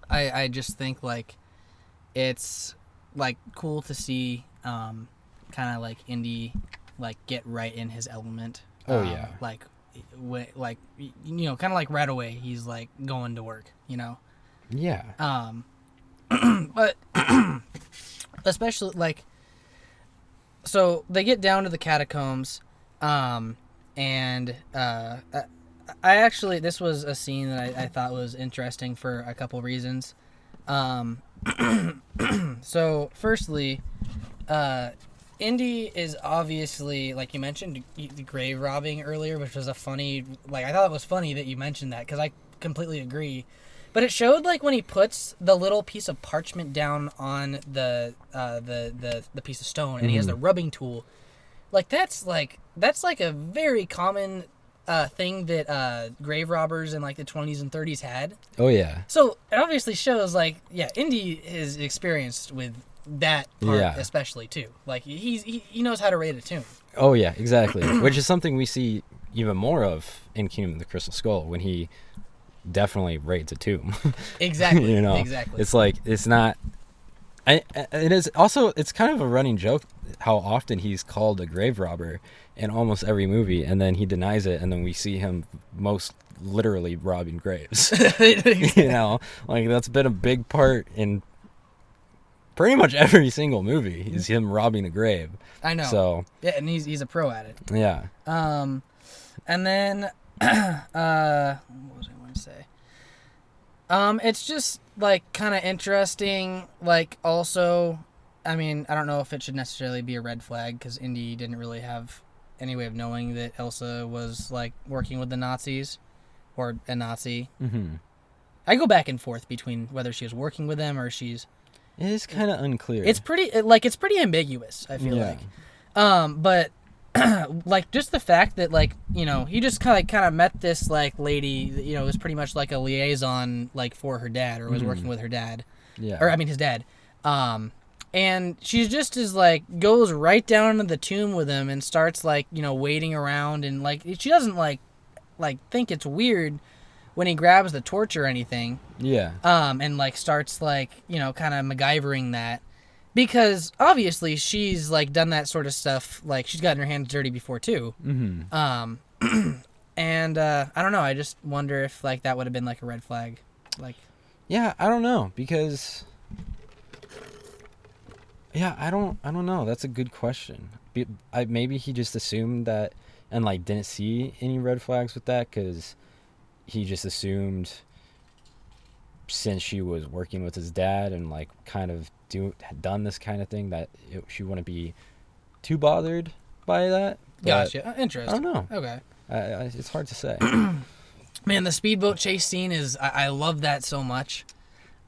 I just think like it's like cool to see kind of like Indy like get right in his element. Oh yeah. Like you know, kind of like right away he's like going to work, you know. Yeah. But especially like, so they get down to the catacombs, and I actually, this was a scene that I thought was interesting for a couple reasons. So firstly, Indy is obviously, like you mentioned, grave robbing earlier, which was a funny, like, I thought it was funny that you mentioned that, because I completely agree. But it showed, like, when he puts the little piece of parchment down on the piece of stone, and he has the rubbing tool, like, that's like a very common thing that grave robbers in, like, the 20s and 30s had. Oh yeah. So it obviously shows, like, Indy is experienced with that part, especially too. Like he knows how to read a tune. Oh yeah, exactly. Which is something we see even more of in Kingdom of the Crystal Skull, when he definitely raids a tomb. Exactly. You know, exactly. it's like, it's not. It is also, it's kind of a running joke how often he's called a grave robber in almost every movie, and then he denies it, and then we see him most literally robbing graves. You know, like that's been a big part in pretty much every single movie is him robbing a grave. I know. So yeah, and he's a pro at it. Yeah. And then what was I going to say? It's just like kind of interesting. Like also, I mean, I don't know if it should necessarily be a red flag, because Indy didn't really have any way of knowing that Elsa was like working with the Nazis or a Nazi. Mm-hmm. I go back and forth between whether she was working with them or she's. It is kind of unclear. It's pretty ambiguous, I feel like. But like just the fact that, like, you know, he just kind of met this like lady that, you know, was pretty much like a liaison like for her dad, or was working with her dad. Yeah. Or I mean his dad. And she's just as like goes right down into the tomb with him and starts like, you know, waiting around, and like she doesn't like think it's weird when he grabs the torch or anything. Yeah. And like starts like, you know, kind of MacGyvering that, because obviously she's like done that sort of stuff. Like she's gotten her hands dirty before too. Mm-hmm. And I don't know. I just wonder if like that would have been like a red flag. Like. Yeah, I don't know, because. Yeah, I don't know. That's a good question. Maybe he just assumed that, and like didn't see any red flags with that, because he just assumed, since she was working with his dad and like kind of done this kind of thing, that she wouldn't be too bothered by that. Gotcha. Interesting. I don't know. Okay. It's hard to say. Man, the speedboat chase scene is, I love that so much.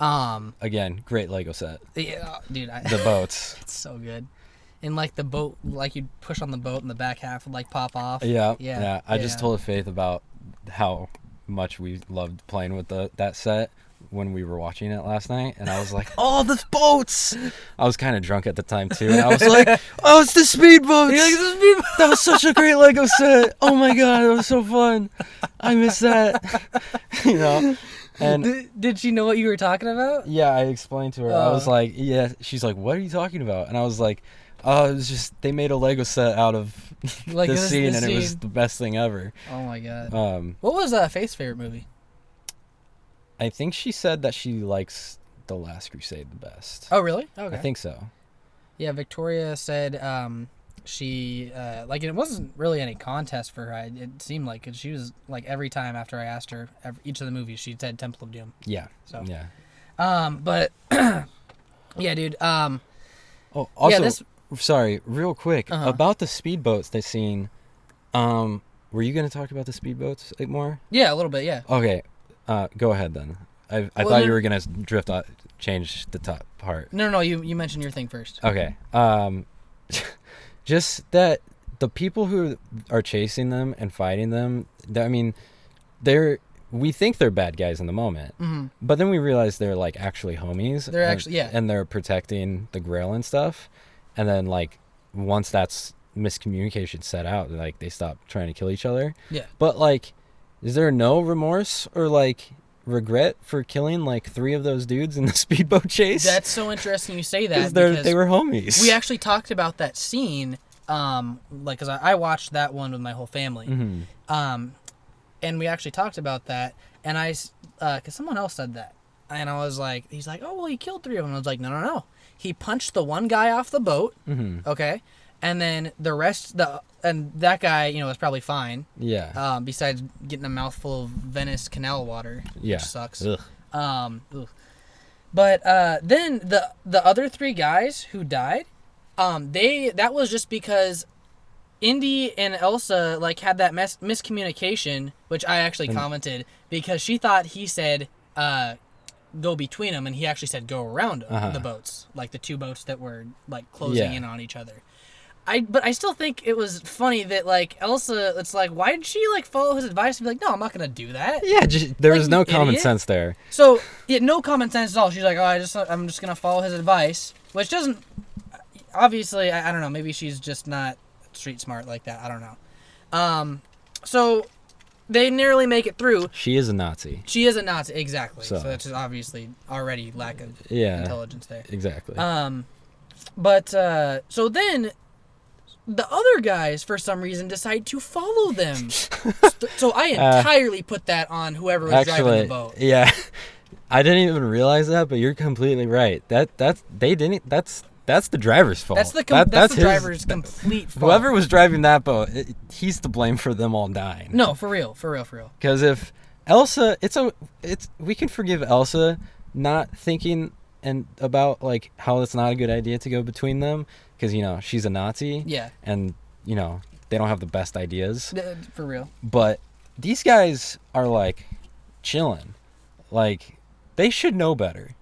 Again, great Lego set. Yeah, dude. The boats. It's so good. And like the boat, like you'd push on the boat and the back half would like pop off. Yeah. I just told Faith about how much we loved playing with that set when we were watching it last night, and I was like, oh, the boats. I was kind of drunk at the time too, and I was like, oh, it's the speedboats. That was such a great Lego set. Oh my god, it was so fun. I miss that. You know. And did she know what you were talking about? Yeah, I explained to her. I was like, yeah. She's like, what are you talking about? And I was like, It was just they made a Lego set out of Like this scene, and scene. it was the best thing ever. Oh my god. What was Faith's favorite movie? I think she said that she likes The Last Crusade the best. Oh really? Okay. I think so. Yeah, Victoria said she like it wasn't really any contest for her. It seemed like, 'cause she was like every time after I asked her each of the movies she said Temple of Doom. Yeah. So yeah. But yeah, dude. Oh, also, yeah, sorry, real quick Uh-huh. about the speedboats they seen. Were you gonna talk about the speedboats more? Yeah, a little bit. Yeah. Okay, go ahead then. I Well, thought then- you were gonna change the top part. No, you mentioned your thing first. Okay. Just that the people who are chasing them and fighting them, I mean, we think they're bad guys in the moment, but then we realize they're like actually homies. They're actually, yeah. And they're protecting the Grail and stuff. And then like once that's miscommunication set out, like they stop trying to kill each other. Yeah. But like, is there no remorse or like regret for killing like 3 of those dudes in the speedboat chase? That's so interesting you say that, because they were homies. we actually talked about that scene, like, because I watched that one with my whole family, and we actually talked about that, and because someone else said that, and I was like, he's like, oh well, he killed 3 of them. I was like, no, he punched the one guy off the boat, okay, and then the rest, and that guy, was probably fine. Yeah. Besides getting a mouthful of Venice Canal water, Yeah. which sucks. Ugh. But then the other 3 guys who died, that was just because Indy and Elsa like had that miscommunication, which I actually commented because she thought he said go between them, and he actually said go around them, the boats, like the 2 boats that were like closing in on each other. But I still think it was funny that like Elsa, it's like, why did she like follow his advice and be like, no, I'm not gonna do that. Yeah, there Like, was no you common idiot. sense there. So yeah, no common sense at all. She's like, oh, I'm just gonna follow his advice, which doesn't. Obviously, I don't know. Maybe she's just not street smart like that. I don't know. So they nearly make it through. She is a Nazi. She is a Nazi, exactly. So So. that's just obviously already lack of Yeah. intelligence there. Exactly. But so then the other guys, for some reason, decide to follow them. So I entirely put that on whoever was driving the boat. Yeah. I didn't even realize that, but you're completely right. That's the driver's fault. That's the That's his, driver's complete fault. Whoever was driving that boat, he's to blame for them all dying. No, for real. Because if Elsa, we can forgive Elsa not thinking and about like how it's not a good idea to go between them, because she's a Nazi. Yeah. And they don't have the best ideas. For real. But these guys are like chilling, like they should know better.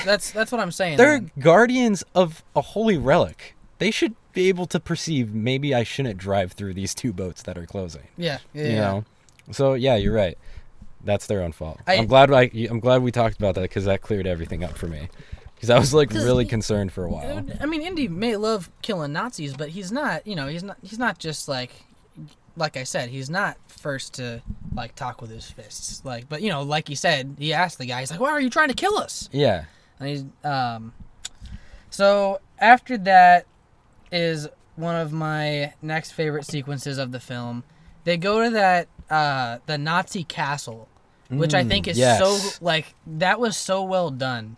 That's what I'm saying. They're man. guardians of a holy relic. They should be able to perceive maybe I shouldn't drive through these 2 boats that are closing. Yeah. You know. So yeah, you're right. That's their own fault. I'm glad we talked about that, because that cleared everything up for me. Because I was like really concerned for a while. I mean, Indy may love killing Nazis, but he's not. He's not just like I said, he's not first to like talk with his fists. Like, but like he said, he asked the guy. He's like, "Why are you trying to kill us?" Yeah. And he's So after that is one of my next favorite sequences of the film. They go to that the Nazi castle, which I think is so like that was so well done,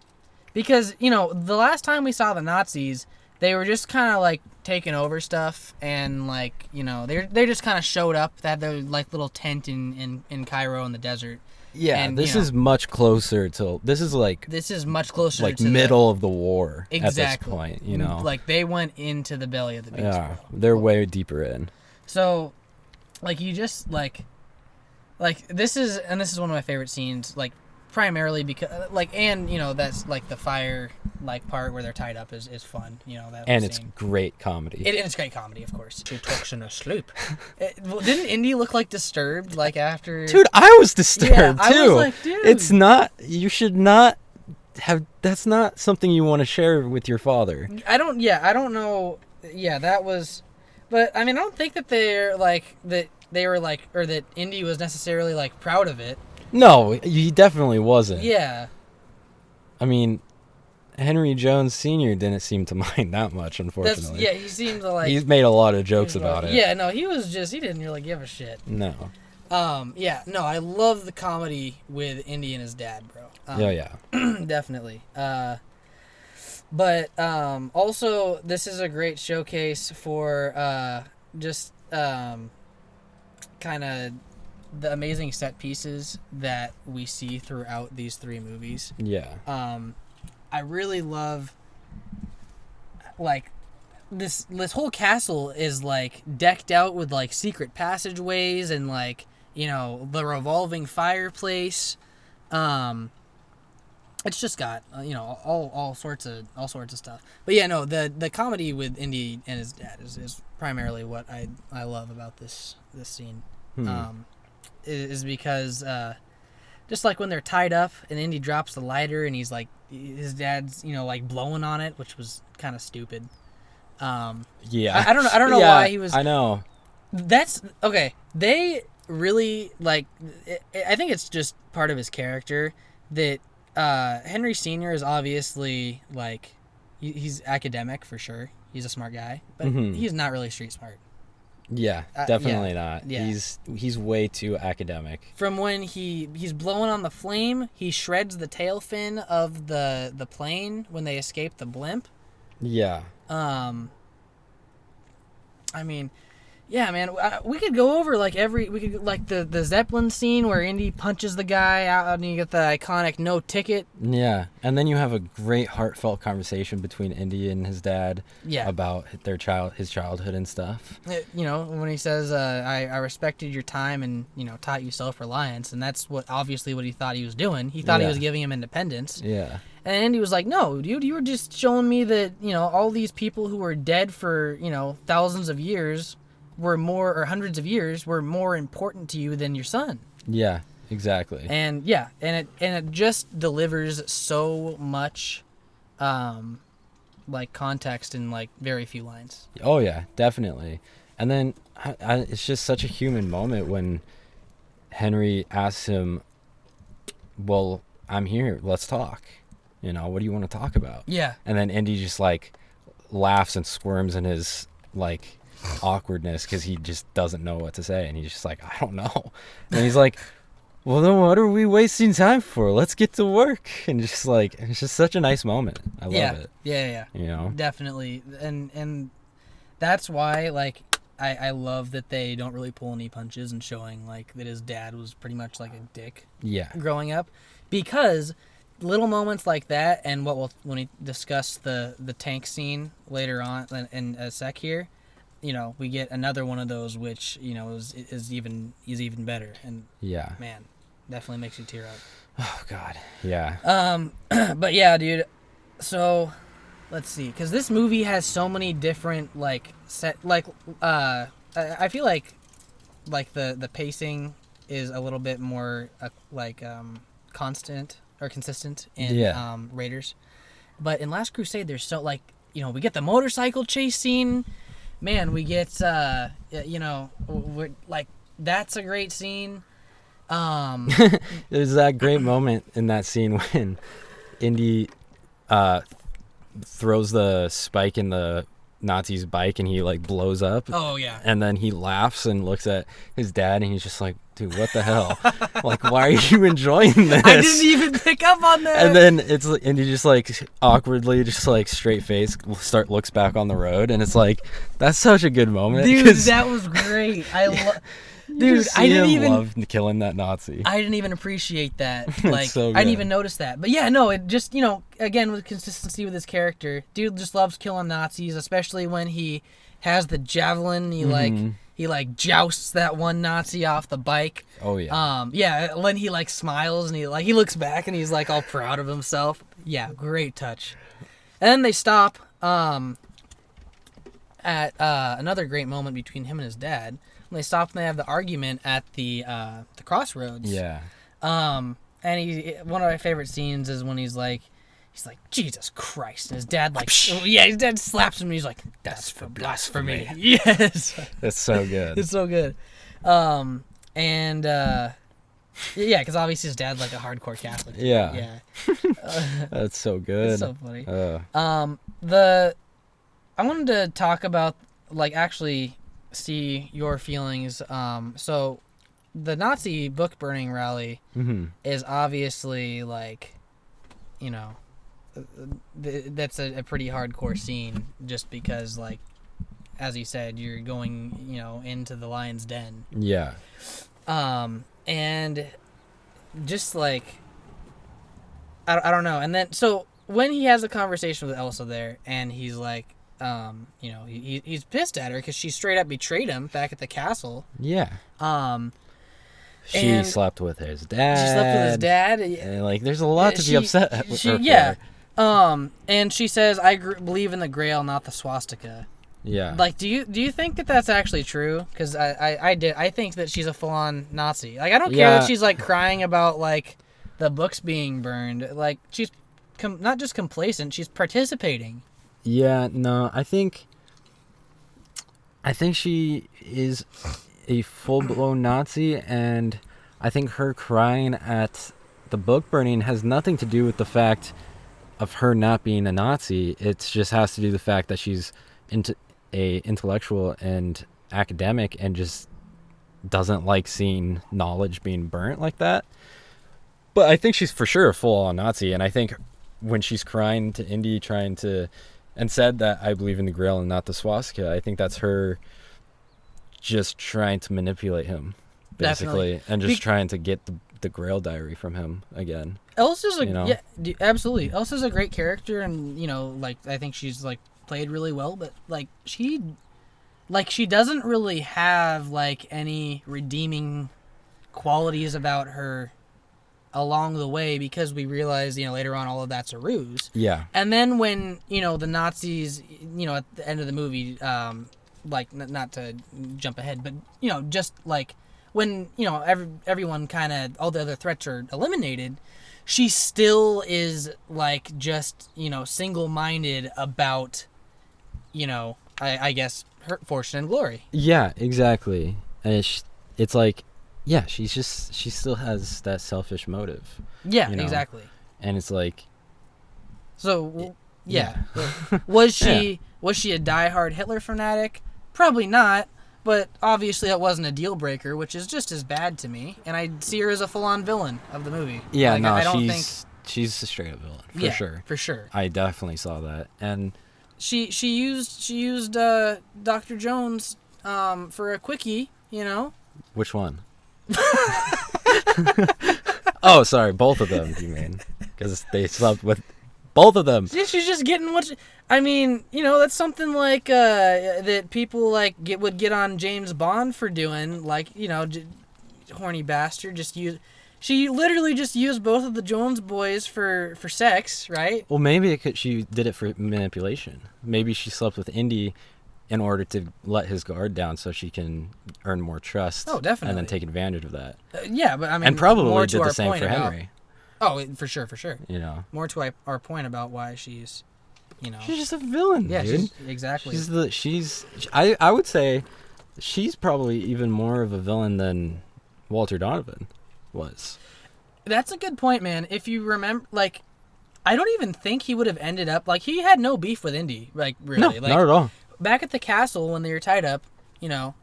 because the last time we saw the Nazis, they were just kind of like taking over stuff, and like they just kind of showed up. They had their like little tent in Cairo in the desert. Yeah, and, this is much closer to. This is much closer like to middle of the war exactly. at this point. Like they went into the belly of the beast. Yeah, they're way deeper in. So, like you just like this is one of my favorite scenes. Like primarily because that's like the fire like part where they're tied up is fun. That And scene. it's great comedy. It's great comedy, of course. She talks in her sleep. Didn't Indy look like disturbed like after? Dude, I was disturbed I too. was like, dude. It's not. You should not have. That's not something you want to share with your father. I don't know. Yeah, that was. But I mean, I don't think that they're like that. They were like, or that Indy was necessarily like proud of it. No, he definitely wasn't. Yeah. I mean, Henry Jones Sr. didn't seem to mind that much, unfortunately. He seemed to like. He's made a lot of jokes about it. Yeah, no, he didn't really give a shit. No. I love the comedy with Indy and his dad, bro. Yeah. Definitely. But also, this is a great showcase for just kind of the amazing set pieces that we see throughout these three movies. Yeah. I really love, like, this whole castle is, like, decked out with, like, secret passageways and, like, you know, the revolving fireplace. It's just got, you know, all sorts of stuff. But yeah, no, the comedy with Indy and his dad is primarily what I love about this scene. Is because just like when they're tied up and Indy drops the lighter and he's like, his dad's, you know, like blowing on it, which was kind of stupid. Yeah. I don't know why he was. I know. That's okay. They really like. I think it's just part of his character that Henry Sr. is obviously like he's academic for sure. He's a smart guy, but he's not really street smart. Yeah, definitely not. Yeah. He's way too academic. From when he's blowing on the flame, he shreds the tail fin of the plane when they escape the blimp. Yeah. I mean, yeah, man, we could go over like the Zeppelin scene where Indy punches the guy out and you get the iconic no ticket. Yeah, and then you have a great heartfelt conversation between Indy and his dad about his childhood and stuff. You know, when he says, I respected your time and, you know, taught you self-reliance, and that's obviously what he thought he was doing. He thought he was giving him independence. Yeah. And Indy was like, no, dude, you were just showing me that, you know, all these people who were dead for, you know, thousands of years or hundreds of years were more important to you than your son. Yeah, exactly. And yeah, and it just delivers so much like context in like very few lines. Oh yeah, definitely. And then it's just such a human moment when Henry asks him, well, I'm here, let's talk. You know, what do you want to talk about? Yeah. And then Indy just like laughs and squirms in his like awkwardness because he just doesn't know what to say, and he's just like, I don't know. And he's like, well, then what are we wasting time for? Let's get to work. And just like, it's just such a nice moment. I love it. Yeah. You know, definitely. And that's why like I love that they don't really pull any punches and showing like that his dad was pretty much like a dick growing up, because little moments like that, and when we discuss the tank scene later on in a sec here, you know, we get another one of those which, you know, is even better, and man, definitely makes you tear up. Oh god. Yeah. But yeah, dude, so let's see, because this movie has so many different like I feel like the pacing is a little bit more constant or consistent in Raiders, but in Last Crusade there's so like, you know, we get the motorcycle chase scene, man, we get you know, like that's a great scene. There's that great moment in that scene when Indy throws the spike in the Nazi's bike and he like blows up. Oh yeah. And then he laughs and looks at his dad and he's just like, dude, what the hell? Like, why are you enjoying this? I didn't even pick up on that. And then and he just like awkwardly, just like straight face, looks back on the road, and it's like, that's such a good moment. Dude, that was great. Dude, I didn't even love killing that Nazi. I didn't even appreciate that. Like, so I didn't even notice that. But yeah, no, it just, you know, again with consistency with his character, dude just loves killing Nazis, especially when he has the javelin. He like jousts that one Nazi off the bike. Oh yeah. Yeah, when he like smiles and he looks back and he's like all proud of himself. Yeah, great touch. And then they stop at another great moment between him and his dad. When they stop and they have the argument at the crossroads. Yeah. And one of my favorite scenes is when he's like, Jesus Christ, and his dad his dad slaps him and he's like, that's for blasphemy. Yes. That's so good. It's so good. And Yeah, because obviously his dad's like a hardcore Catholic. Yeah. Yeah. That's so good. It's so funny. I wanted to talk about, like, actually see your feelings. So the Nazi book burning rally is obviously, like, you know, that's a pretty hardcore scene, just because, like, as you said, you're going, you know, into the lion's den. Yeah. And just, like, I don't know. And then, so when he has a conversation with Elsa there, and he's like, you know, he's pissed at her because she straight up betrayed him back at the castle. Yeah. She and slept with his dad. She slept with his dad. And, like, there's a lot to be upset with her yeah. for. And she says, I believe in the Grail, not the swastika. Yeah. Like, do you think that that's actually true? Because I think that she's a full-on Nazi. Like, I don't care that she's, like, crying about, like, the books being burned. Like, she's not just complacent, she's participating. Yeah, no, I think she is a full-blown Nazi, and I think her crying at the book burning has nothing to do with the fact of her not being a Nazi. It just has to do with the fact that she's a intellectual and academic and just doesn't like seeing knowledge being burnt like that. But I think she's for sure a full-on Nazi, and I think when she's crying to Indy, and said that I believe in the Grail and not the swastika, I think that's her just trying to manipulate him, basically. Definitely. And just trying to get the Grail diary from him again. Elsa's absolutely. Elsa's a great character, and, you know, like, I think she's, like, played really well, but, like, she doesn't really have, like, any redeeming qualities about her along the way, because we realize, you know, later on all of that's a ruse. Yeah. And then when, you know, the Nazis, you know, at the end of the movie, like, not to jump ahead, but, you know, just, like, when, you know, everyone kind of, all the other threats are eliminated, she still is, like, just, you know, single-minded about, you know, I guess, her fortune and glory. Yeah, exactly. And it's like, yeah, she still has that selfish motive. Yeah, you know? Exactly. And it's like, so yeah. Was she a diehard Hitler fanatic? Probably not, but obviously that wasn't a deal breaker, which is just as bad to me. And I see her as a full-on villain of the movie. Yeah, like, no, I don't think she's a straight up villain for sure. For sure. I definitely saw that, and she used Dr. Jones for a quickie, you know. Which one? Oh, sorry, both of them, you mean? Because they slept with both of them. She's just getting what I mean, you know, that's something like that people like would get on James Bond for doing, like, you know, horny bastard. She literally just used both of the Jones boys for sex, right? Well, maybe she did it for manipulation. Maybe she slept with Indy in order to let his guard down so she can earn more trust. Oh, definitely. And then take advantage of that. Yeah, but I mean, and probably more did the same for Henry. For sure. You know, more to our point about why she's, you know, she's just a villain. Yeah, dude. Exactly. I would say she's probably even more of a villain than Walter Donovan was. That's a good point, man. If you remember, like, I don't even think he would have ended up, like, he had no beef with Indy, like, really. No, like, not at all. Back at the castle when they were tied up, you know,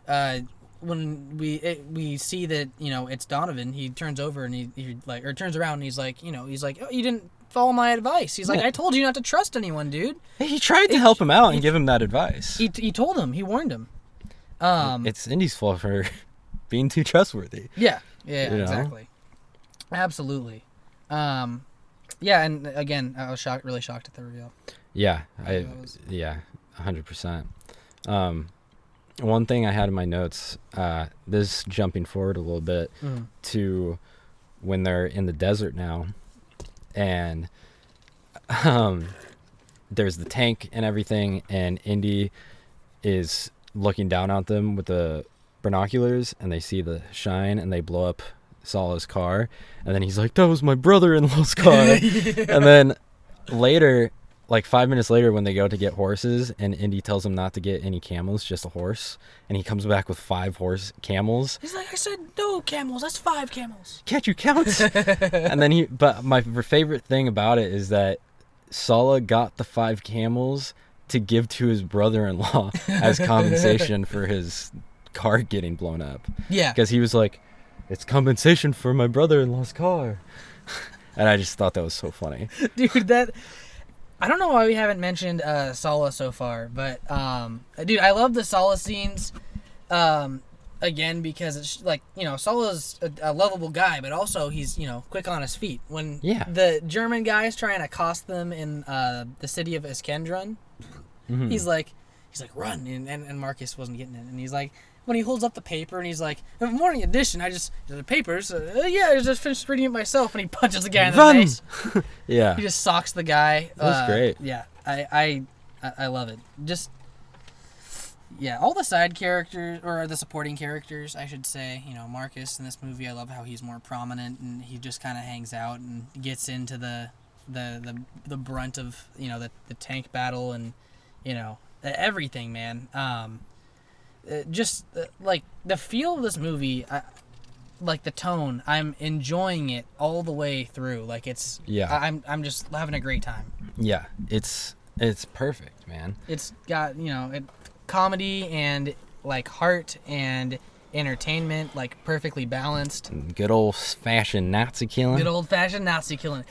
when we see that, you know, it's Donovan, he turns over and he turns around and he's like, oh, you didn't follow my advice. He's like, I told you not to trust anyone, dude. Hey, he tried to help him out and give him that advice. He told him, he warned him. It's Indy's fault for being too trustworthy. Yeah, exactly. Absolutely. Yeah, and again, I was really shocked at the reveal. Yeah, 100%. One thing I had in my notes, this jumping forward a little bit to when they're in the desert now, and there's the tank and everything, and Indy is looking down at them with the binoculars, and they see the shine, and they blow up Sala's car, and then he's like, that was my brother-in-law's car. And then later, like 5 minutes later when they go to get horses and Indy tells him not to get any camels, just a horse, and he comes back with 5 camels. He's like, I said no camels, that's 5 camels. Can't you count? And then but my favorite thing about it is that Sala got the 5 camels to give to his brother-in-law as compensation for his car getting blown up. Yeah. Because he was like, it's compensation for my brother-in-law's car. And I just thought that was so funny. Dude, I don't know why we haven't mentioned Sala so far, but dude, I love the Sala scenes. Again, because it's like, Sala's a lovable guy, but also he's, quick on his feet. When the German guy is trying to accost them in the city of Iskendron, he's like, run, and Marcus wasn't getting it, and he's like, when he holds up the paper and he's like, morning edition, the papers, I just finished reading it myself, and he punches the guy in the face. Yeah. He just socks the guy. That's great. Yeah, I love it. Just, all the side characters, or the supporting characters, I should say, Marcus in this movie, I love how he's more prominent, and he just kind of hangs out and gets into the brunt of, the tank battle and, everything, man. Just like the feel of this movie, like the tone, I'm enjoying it all the way through. Like it's, I'm just having a great time. Yeah, it's perfect, man. It's got comedy and like heart and entertainment, like perfectly balanced. Good old fashioned Nazi killing.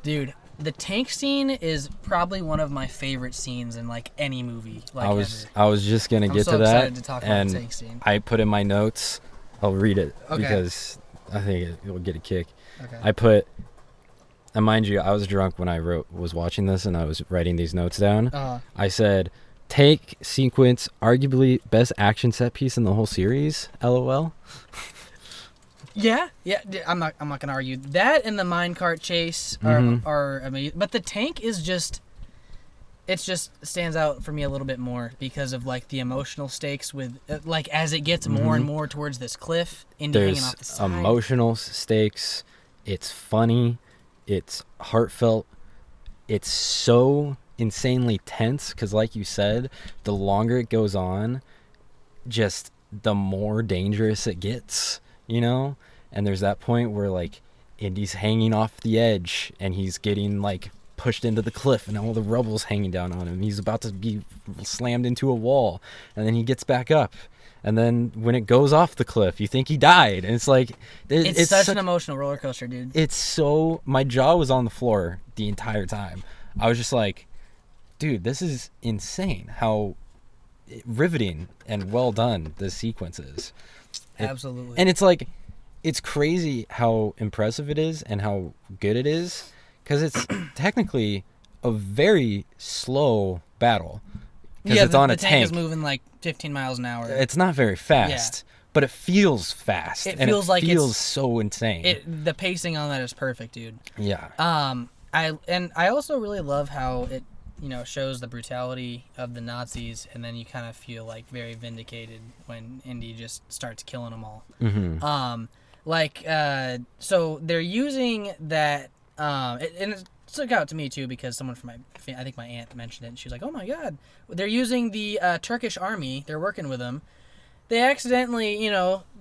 Dude. The tank scene is probably one of my favorite scenes in like any movie. Like I was just gonna get to that, excited to talk about the tank scene. I put in my notes. I'll read it Okay. because I think it will get a kick. Okay. I put, and mind you, I was drunk when I was watching this and I was writing these notes down. I said, "Take sequence, arguably best action set piece in the whole series." LOL. Yeah, I'm not gonna argue that, and the minecart chase are amazing. But the tank is just stands out for me a little bit more because of like the emotional stakes with like as it gets more and more towards this cliff, Indy hanging off the side. There's emotional stakes. It's funny. It's heartfelt. It's so insanely tense because, like you said, the longer it goes on, just the more dangerous it gets. And there's that point where like Indy's hanging off the edge and he's getting like pushed into the cliff and all the rubble's hanging down on him. He's about to be slammed into a wall, and then he gets back up, and then when it goes off the cliff you think he died, and it's like it's such an emotional roller coaster, dude. It's so, my jaw was on the floor the entire time. I was just like, dude, this is insane how riveting and well done this sequence is. Absolutely. And it's like, it's crazy how impressive it is and how good it is, because it's technically a very slow battle. Because it's on a tank. The tank is moving like 15 miles an hour. It's not very fast, but it feels fast. It feels so insane. The pacing on that is perfect, dude. Yeah. I also really love how it shows the brutality of the Nazis, and then you kind of feel like very vindicated when Indy just starts killing them all. So they're using that, and it stuck out to me too because someone from I think my aunt mentioned it, and she was like, "Oh my God, they're using the Turkish army. They're working with them. They accidentally,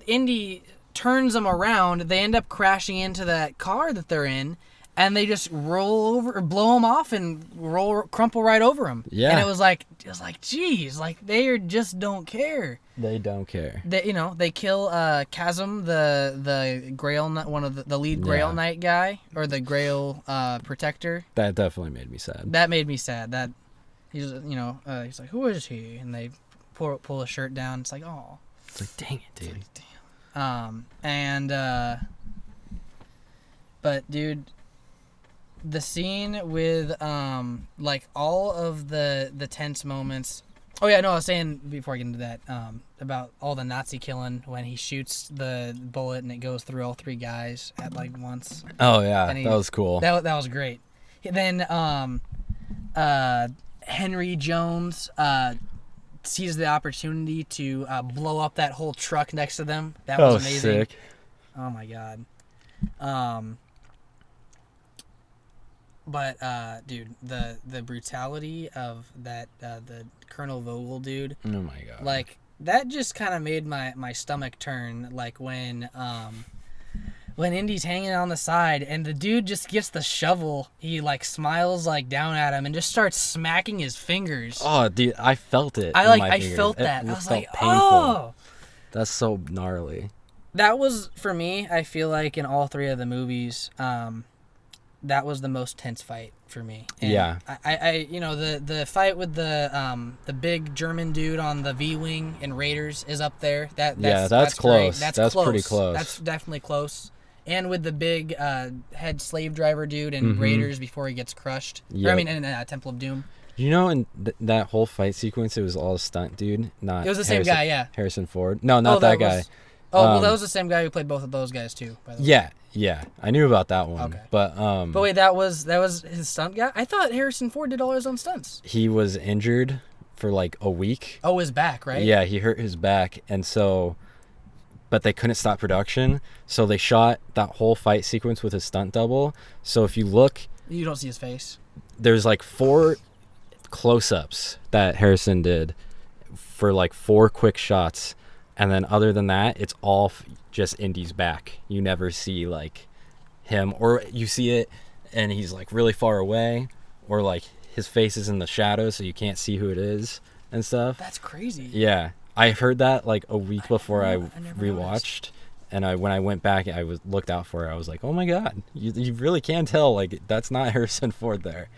Indy turns them around. They end up crashing into that car that they're in." And they just roll over, or blow them off, and crumple right over them. Yeah. And it was like, geez, like they just don't care. They don't care. They kill Chasm, the Grail, one of the lead Grail Knight guy, or the Grail protector. That definitely made me sad. That made me sad. That he's he's like, who is he? And they pull his shirt down. It's like, oh. It's like, dang it, dude. But dude. The scene with like all of the tense moments. Oh yeah, no, I was saying before I get into that about all the Nazi killing when he shoots the bullet and it goes through all 3 guys at like once. Oh yeah, that was cool. That was great. Then Henry Jones sees the opportunity to blow up that whole truck next to them. That was amazing. Sick. Oh my God. But dude, the brutality of that the Colonel Vogel dude. Oh my god. Like that just kind of made my stomach turn. Like when Indy's hanging on the side and the dude just gets the shovel, he like smiles like down at him and just starts smacking his fingers. Oh, dude, I felt it. I felt that. I was like, oh, that's so gnarly. That was for me. I feel like in all three of the movies, that was the most tense fight for me. And yeah. I you know the fight with the big German dude on the V-wing in Raiders is up there. That's close. Great. That's close. Pretty close. That's definitely close. And with the big head slave driver dude in Raiders before he gets crushed. Yep. Or, I mean, in Temple of Doom. You know, in that whole fight sequence, it was all a stunt dude. Not it was the same guy, yeah. Harrison Ford. No, not that guy. Well, that was the same guy who played both of those guys too. By the way. Yeah. I knew about that one. Okay. But wait, that was his stunt guy. I thought Harrison Ford did all his own stunts. He was injured for like a week. Oh, his back, right? Yeah, he hurt his back, and so. But they couldn't stop production, so they shot that whole fight sequence with his stunt double. So if you look, you don't see his face. There's like 4 close-ups that Harrison did for like 4 quick shots, and then other than that, it's all just Indy's back. You never see like him, or you see it and he's like really far away, or like his face is in the shadows so you can't see who it is and stuff. That's crazy. Yeah. I heard that like a week before I rewatched, and when I went back, I looked out for it. I was like, oh my god, you really can tell like that's not Harrison Ford there,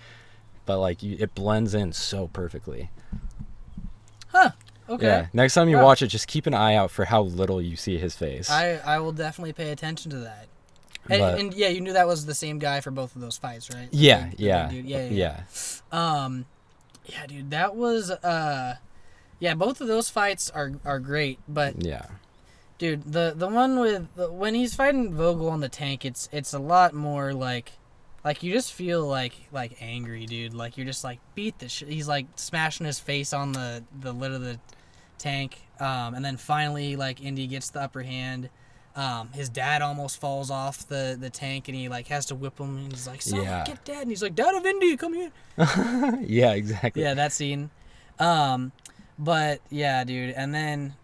but like it blends in so perfectly. Huh. Okay. Yeah. Next time you watch it, just keep an eye out for how little you see his face. I will definitely pay attention to that. And yeah, you knew that was the same guy for both of those fights, right? Yeah. Yeah, dude, that was yeah, both of those fights are great, but yeah, dude, the one with when he's fighting Vogel on the tank, it's a lot more like you just feel like angry, dude. Like you're just like beat the shit. He's like smashing his face on the lid of the tank, and then finally like Indy gets the upper hand. His dad almost falls off the tank, and he like has to whip him. And he's like, "Son, get Dad!" And he's like, "Dad of Indy, come here." Yeah, exactly. Yeah, that scene. But yeah, dude, and then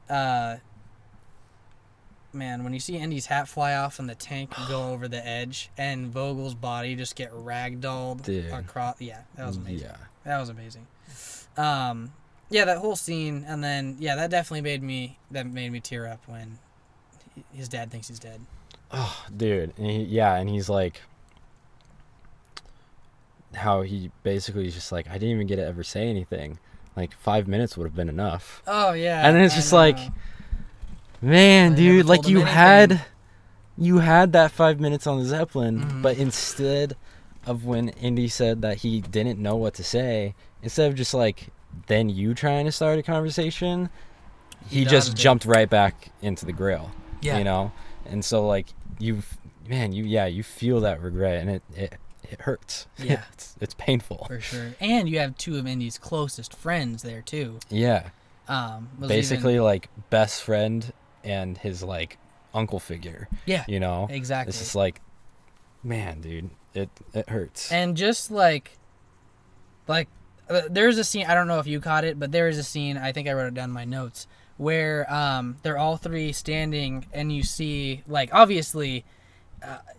man, when you see Indy's hat fly off and the tank go over the edge and Vogel's body just get ragdolled across, yeah, that was amazing. Yeah, that was amazing. Yeah, that whole scene, and then that definitely made me tear up when his dad thinks he's dead. Oh, dude, and he's like, how he basically is just like, I didn't even get to ever say anything. Like 5 minutes would have been enough. Oh yeah. And then it's just like, man, dude, like you had that 5 minutes on the Zeppelin, but instead of when Indy said that he didn't know what to say, instead of just like then you trying to start a conversation, he just jumped right back into the grill. Yeah. You know? And so like you feel that regret, and it hurts. Yeah. It's painful. For sure. And you have 2 of Indy's closest friends there too. Yeah. Basically like best friend and his like uncle figure. Yeah. You know? Exactly. It's just like, man, dude, it hurts. And just like there's a scene, I don't know if you caught it, but there is a scene, I think I wrote it down in my notes, where they're all 3 standing, and you see like obviously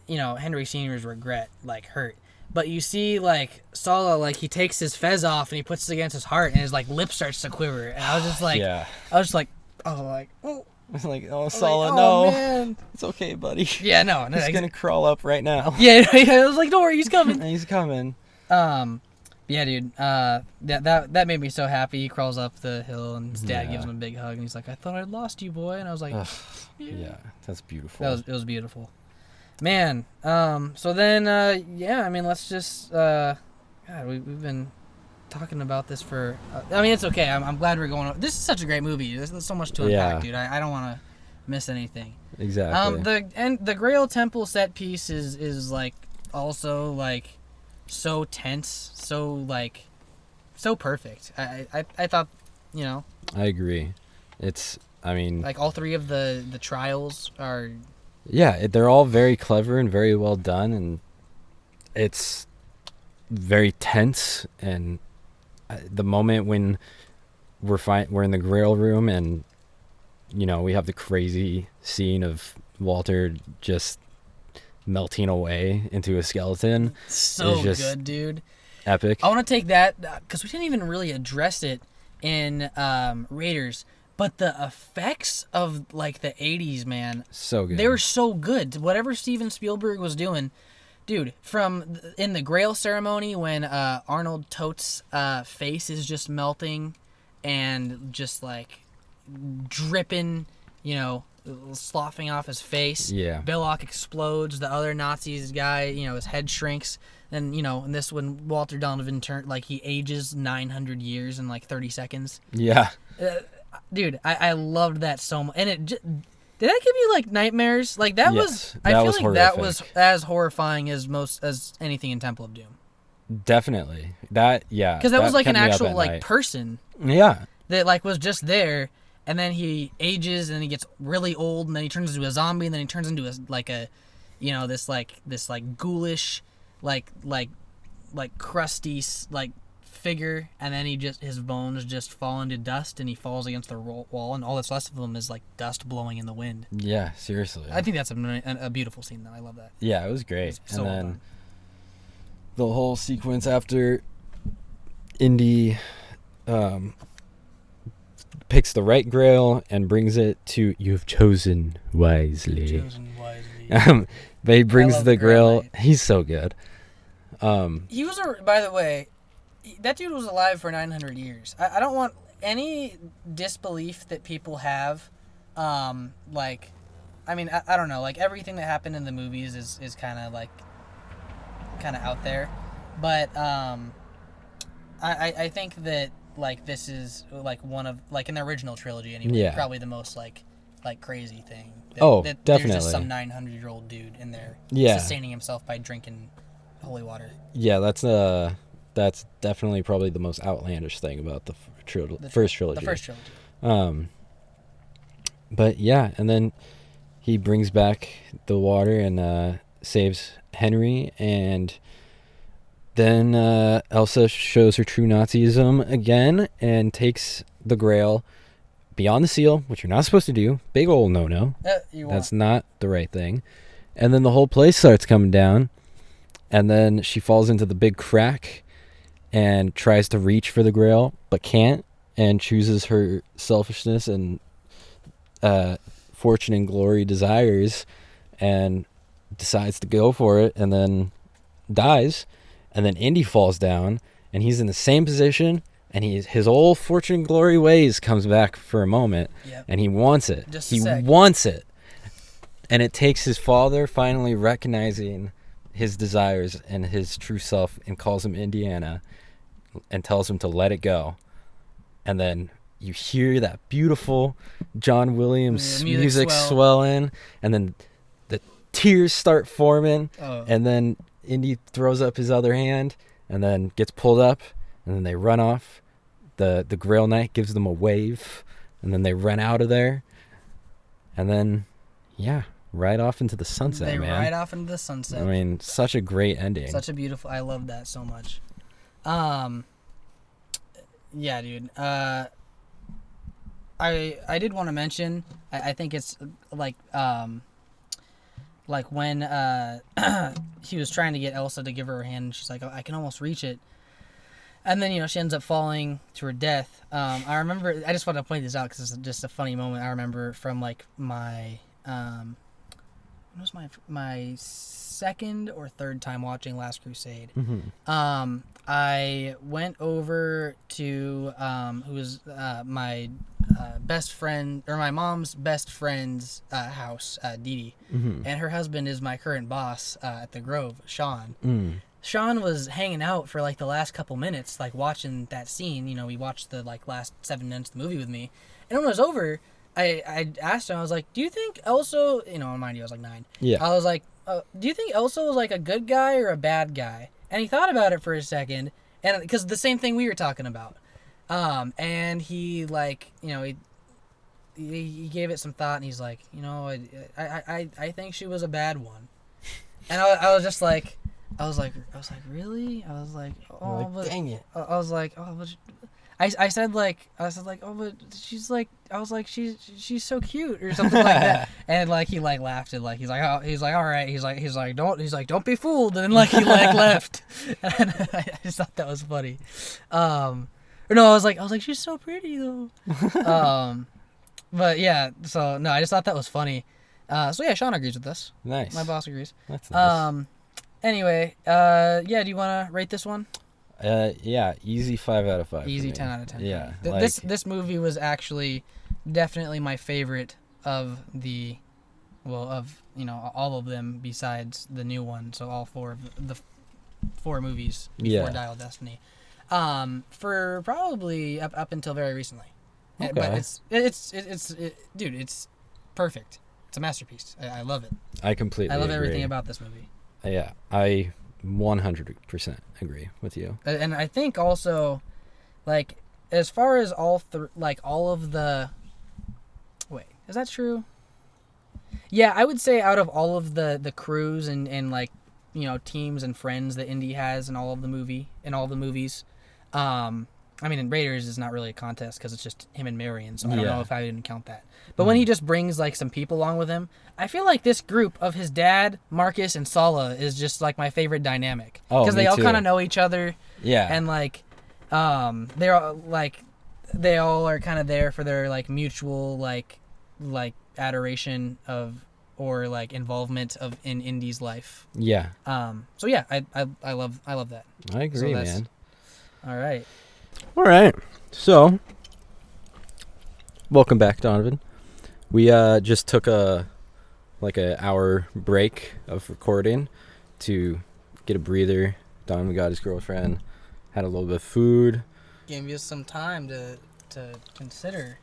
Henry Sr.'s regret like hurt, but you see like Saga, like he takes his fez off and he puts it against his heart, and his like lip starts to quiver, and I was just like oh Saga, no, man. It's okay, buddy. Yeah, no, he's gonna crawl up right now. Yeah, I was like, don't worry, he's coming. He's coming. Yeah, dude. That made me so happy. He crawls up the hill, and his dad gives him a big hug, and he's like, "I thought I'd lost you, boy." And I was like, "Yeah, that's beautiful." It was beautiful, man. So then, I mean, let's just. God, we've been talking about this for. I mean, it's okay. I'm glad we're going. This is such a great movie. There's so much to unpack, dude. I don't want to miss anything. Exactly. The Grail Temple set piece is like also like so tense, so perfect. I thought, I agree. I mean, like all 3 of the trials are. Yeah, they're all very clever and very well done, and it's very tense, and the moment when we're in the grill room, and we have the crazy scene of Walter just melting away into a skeleton. So is just good, dude. Epic. I want to take that because we didn't even really address it in Raiders, but the effects of like the 80s, man, So good. they were so good. Whatever Steven Spielberg was doing, dude, from in the Grail ceremony when Arnold Tote's face is just melting and just like dripping, sloughing off his face. Yeah. Belloc explodes. The other Nazis guy, his head shrinks. And, in this when Walter Donovan he ages 900 years in like 30 seconds. Yeah. Dude, I loved that so much. And did that give you like nightmares? Like that Yes, was, I that feel was like horrific. that was as horrifying as anything in Temple of Doom. Definitely. Because Because that was like an kept me up actual at like night. person Yeah. that like was just there, and then he ages and then he gets really old and then he turns into a zombie and then he turns into this ghoulish like crusty like figure, and then his bones just fall into dust and he falls against the wall and all that's left of him is like dust blowing in the wind. Yeah, seriously. I think that's a beautiful scene though. I love that. Yeah, it was great. It's so and well then done. the whole sequence after Indy picks the right grail and brings it to "You've chosen wisely." Chosen wisely. But he brings love the Grail grill. He's so good. He was by the way, that dude was alive for 900 years. I don't want any disbelief that people have. I don't know. Like everything that happened in the movies is kind of out there, but I think that like this is like one of like in the original trilogy anyway. Yeah. Probably the most like crazy thing. Definitely. There's just some 900-year-old dude in there sustaining himself by drinking holy water. Yeah, that's definitely probably the most outlandish thing about the first trilogy. The first trilogy. But yeah, and then he brings back the water and saves Henry, and then Elsa shows her true Nazism again and takes the Grail beyond the seal, which you're not supposed to do. Big old no-no. That's not the right thing. And then the whole place starts coming down, and then she falls into the big crack and tries to reach for the Grail, but can't, and chooses her selfishness and fortune and glory desires and decides to go for it, and then dies. And then Indy falls down, and he's in the same position, and his old fortune and glory ways comes back for a moment. Yep. And he wants it. Just a he sec. wants it. And it takes his father finally recognizing his desires and his true self and calls him Indiana and tells him to let it go. And then you hear that beautiful John Williams music swelling, and then the tears start forming, and then Indy throws up his other hand and then gets pulled up, and then they run off. The Grail Knight gives them a wave, and then they run out of there, and then right off into the sunset. They man. ride off into the sunset. I mean, such a great ending. Such a beautiful. I love that so much. Yeah, dude. I did want to mention. I think it's like when he was trying to get Elsa to give her hand, and she's like, oh, I can almost reach it. And then, she ends up falling to her death. I remember, I just want to point this out because it's just a funny moment. I remember from my, when was my second or third time watching Last Crusade. Mm-hmm. I went over to, who was my best friend, or my mom's best friend's house, Dee Dee. Mm-hmm. And her husband is my current boss at the Grove, Sean. Mm. Sean was hanging out for the last couple minutes, watching that scene. We watched the last 7 minutes of the movie with me, and when it was over, I asked him. I was like, "Do you think Elsa?" Mind you, I was 9. Yeah. I was like, "Do you think Elsa was a good guy or a bad guy?" And he thought about it for a second, and because the same thing we were talking about, and he he gave it some thought, and he's like, I think she was a bad one, and I was just like. I was like, really? I was like, oh, Like, but dang it. I was like, oh, but I said like, oh, but she's like, I was like, she's so cute or something like that, and like he like laughed and like he's like, all right, he's like don't be fooled, and then like he like left, and I just thought that was funny, or no, I was like she's so pretty though, but yeah, so no, I just thought that was funny, so yeah, Sean agrees with this. Nice. My boss agrees. That's nice. Anyway, yeah, do you want to rate this one? Yeah, easy 5 out of 5. Easy for me. 10 out of 10. Yeah. This movie was actually definitely my favorite of the, well, of, you know, all of them besides the new one. So all four of the 4 movies before Dial of Destiny. For probably up until very recently. Okay. But dude, it's perfect. It's a masterpiece. I love it. I completely I love agree. everything about this movie. Yeah, I 100% agree with you. And I think also, like, as far as all of the, wait, is that true? Yeah, I would say out of all of the crews and like, you know, teams and friends that Indy has in all of the movies, I mean, in Raiders is not really a contest because it's just him and Marion, so I don't know if I didn't count that. But when he just brings like some people along with him, I feel like this group of his dad, Marcus, and Sala is just like my favorite dynamic because they all kind of know each other. Yeah, and like, they all are kind of there for their like mutual like adoration of or like involvement of in Indy's life. Yeah. So yeah, I love that. I agree, man. All right. All right. So, welcome back, Donovan. We just took an hour break of recording to get a breather. Donovan got his girlfriend, had a little bit of food. Gave you some time to consider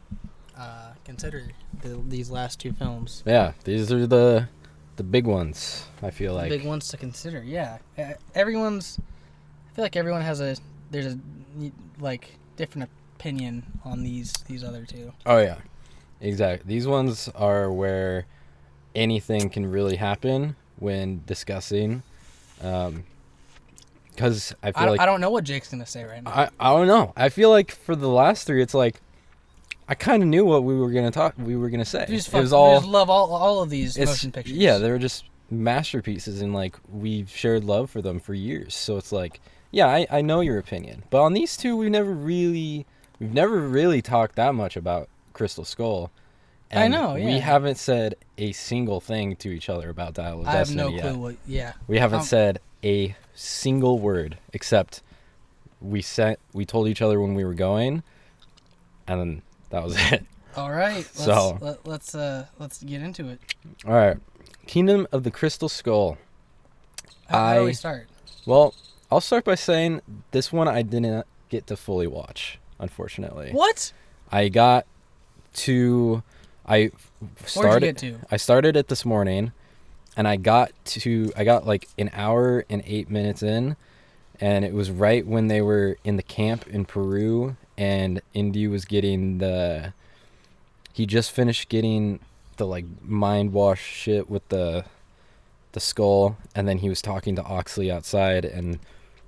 these last 2 films. Yeah, these are the big ones. I feel like big ones to consider. Yeah, I feel like everyone has there's a like different opinion on these other 2. Oh yeah, exactly. These ones are where anything can really happen when discussing. Because I feel I don't know what Jake's gonna say right now. I don't know. I feel like for the last 3, it's like I kind of knew what we were gonna say. We just love all of these motion pictures. Yeah, they were just masterpieces, and like we've shared love for them for years. So it's like, yeah, I know your opinion, but on these 2, we've never really talked that much about Crystal Skull. And I know. Yeah. We haven't said a single thing to each other about Dial of Destiny yet. I have no clue what. Yeah. We haven't said a single word except we told each other when we were going, and then that was it. All right. Let's get into it. All right. Kingdom of the Crystal Skull. How do we start? Well, I'll start by saying this one I didn't get to fully watch, unfortunately. What? I started it this morning, and I got like an hour and 8 minutes in, and it was right when they were in the camp in Peru, and Indy was he just finished getting the like mind wash shit with the skull, and then he was talking to Oxley outside and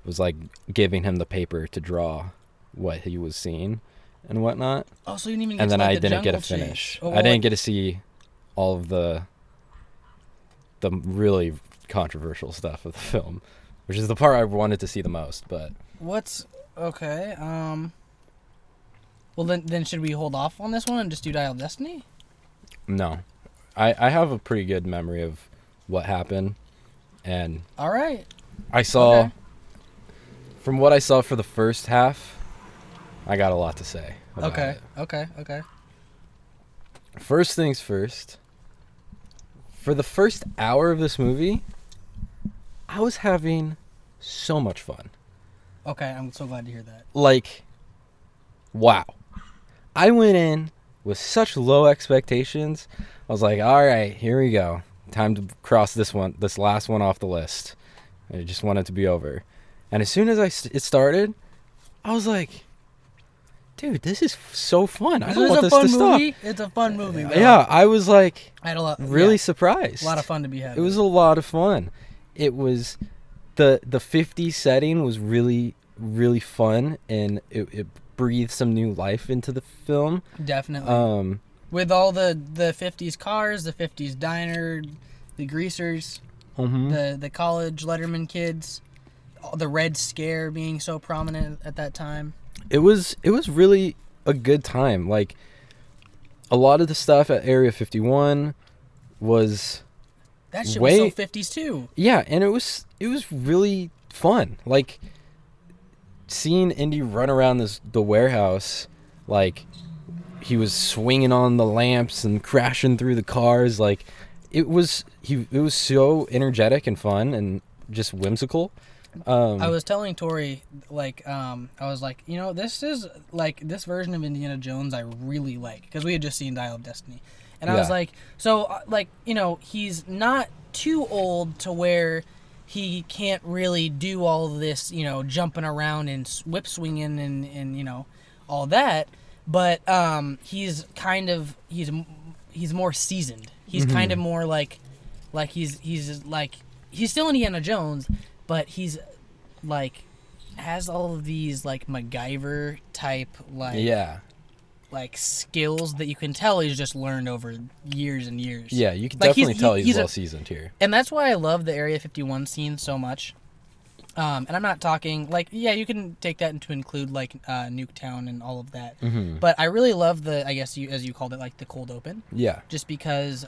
was like giving him the paper to draw what he was seeing and whatnot. Oh, so you didn't even get and to, then like, I the didn't get to jungle finish. Oh, I didn't get to see all of the really controversial stuff of the film, which is the part I wanted to see the most. But what's okay? Well, then should we hold off on this one and just do Dial of Destiny? No, I have a pretty good memory of what happened, and all right, I saw from what I saw for the first half, I got a lot to say about it. Okay. First things first. For the first hour of this movie, I was having so much fun. Okay, I'm so glad to hear that. Like, wow. I went in with such low expectations. I was like, all right, here we go. Time to cross this last one off the list. I just want it to be over. And as soon as it started, I was like, dude, this is so fun. I don't want this to stop. It's a fun movie, bro. Yeah, I was like I had a lot, really surprised. A lot of fun to be had. It was a lot of fun. It was the 50s setting was really, really fun, and it breathed some new life into the film. Definitely. With all the 50s cars, the 50s diner, the greasers, the college Letterman kids, the Red Scare being so prominent at that time. It was really a good time. Like, a lot of the stuff at Area 51 was that shit was so 50s too. Yeah, and it was really fun. Like, seeing Indy run around the warehouse, like, he was swinging on the lamps and crashing through the cars. Like, it was so energetic and fun and just whimsical. I was telling Tori, like, I was like, you know, this is, like, this version of Indiana Jones I really like, because we had just seen Dial of Destiny. And I was like, so, like, you know, he's not too old to where he can't really do all this, you know, jumping around and whip swinging and you know, all that. But he's kind of, he's more seasoned. He's kind of more like he's still Indiana Jones, but he's like has all of these like MacGyver type like skills that you can tell he's just learned over years and years. Yeah, you can definitely tell he's well seasoned here. And that's why I love the Area 51 scene so much. And I'm not talking like, yeah, you can take that into include like Nuketown and all of that. But I really love the, I guess you, as you called it, like the cold open. Yeah. Just because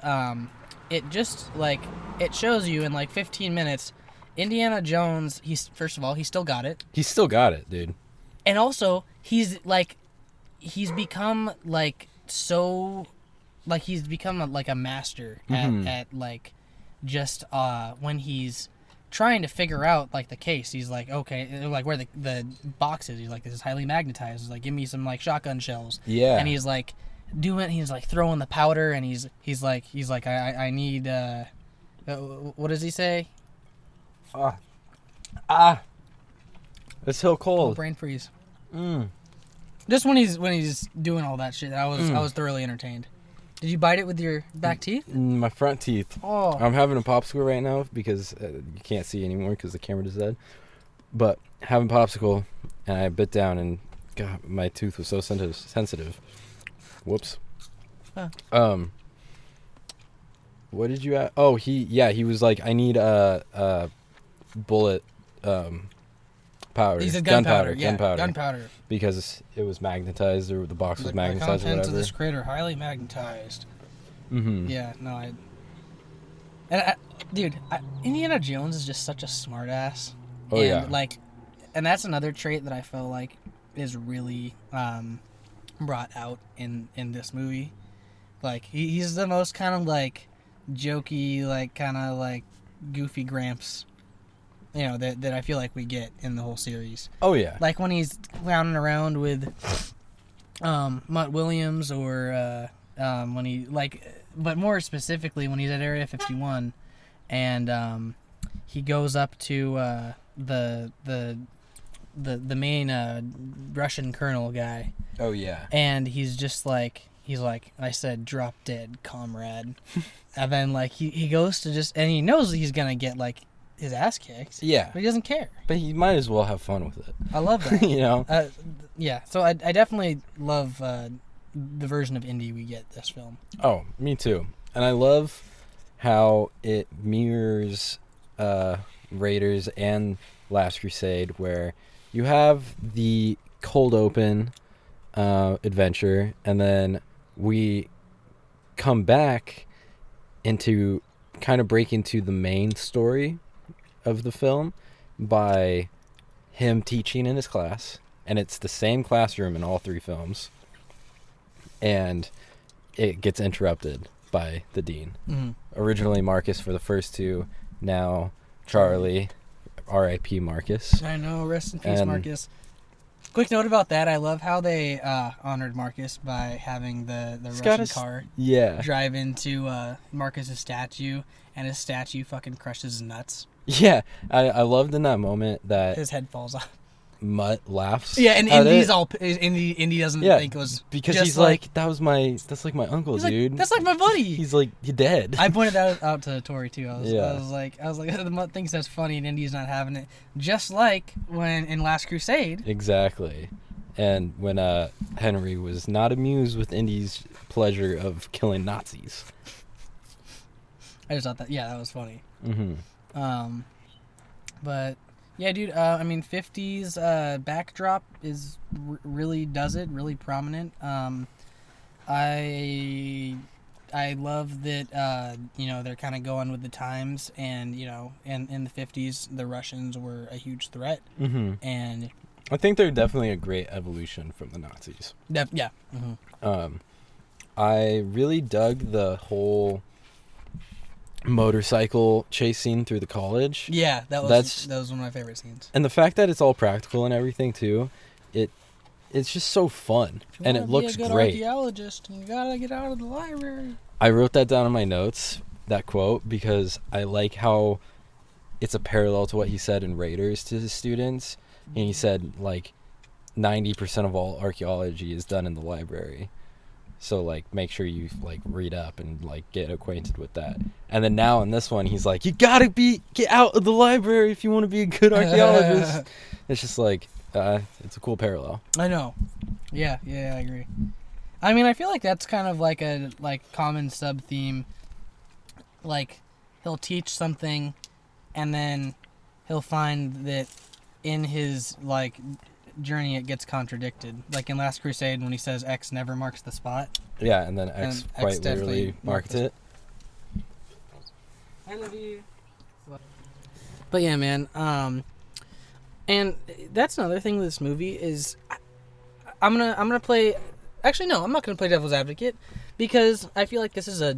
it just like it shows you in like 15 minutes, Indiana Jones. He's first of all, he still got it. He's still got it, dude. And also, he's become like so, like he's become like a master at like just when he's trying to figure out like the case. He's like, okay, like where the box is. He's like, this is highly magnetized. He's like, give me some like shotgun shells. Yeah. And he's like he's like throwing the powder, and he's like I need what does he say? It's so cold. Oh, brain freeze. Just when he's doing all that shit, I was thoroughly entertained. Did you bite it with your back teeth? My front teeth. Oh. I'm having a popsicle right now because you can't see anymore because the camera is dead. But having popsicle, and I bit down, and God, my tooth was so sensitive. Whoops. Huh. What did you ask? Oh, he was like, I need a bullet powder. He said gunpowder. Gunpowder. Gunpowder. Because it was magnetized, or the box was magnetized, the contents or whatever. of this crate are highly magnetized. Yeah, no, Indiana Jones is just such a smartass. Oh, yeah. Like, and that's another trait that I feel like is really brought out in this movie. Like, he's the most kind of like jokey, like kind of like goofy Gramps, you know, that I feel like we get in the whole series. Oh yeah. Like when he's clowning around with Mutt Williams, or when he but more specifically when he's at Area 51, and he goes up to the main Russian colonel guy. Oh yeah. And he's like, I said, drop dead, comrade. And then like he goes to just, and he knows he's gonna get like his ass kicked. Yeah. But he doesn't care. But he might as well have fun with it. I love that. You know? Yeah. So I definitely love the version of Indy we get this film. Oh, me too. And I love how it mirrors Raiders and Last Crusade, where you have the cold open adventure, and then we come back into kind of break into the main story of the film by him teaching in his class, and it's the same classroom in all three films, and it gets interrupted by the dean. Originally Marcus for the first two, now Charlie, R.I.P. Marcus. I know, rest in peace, Marcus. Quick note about that, I love how they honored Marcus by having the Russian car drive into Marcus's statue, and his statue fucking crushes his nuts. Yeah, I loved in that moment that his head falls off. Mutt laughs. Yeah, and at Indy's it. Indy doesn't think it was because just he's like, that's like my uncle, he's dude. Like, that's like my buddy. He's like, you're dead. I pointed that out to Tori too. I was like, the Mutt thinks that's funny, and Indy's not having it. Just like when in Last Crusade. Exactly, and when Henry was not amused with Indy's pleasure of killing Nazis. I just thought that was funny. Mm-hmm. But. Yeah, dude. I mean, 50s backdrop is really does it really prominent. I love that. They're kind of going with the times, and in the 50s, the Russians were a huge threat. Mm-hmm. And I think they're definitely a great evolution from the Nazis. Yeah. Mm-hmm. I really dug the whole motorcycle chase scene through the college. Yeah, that was one of my favorite scenes. And the fact that it's all practical and everything too, it's just so fun, and it looks great. If you want to be a good archaeologist, you gotta get out of the library. I wrote that down in my notes, that quote, because I like how it's a parallel to what he said in Raiders to his students, and he said like 90% of all archaeology is done in the library. So, like, make sure you, like, read up and, like, get acquainted with that. And then now in this one, he's like, you gotta get out of the library if you want to be a good archaeologist. It's just, like, it's a cool parallel. I know. Yeah, I agree. I mean, I feel like that's kind of like a, common sub-theme. Like, he'll teach something, and then he'll find that in his, journey it gets contradicted, like in Last Crusade when he says X never marks the spot. Yeah, and then X quite literally marked it. I love you. But yeah, man, and that's another thing with this movie is I'm gonna play. Actually, no, I'm not gonna play devil's advocate, because I feel like this is a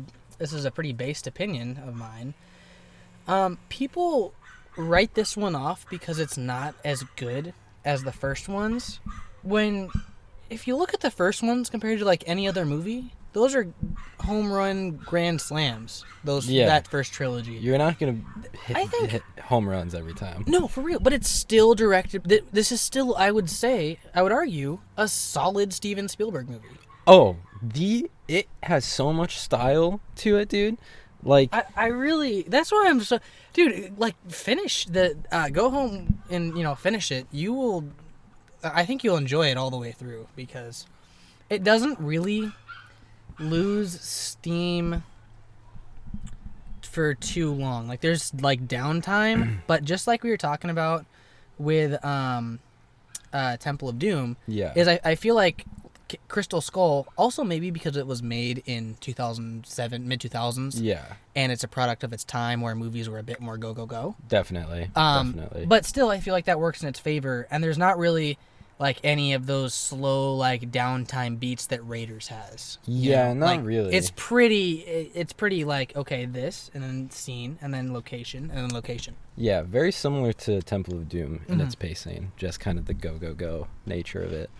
pretty based opinion of mine. People write this one off because it's not as good as the first ones, when if you look at the first ones compared to like any other movie, those are home run grand slams. That first trilogy. You're not gonna hit home runs every time. No, for real. But it's still directed. This is still, I would argue, a solid Steven Spielberg movie. Oh, it has so much style to it, dude. Like, I really, that's why I'm so, dude, like, finish go home and, finish it. I think you'll enjoy it all the way through, because it doesn't really lose steam for too long. Like, there's, downtime, but just like we were talking about with Temple of Doom, is I feel like Crystal Skull, also maybe because it was made in 2007, mid-2000s. Yeah. And it's a product of its time where movies were a bit more go. Definitely. But still, I feel like that works in its favor. And there's not really, any of those slow, downtime beats that Raiders has. Yeah, not really. It's pretty, okay, this, and then scene, and then location, and then location. Yeah, very similar to Temple of Doom in its pacing. Just kind of the go nature of it.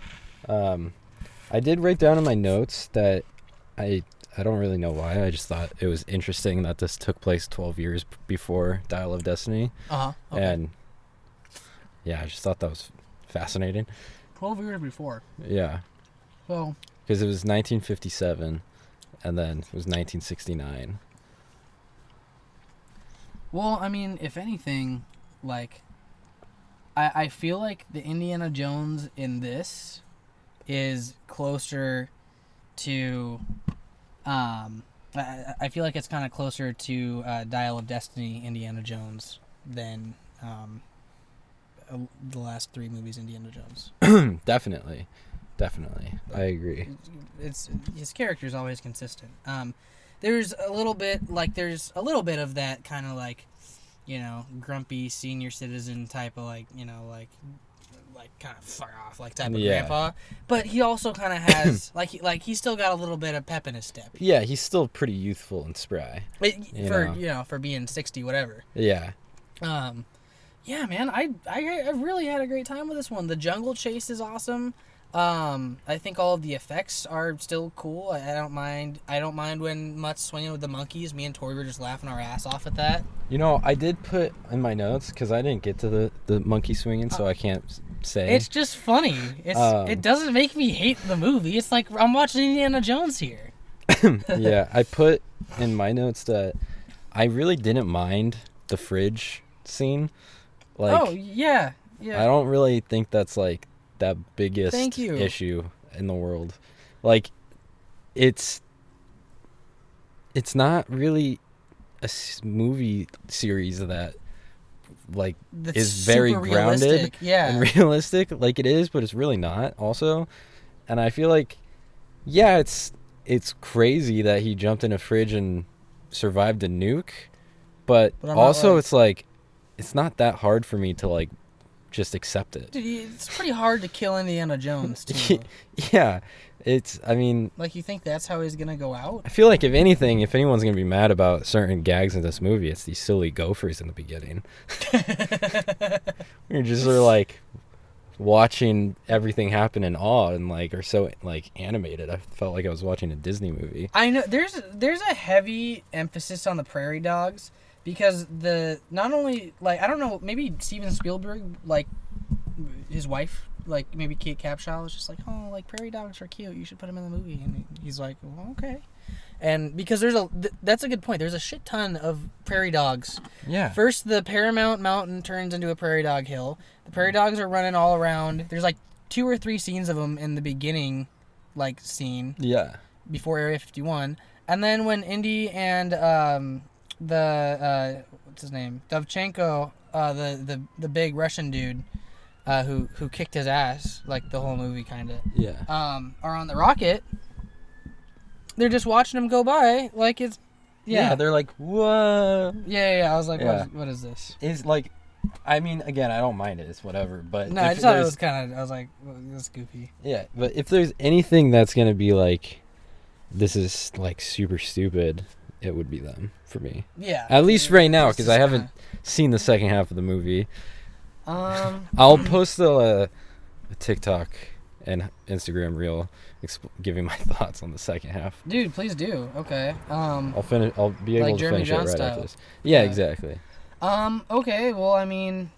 I did write down in my notes that I don't really know why. I just thought it was interesting that this took place 12 years before Dial of Destiny. Okay. And yeah, I just thought that was fascinating. 12 years before. Yeah. Well, because it was 1957 and then it was 1969. Well, I mean, if anything, I feel like the Indiana Jones in this is closer to I feel like it's kind of closer to Dial of Destiny Indiana Jones than the last three movies Indiana Jones. Definitely I agree. It's his character is always consistent. There's a little bit of that kind of grumpy senior citizen type of kind of fuck off type of grandpa, but he also kind of has he's still got a little bit of pep in his step. Yeah, he's still pretty youthful and spry. For being 60 whatever. Yeah. Yeah, man, I really had a great time with this one. The jungle chase is awesome. I think all of the effects are still cool. I don't mind when Mutt's swinging with the monkeys. Me and Tori were just laughing our ass off at that. I did put in my notes, because I didn't get to the monkey swinging, so I can't say. It's just funny. It doesn't make me hate the movie. It's like I'm watching Indiana Jones here. Yeah, I put in my notes that I really didn't mind the fridge scene. Like, oh yeah. I don't really think that's like that biggest Thank you. issue in the world. Like, it's not really a movie series that like That's is very super grounded realistic. Yeah. and realistic. Like it is, but it's really not. Also, and I feel like, yeah, it's crazy that he jumped in a fridge and survived a nuke, but I'm not also like- it's like it's not that hard for me to like just accept it. Dude, it's pretty hard to kill Indiana Jones too. Yeah, I mean, Like, you think that's how he's gonna go out? I feel like if anything, if anyone's gonna be mad about certain gags in this movie, it's these silly gophers in the beginning. You're just sort of like watching everything happen in awe and like are so like animated. I felt like I was watching a Disney movie. I know there's a heavy emphasis on the prairie dogs because not only like I don't know, maybe Steven Spielberg, like his wife, like maybe Kate Capshaw was just like, oh, like prairie dogs are cute, you should put them in the movie, and he's like, well, okay. And because that's a good point. There's a shit ton of prairie dogs. Yeah. First, the Paramount Mountain turns into a prairie dog hill. The prairie dogs are running all around. There's like 2 or 3 scenes of them in the beginning, like scene Yeah. before Area 51, and then when Indy and what's his name, Dovchenko, the big Russian dude, who kicked his ass like the whole movie kind of, Yeah. are on the rocket. They're just watching him go by like it's, yeah. They're like, whoa. Yeah. I was like, Yeah. what is this? It's like, I mean, again, I don't mind it. It's whatever. But No, I just thought it was kind of. I was like, well, that's goofy. Yeah, but if there's anything that's gonna be like, this is like super stupid, it would be them for me. Yeah. At least right now, It's because just I haven't seen the second half of the movie. kinda- I'll post a TikTok and Instagram reel giving my thoughts on the second half. Dude, please do. Okay. I'll finish. I'll be able Like to Jeremy finish it right John after style. this. Yeah, Yeah. exactly. Okay. Well, I mean,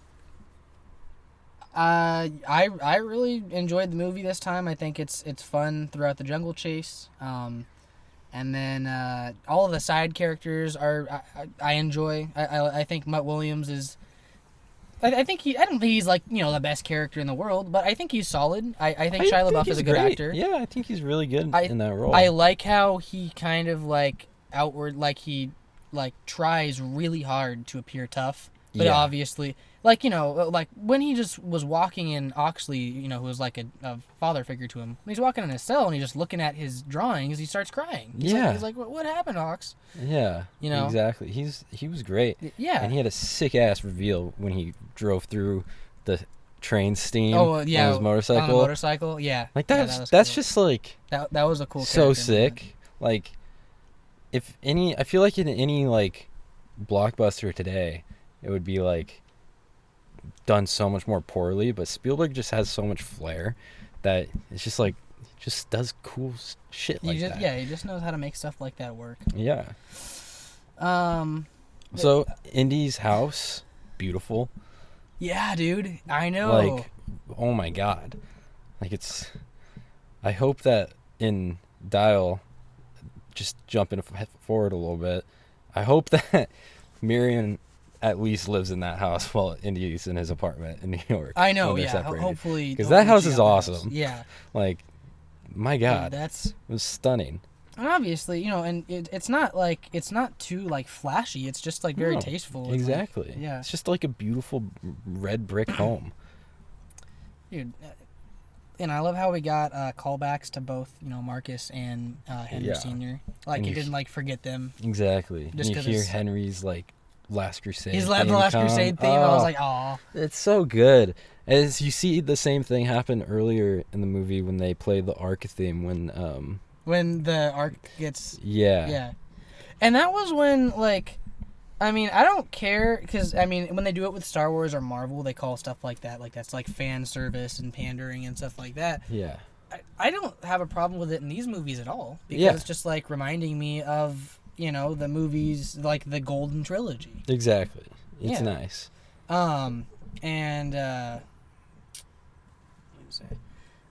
I really enjoyed the movie this time. I think it's fun throughout the jungle chase. And then all of the side characters I enjoy. I think Mutt Williams is. I don't think he's like the best character in the world, but I think he's solid. I think Shia LaBeouf is a good actor. Yeah, I think he's really good in that role. I like how he kind of like he tries really hard to appear tough, but Yeah. obviously like when he just was walking in Oxley, who was like a father figure to him. When he's walking in his cell and he's just looking at his drawings, he starts crying. He's like what happened, Ox? Yeah, exactly. He was great. Yeah. And he had a sick ass reveal when he drove through the train steam Oh yeah, on his motorcycle. On a motorcycle, yeah. Like Yeah, that's that was cool. just like that was a cool. so character moment. sick. Like I feel like in any like blockbuster today, it would be like done so much more poorly. But Spielberg just has so much flair that it's just like he just does cool shit like that. Yeah, he just knows how to make stuff like that work. Yeah. Um. So Indy's house, beautiful. Yeah, dude. I know. Like, oh my god. Like I hope that in Dial, just jumping forward a little bit, I hope that Miriam at least lives in that house while Indy's in his apartment in New York. I know, while they're yeah. separated. Hopefully. Because that house she is got the awesome. Yeah. Like, my god. That's It was stunning. and obviously, and it's not too like flashy. It's just like very No, tasteful. and, like, Exactly. yeah. It's just like a beautiful red brick home. dude. And I love how we got callbacks to both, Marcus and Henry Yeah. Sr. Like And he you- didn't like forget them. Exactly. Just And you 'cause hear it's- Henry's like Last Crusade. His theme Last come. Crusade theme. I was Oh, like, aw. it's so good. As you see the same thing happen earlier in the movie when they play the Ark theme When the arc gets yeah. yeah, and that was when like. I mean, I don't care because when they do it with Star Wars or Marvel, they call stuff like that that's like fan service and pandering and stuff like that. Yeah. I don't have a problem with it in these movies at all because Yeah. it's just like reminding me of the movies like the Golden Trilogy. Exactly. It's Yeah. nice. And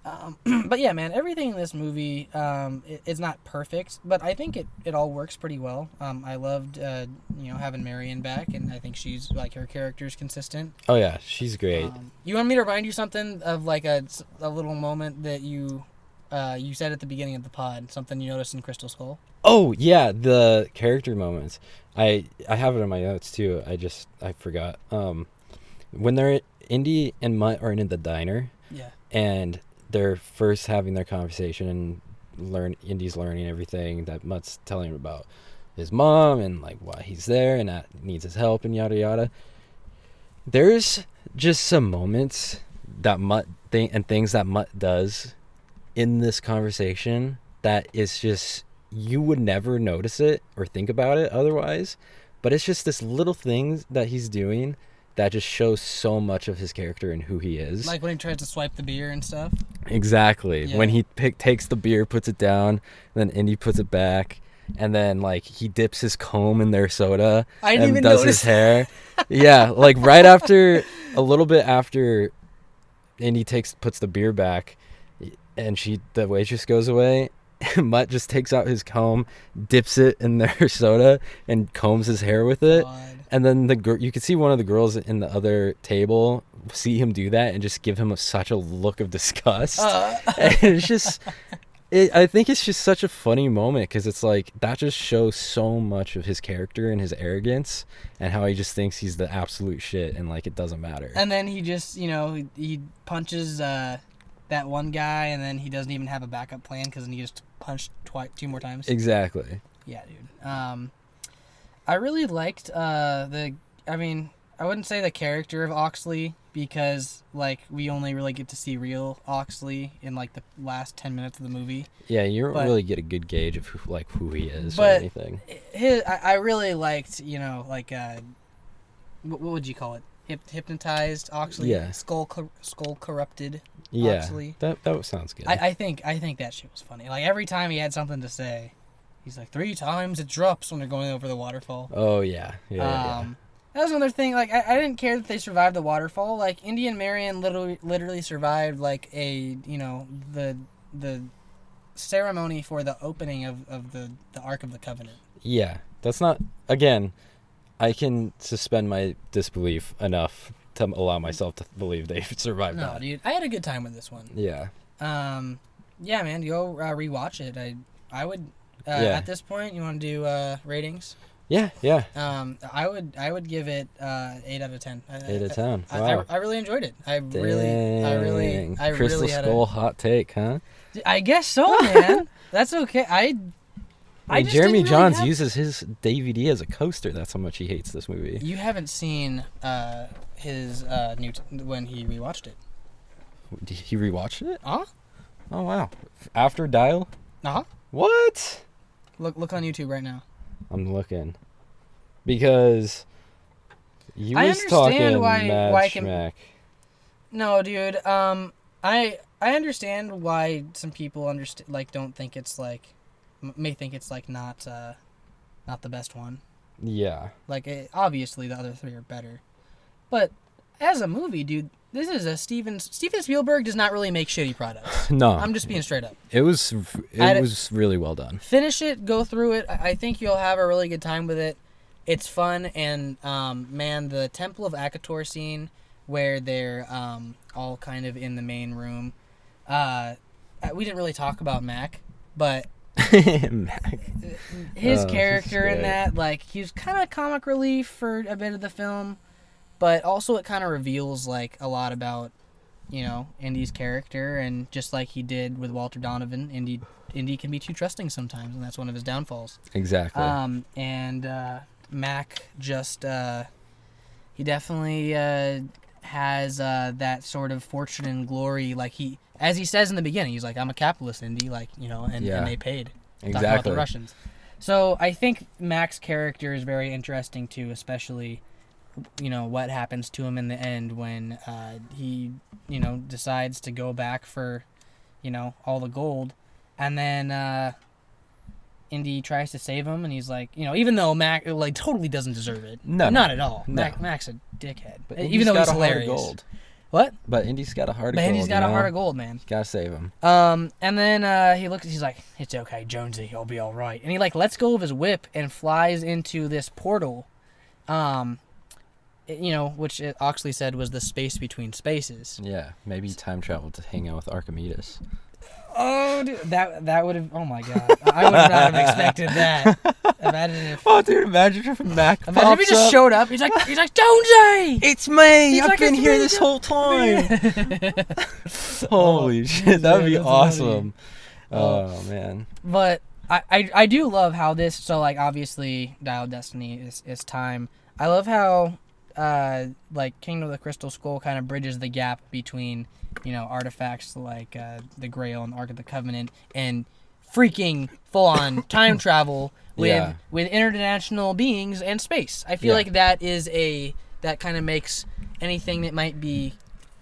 But yeah, man, everything in this movie, it's not perfect, but I think it all works pretty well. I loved, having Marion back, and I think she's, like, her character's consistent. Oh yeah, she's great. You want me to remind you something of, like, a little moment that you said at the beginning of the pod, something you noticed in Crystal Skull? Oh yeah, the character moments. I have it in my notes too. I forgot. When they're Indy and Mutt are in the diner. Yeah. And they're first having their conversation and Indy's learning everything that Mutt's telling him about his mom and like why he's there and that needs his help and yada yada. There's just some moments that things that Mutt does in this conversation that is just, you would never notice it or think about it otherwise, but it's just this little things that he's doing that just shows so much of his character and who he is. Like when he tries to swipe the beer and stuff? Exactly. Yeah. When he takes the beer, puts it down, then Indy puts it back, and then like he dips his comb in their soda and does his hair. Yeah, like right after, a little bit after Indy puts the beer back and the waitress goes away, Mutt just takes out his comb, dips it in their soda, and combs his hair with it. God. And then you could see one of the girls in the other table see him do that and just give him such a look of disgust. And it's just, I think it's just such a funny moment because it's like that just shows so much of his character and his arrogance and how he just thinks he's the absolute shit and like it doesn't matter. And then he just, he punches that one guy and then he doesn't even have a backup plan because he just punched two more times. Exactly. Yeah, dude. I really liked I wouldn't say the character of Oxley because like we only really get to see real Oxley in like the last 10 minutes of the movie. Yeah, you don't really get a good gauge of who he is or but anything. I really liked, what would you call it? Hypnotized Oxley? Yeah. Skull corrupted Yeah, Oxley. that sounds good. I think that shit was funny. Like every time he had something to say, he's like 3 times it drops when they're going over the waterfall. Oh yeah. Yeah. That was another thing. Like I didn't care that they survived the waterfall. Like Indy and Marion literally survived like the ceremony for the opening of the Ark of the Covenant. Yeah, that's not, again, I can suspend my disbelief enough to allow myself to believe they survived that. No, dude, I had a good time with this one. Yeah. Yeah, man, go rewatch it. I would. At this point, you want to do ratings? Yeah. I would give it 8 out of 10. 8 out of 10. Wow. I really enjoyed it. I Crystal really had Skull hot take, huh? I guess so, man. That's okay. I just Jeremy didn't Johns really uses his DVD as a coaster. That's how much he hates this movie. You haven't seen his when he rewatched it. He rewatched it? Huh? Oh wow. After Dial? Uh-huh. What? Look on YouTube right now. I'm looking. Because you I was understand talking why mad can. schmack. No, dude. I understand why some people don't think it's like may think it's like not the best one. Yeah. Like obviously the other 3 are better, but as a movie, dude, this is a Steven Spielberg does not really make shitty products. No. I'm just being straight up. It was really well done. Finish it, go through it. I think you'll have a really good time with it. It's fun, and man, the Temple of Akator scene where they're all kind of in the main room. We didn't really talk about Mac, but Mac. His character in that, like, he was kind of comic relief for a bit of the film, but also it kind of reveals like a lot about, Indy's character, and just like he did with Walter Donovan, Indy can be too trusting sometimes, and that's one of his downfalls. Exactly. And Mac just he definitely has that sort of fortune and glory, like as he says in the beginning, he's like, I'm a capitalist, Indy, like, and they paid. Exactly. Talking about the Russians. So I think Mac's character is very interesting too, especially what happens to him in the end when he decides to go back for all the gold, and then Indy tries to save him, and he's like, even though Mac totally doesn't deserve it, not at all. No. Mac's a dickhead, But even though he's got a heart of hilarious. gold. What? But Indy's got a heart of But gold. Indy's got a heart of gold, man. Gotta save him. And then he looks. He's like, "It's okay, Jonesy. He'll be all right." And he like lets go of his whip and flies into this portal. Which Oxley said was the space between spaces. Yeah, maybe he time traveled to hang out with Archimedes. Oh, dude, that would have. Oh my God, I would not have expected that. Imagine if. Oh, dude, imagine if Mac Imagine if he just showed up. He's like Jonesy. It's me. He's I've like, been "It's here me, this whole time. Holy shit, that would be that's awesome. Oh man. But I do love how this. So like obviously, Dial of Destiny is time. I love how like Kingdom of the Crystal Skull kind of bridges the gap between artifacts like the Grail and the Ark of the Covenant and freaking full on time travel with international beings and space. I feel like that kind of makes anything that might be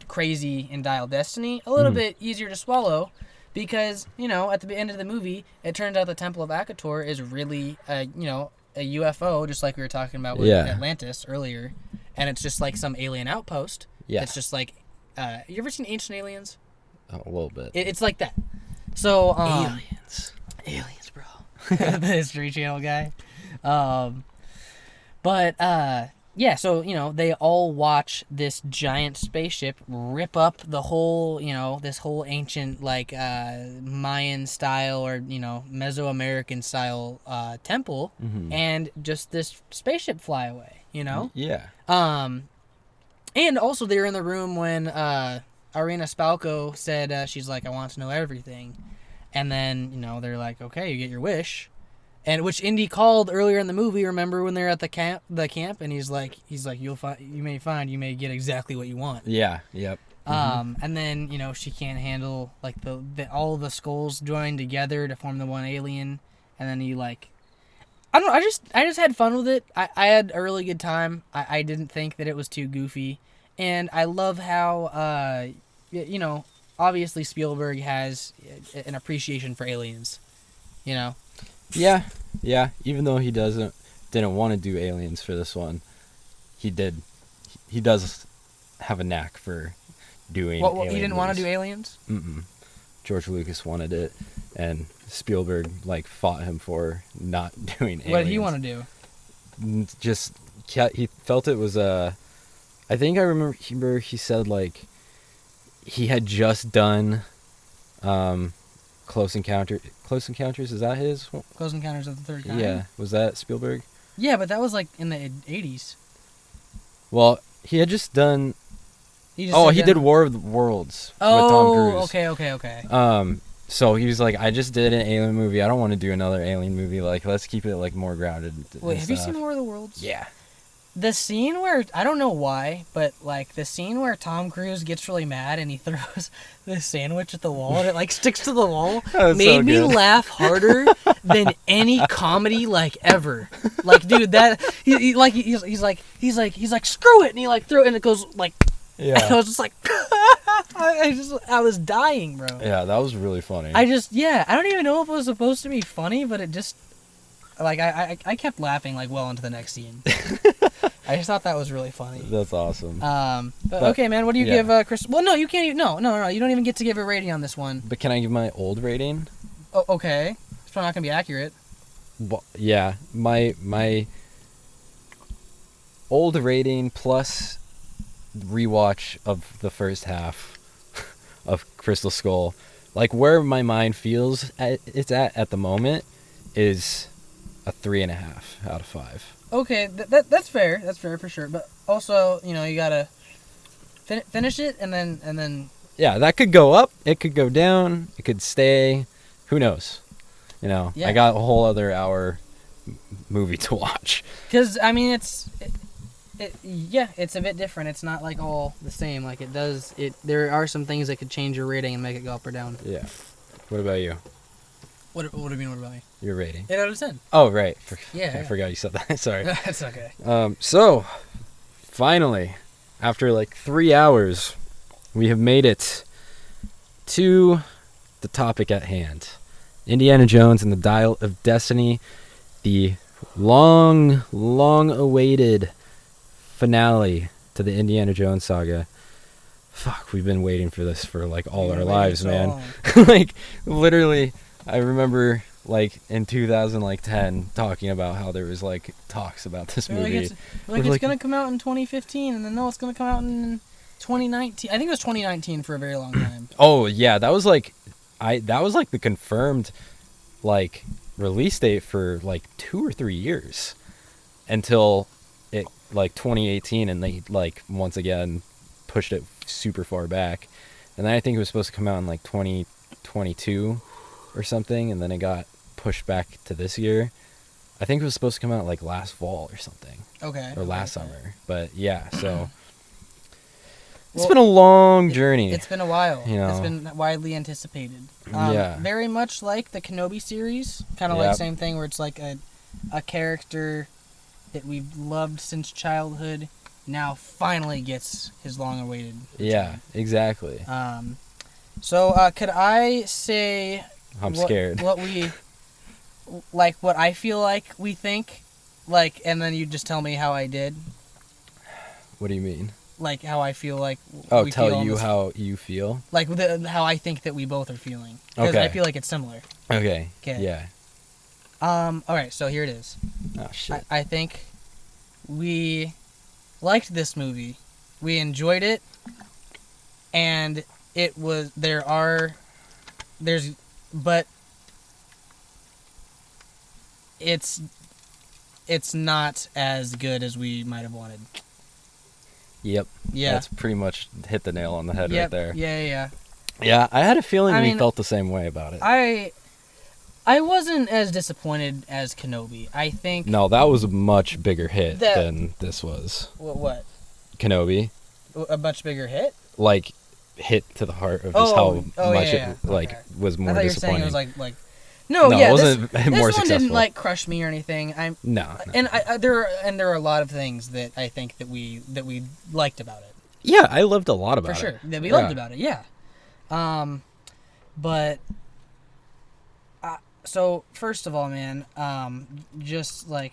crazy in Dial of Destiny a little bit easier to swallow, because at the end of the movie it turns out the Temple of Akator is really a UFO, just like we were talking about with Atlantis earlier, and it's just like some alien outpost. Yeah, it's just like you ever seen Ancient Aliens? A little bit. It's like that. So aliens, bro. The History Channel guy. So they all watch this giant spaceship rip up the whole this whole ancient like Mayan style or Mesoamerican style temple, and just this spaceship fly away. And also they were in the room when Irina Spalko said she's like, I want to know everything, and then they're like, okay, you get your wish. And which Indy called earlier in the movie. Remember when they're at the camp, and he's like, you may get exactly what you want. Yeah. Yep. And then she can't handle like all the skulls joined together to form the one alien, and then he like, I don't know. I just had fun with it. I had a really good time. I didn't think that it was too goofy, and I love how obviously Spielberg has an appreciation for aliens. Yeah. Even though he didn't want to do aliens for this one, he did. He does have a knack for doing. Well, he didn't want to do aliens. George Lucas wanted it, and Spielberg fought him for not doing aliens. What did he want to do? He felt it was I think I remember he said he had just done Close Encounters, is that his? Close Encounters of the Third Kind? Yeah. Was that Spielberg? Yeah, but that was in the 80s. Well, he had just done... He did War of the Worlds with Tom Cruise. Okay. So he was like, I just did an alien movie. I don't want to do another alien movie. Let's keep it more grounded. Wait, have you seen War of the Worlds? Yeah. The scene where, I don't know why, but the scene where Tom Cruise gets really mad and he throws the sandwich at the wall and it sticks to the wall made me laugh harder than any comedy ever. Dude, that he's like screw it, and he throw it and it goes yeah. And I was just I was dying, bro. Yeah, that was really funny. I don't even know if it was supposed to be funny, but it just I kept laughing well into the next scene. I just thought that was really funny. That's awesome. But okay, man, what do you give Chris? Well, no, you can't even. No, you don't even get to give a rating on this one. But can I give my old rating? Oh, okay. It's probably not gonna be accurate. Well, yeah, my old rating plus rewatch of the first half of Crystal Skull, where my mind feels it's at the moment, is a 3.5 out of 5. Okay, that's fair. That's fair for sure. But also, you gotta finish it and then. Yeah, that could go up. It could go down. It could stay. Who knows? Yeah. I got a whole other hour movie to watch. Because it's a bit different. It's not all the same. There are some things that could change your rating and make it go up or down. Yeah. What about you? What do you mean? What about me? Your rating. 8 out of 10. Oh, right. I forgot you said that. Sorry. That's okay. So, finally, after 3 hours, we have made it to the topic at hand. Indiana Jones and the Dial of Destiny, the long awaited finale to the Indiana Jones saga. fuck, we've been waiting for this for like all We've our been lives, waiting man. so Like literally, I remember like in 2010 talking about how there was like talks about this They're movie. it's gonna come out in 2015, and then no, it's gonna come out in 2019. I think it was 2019 for a very long time. Oh yeah, that was like the confirmed like release date for like 2 or 3 years until it like 2018, and they like once again pushed it super far back, and then I think it was supposed to come out in like 2022 or something, and then it got pushed back to this year. I think it was supposed to come out like last fall or something. Okay. Or last summer. But yeah, so it's Well, been a long journey. It's been a while. You know. It's been widely anticipated. Yeah. Very much like the Kenobi series. Kind of like same thing where it's like a character that we've loved since childhood now finally gets his long-awaited return. Yeah, exactly. So could I say I'm scared. what we like, what I feel like we think, like, and then you just tell me how I did. What do you mean? Like how I feel like. Oh, we tell feel you how you feel? Like how I think that we both are feeling. Because Okay. I feel like it's similar. Okay. Okay. Yeah. All right. So here it is. Oh shit. I think we liked this movie. We enjoyed it, and it was but it's not as good as we might have wanted. Yep. Yeah. That's pretty much hit the nail on the head right there. Yeah. Yeah, I had a feeling I we mean, felt the same way about it. I wasn't as disappointed as Kenobi. I think. No, that was a much bigger hit That- than this was. What? Kenobi, A much bigger hit? like, hit to the heart of just how much yeah. it like Okay. was more I thought you were disappointing. saying it was like. No, No, yeah, it wasn't this more one successful. didn't like crush me or anything. No. And there are a lot of things that I think that we liked about it. Yeah, I loved a lot about For it. sure. That we loved about it, yeah. But so first of all, man, just like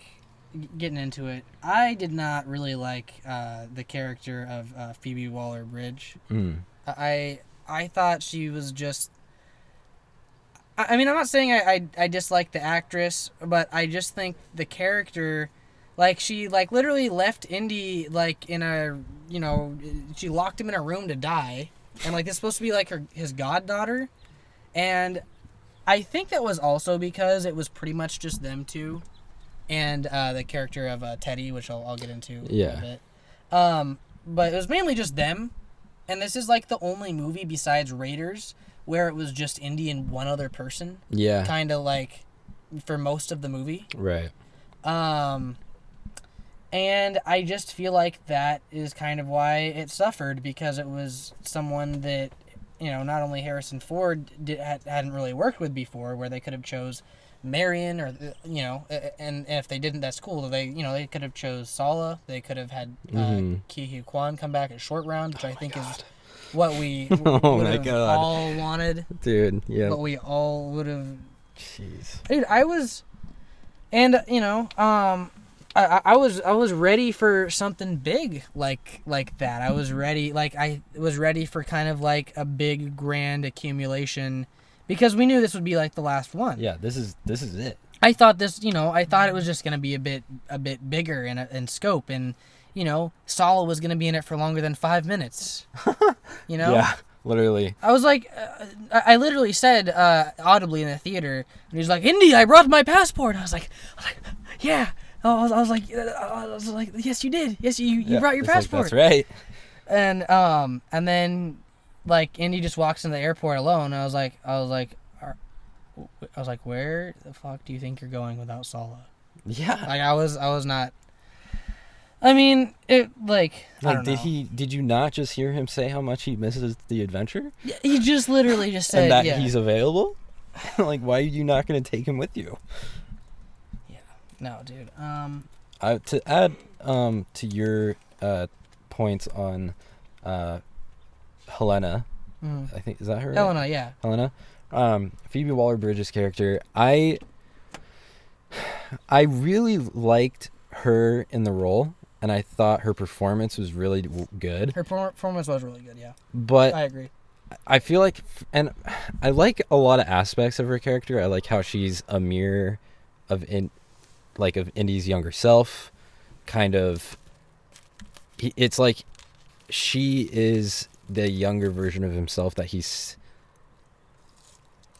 getting into it, I did not really like the character of Phoebe Waller-Bridge. Mm. I thought she was just. I mean, I'm not saying I dislike the actress, but I just think the character, like, she, like, literally left Indy, like, in a, she locked him in a room to die, and, like, this is supposed to be, like, his goddaughter, and I think that was also because it was pretty much just them two, and the character of Teddy, which I'll get into a little bit. But it was mainly just them, and this is, like, the only movie besides Raiders where it was just Indy and one other person. Yeah. Kind of like for most of the movie. Right. And I just feel like that is kind of why it suffered, because it was someone that, not only Harrison Ford hadn't really worked with before, where they could have chose Marion or, and if they didn't, that's cool. They could have chose Sala. They could have had Ke Huy Quan come back at short round, which I think is what we would have all wanted. Dude, yeah. What we all would have. Jeez. Dude, I was, and I was ready for something big like that. I was ready for kind of like a big grand accumulation, because we knew this would be like the last one. Yeah, this is it. I thought it was just gonna be a bit bigger in scope, and Sala was gonna be in it for longer than 5 minutes. Yeah, literally. I was like, I literally said audibly in the theater, and he's like, "Indy, I brought my passport." I was like, yeah. I was like, yes, you did. Yes, you brought your passport. Like, that's right. And then, like, Indy just walks in the airport alone. I was like, where the fuck do you think you're going without Sala? Yeah. Like, I was not. I mean, it I don't know. Did you not just hear him say how much he misses the adventure? Yeah, he just literally just said, and that yeah. he's available? Like, why are you not going to take him with you? Yeah. No, dude. To add to your points on Helena, I think, is that her? Helena, yeah. Helena. Phoebe Waller-Bridge's character, I really liked her in the role. and I thought her performance was really good. Her performance was really good, yeah. But I agree. I feel like, and I like a lot of aspects of her character. I like how she's a mirror of of Indy's younger self. Kind of, it's like she is the younger version of himself that he's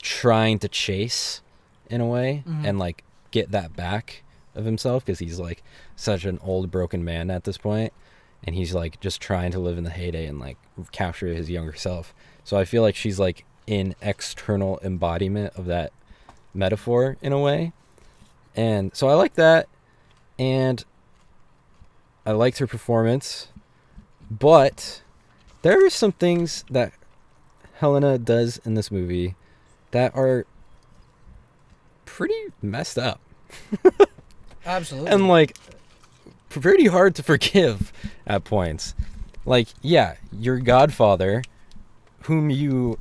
trying to chase in a way, and like get that back of himself, because he's like such an old broken man at this point, and he's like just trying to live in the heyday and like capture his younger self. So I feel like she's like an external embodiment of that metaphor in a way. And so I like that, and I liked her performance, but there are some things that Helena does in this movie that are pretty messed up. Absolutely. And like pretty hard to forgive at points. Like, yeah, your godfather, whom you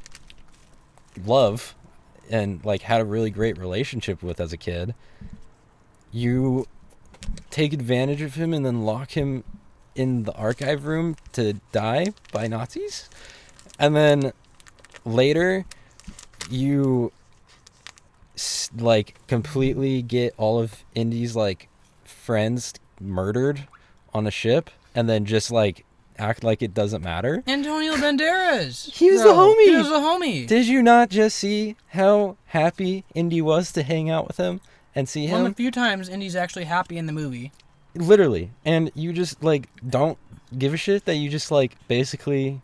love and like had a really great relationship with as a kid, you take advantage of him and then lock him in the archive room to die by Nazis. And then later you like completely get all of Indy's like friends murdered on a ship, and then just like act like it doesn't matter. Antonio Banderas. He was the homie. He was the homie. Did you not just see how happy Indy was to hang out with him and see him? One of the few times Indy's actually happy in the movie. Literally. And you just like don't give a shit that you just like basically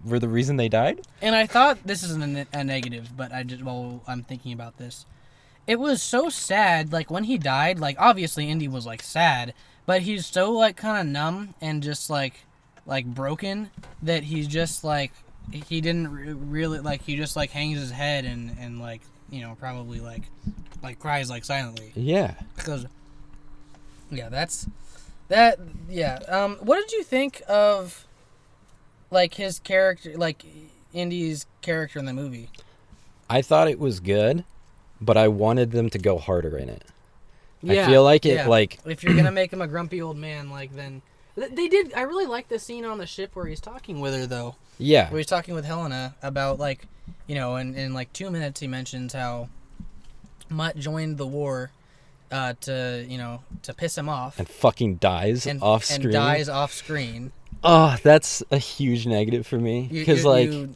were the reason they died? And I thought, this isn't a negative, but while I'm thinking about this, it was so sad, like when he died, like obviously Indy was like sad, but he's so like kind of numb and just like broken that he's just like, he didn't really, like he just like hangs his head and like, you know, probably like cries like silently. Yeah. Because, yeah, what did you think of like his character, like Indy's character in the movie? I thought it was good, but I wanted them to go harder in it. Yeah, I feel like it, like... If you're going to make him a grumpy old man, like, then... They did... I really like the scene on the ship where he's talking with her, though. Yeah. Where he's talking with Helena about, like, you know, in like 2 minutes he mentions how Mutt joined the war to piss him off. And fucking dies off screen. And dies off screen. Oh, that's a huge negative for me. Because,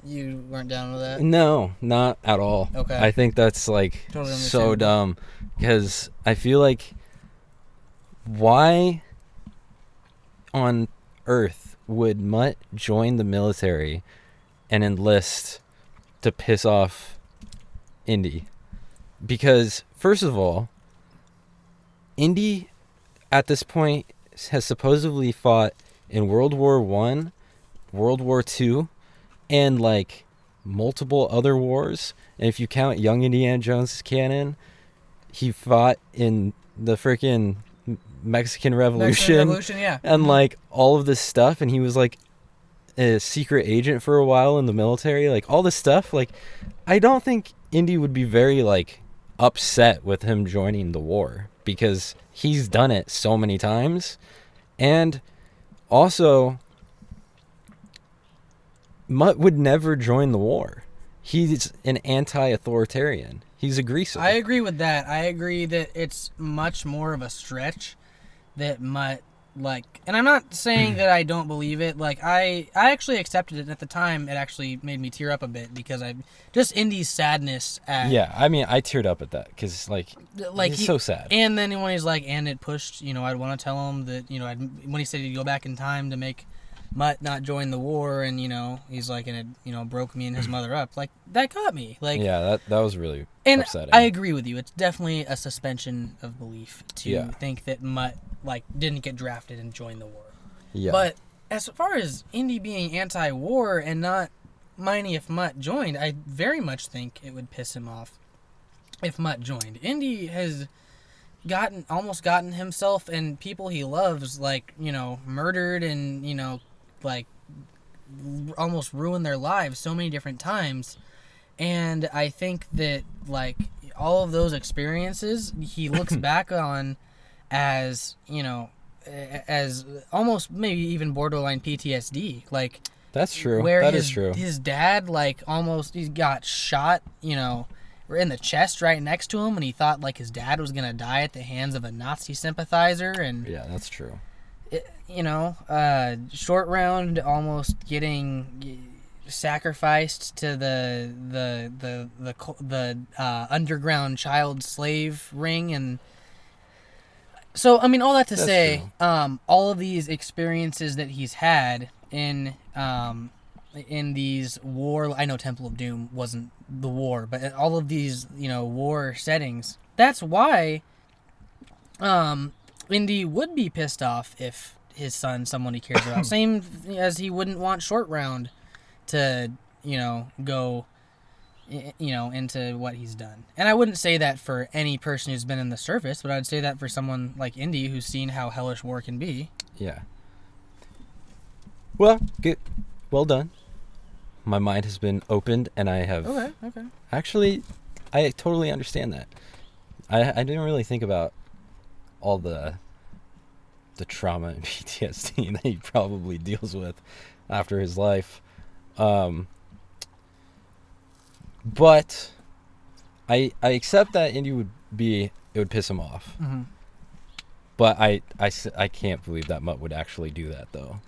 you weren't down with that? No, not at all. Okay. I think that's, like, totally so dumb. Because I feel like, why on earth would Mutt join the military and enlist to piss off Indy? Because, first of all, Indy, at this point, has supposedly fought in World War I, World War II, and, like, multiple other wars. And if you count Young Indiana Jones' canon, he fought in the freaking Mexican Revolution. Yeah. And, like, all of this stuff. And he was, like, a secret agent for a while in the military. Like, all this stuff. Like, I don't think Indy would be very, like, upset with him joining the war, because he's done it so many times. And also, Mutt would never join the war. He's an anti-authoritarian. He's a greaser. I agree with that. I agree that it's much more of a stretch that Mutt, like... And I'm not saying that I don't believe it. Like, I actually accepted it at the time. It actually made me tear up a bit because just Indy's sadness at... Yeah, I mean, I teared up at that because, like he's so sad. And then when he's like, and it pushed, you know, I'd want to tell him that, you know, when he said he'd go back in time to make Mutt not join the war, and, you know, he's like, and it, you know, broke me and his mother up. Like, that got me. Like, yeah, that was really upsetting. I agree with you. It's definitely a suspension of belief to think that Mutt, like, didn't get drafted and join the war. Yeah. But as far as Indy being anti-war and not minding if Mutt joined, I very much think it would piss him off if Mutt joined. Indy has almost gotten himself and people he loves, like, you know, murdered and, you know, like, almost ruined their lives so many different times. And I think that, like, all of those experiences he looks back on as, you know, as almost maybe even borderline PTSD. Like, That's true. where That is true. his dad, like, almost, he got shot, you know, in the chest right next to him, and he thought, like, his dad was going to die at the hands of a Nazi sympathizer. And, Yeah, that's true. you know, Short Round almost getting sacrificed to the underground child slave ring. And so, I mean, all that to That's say, true. all of these experiences that he's had in these war, I know Temple of Doom wasn't the war, but all of these, you know, war settings, that's why Indy would be pissed off if his son, someone he cares about, same as he wouldn't want Short Round to, you know, go, you know, into what he's done. And I wouldn't say that for any person who's been in the service, but I'd say that for someone like Indy who's seen how hellish war can be. Yeah. Well, good. Well done. My mind has been opened, and I have... Okay. Actually, I totally understand that. I didn't really think about all the trauma and PTSD that he probably deals with after his life. But I accept that Indy would be... It would piss him off. Mm-hmm. But I can't believe that Mutt would actually do that, though.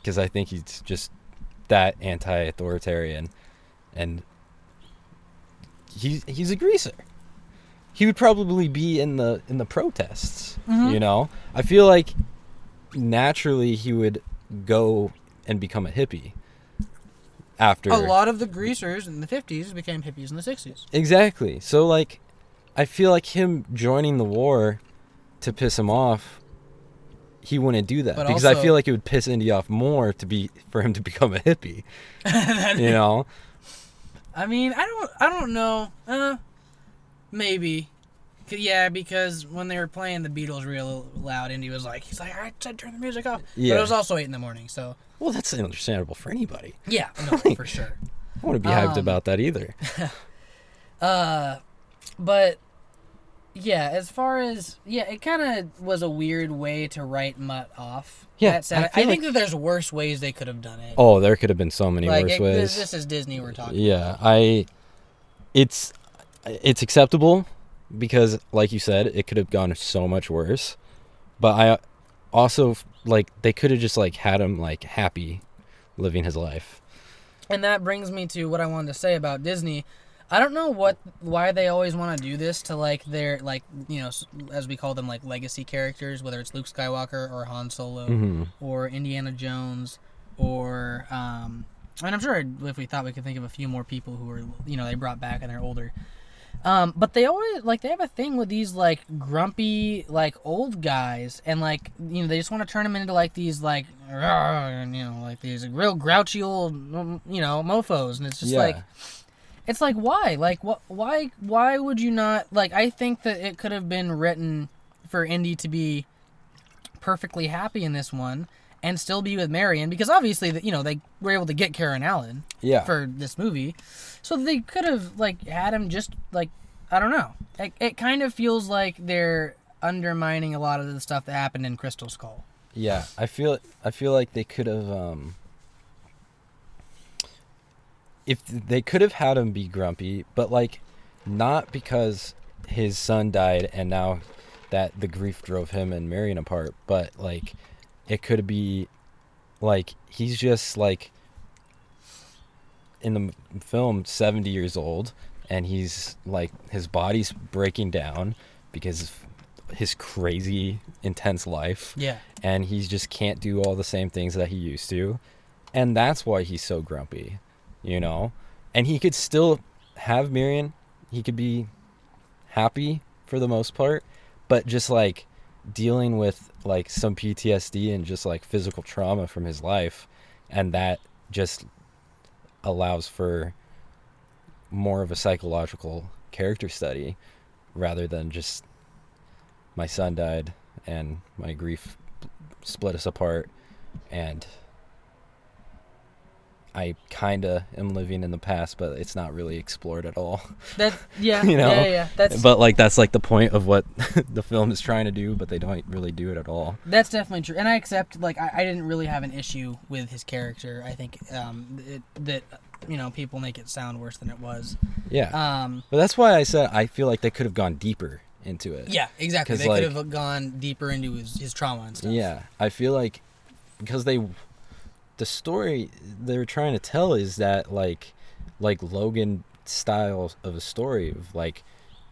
Because I think he's just that anti-authoritarian, and he's a greaser. He would probably be in the protests. Mm-hmm. You know, I feel like naturally he would go and become a hippie after. A lot of the greasers in the 50s became hippies in the 60s. Exactly. So like, I feel like him joining the war to piss him off, he wouldn't do that, But because also, I feel like it would piss Indy off more for him to become a hippie. You know? I mean, I don't know. Maybe. Yeah, because when they were playing the Beatles real loud, Indy was like, he's like, all right, turn the music off. Yeah. But it was also 8 a.m, so. Well, that's understandable for anybody. Yeah, no, for sure. I wouldn't be hyped about that either. But yeah, as far as it kind of was a weird way to write Mutt off. Yeah, That said, I I think like- that there's worse ways they could have done it. Oh, there could have been so many like worse ways. this is Disney we're talking Yeah, about. it's acceptable because, like you said, it could have gone so much worse. But I also, like, they could have just, like, had him, like, happy living his life. And that brings me to what I wanted to say about Disney. I don't know why they always want to do this to, like, their, like, you know, as we call them, like, legacy characters, whether it's Luke Skywalker or Han Solo or Indiana Jones or and I'm sure if we thought we could think of a few more people who were, you know, they brought back and they're older. But they always, like, they have a thing with these, like, grumpy, like, old guys, and, like, you know, they just want to turn them into, like, these, like, you know, like, these real grouchy old, you know, mofos, and it's just, like, it's like, why? Like, why would you not, like, I think that it could have been written for Indy to be perfectly happy in this one, and still be with Marion, because obviously, you know, they were able to get Karen Allen for this movie, so they could have, like, had him just, like, I don't know. It kind of feels like they're undermining a lot of the stuff that happened in Crystal Skull. Yeah, I feel like they could have, if they could have had him be grumpy, but, like, not because his son died and now that the grief drove him and Marion apart, but, like, it could be, like, he's just, like, in the film 70 years old, and he's, like, his body's breaking down because of his crazy intense life. Yeah. And he just can't do all the same things that he used to, and that's why he's so grumpy, you know. And he could still have Marion, he could be happy for the most part, but just, like, dealing with, like, some PTSD and just, like, physical trauma from his life, and that just allows for more of a psychological character study rather than just my son died and my grief split us apart, and I kinda am living in the past, but it's not really explored at all. Yeah. You know? Yeah. But like that's like the point of what the film is trying to do, but they don't really do it at all. That's definitely true, and I accept. Like, I didn't really have an issue with his character. I think that people make it sound worse than it was. Yeah. But that's why I said I feel like they could have gone deeper into it. Yeah, exactly. They like, could have gone deeper into his trauma and stuff. Yeah, I feel like because the story they're trying to tell is that like Logan style of a story of like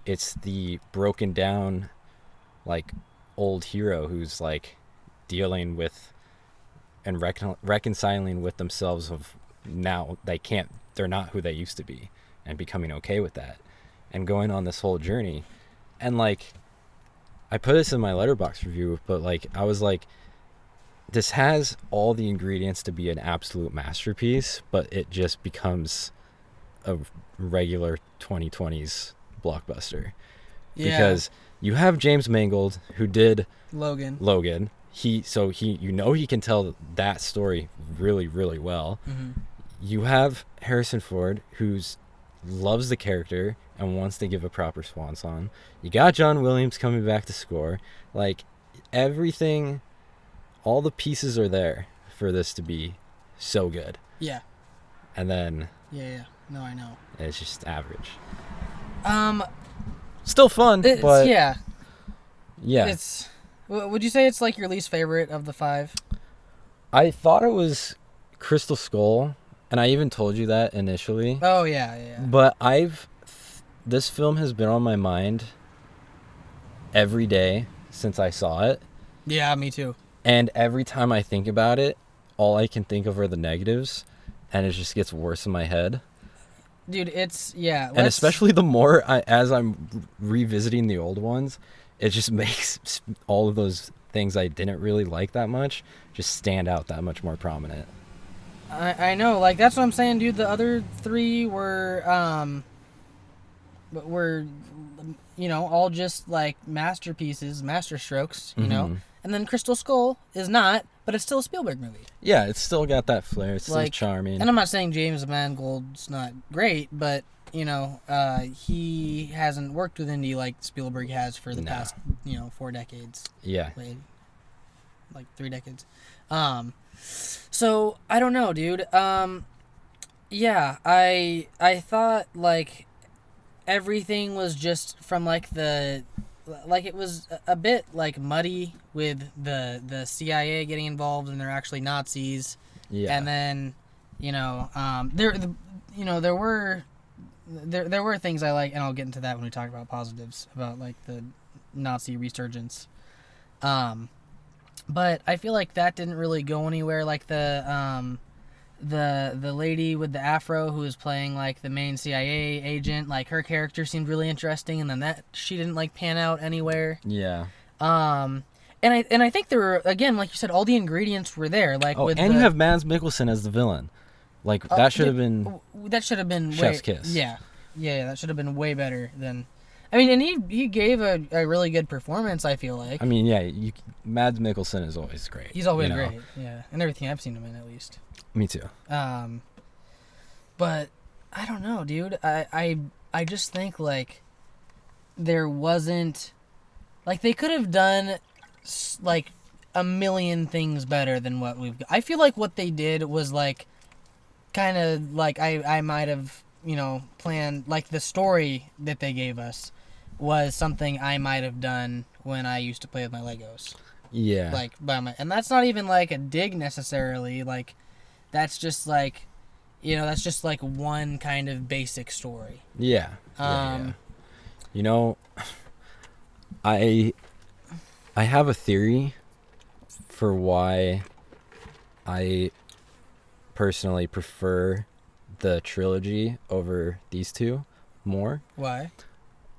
it's the broken down like old hero who's like dealing with and reconciling with themselves of now they're not who they used to be and becoming okay with that and going on this whole journey. And like I put this in my Letterboxd review, but like I was like, this has all the ingredients to be an absolute masterpiece, but it just becomes a regular 2020s blockbuster. Yeah. Because you have James Mangold who did Logan. He can tell that story really, really well. Mm-hmm. You have Harrison Ford who's loves the character and wants to give a proper swan song. You got John Williams coming back to score. Like everything, all the pieces are there for this to be so good. Yeah. And then Yeah. No, I know. it's just average. Still fun, but yeah. Yeah. Would you say it's like your least favorite of the 5? I thought it was Crystal Skull, and I even told you that initially. Oh yeah. But this film has been on my mind every day since I saw it. Yeah, me too. And every time I think about it, all I can think of are the negatives, and it just gets worse in my head. Dude, and especially the more as I'm revisiting the old ones, it just makes all of those things I didn't really like that much just stand out that much more prominent. I know, like that's what I'm saying, dude. The other 3 were all just like masterpieces, masterstrokes, you know. And then Crystal Skull is not, but it's still a Spielberg movie. Yeah, it's still got that flair. It's still charming. And I'm not saying James Mangold's not great, but he hasn't worked with Indy like Spielberg has for the past 4 decades. Yeah. Like 3 decades. So I don't know, dude. Yeah, I thought like everything was just from like it was a bit like muddy with the CIA getting involved and they're actually Nazis. Yeah. And then there were things I like, and I'll get into that when we talk about positives about like the Nazi resurgence. But I feel like that didn't really go anywhere. Like the lady with the afro who was playing like the main CIA agent, like her character seemed really interesting, and then she didn't like pan out anywhere. Yeah. And I think there were, again, like you said, all the ingredients were there. Like you have Mads Mikkelsen as the villain. Like that should have been. That should have been Chef's kiss. Yeah, that should have been way better than. I mean, and he gave a really good performance, I feel like. I mean, yeah, Mads Mikkelsen is always great. He's always great, yeah. And everything I've seen him in, at least. Me too. But I don't know, dude. I just think, like, there wasn't... Like, they could have done, like, a million things better than what we've got. I feel like what they did was, like, kind of, like, I might have, planned... Like, the story that they gave us was something I might have done when I used to play with my Legos. Yeah. Like, and that's not even, like, a dig necessarily. Like, that's just, like, that's just, like, one kind of basic story. Yeah. I have a theory for why I personally prefer the trilogy over these two more. Why?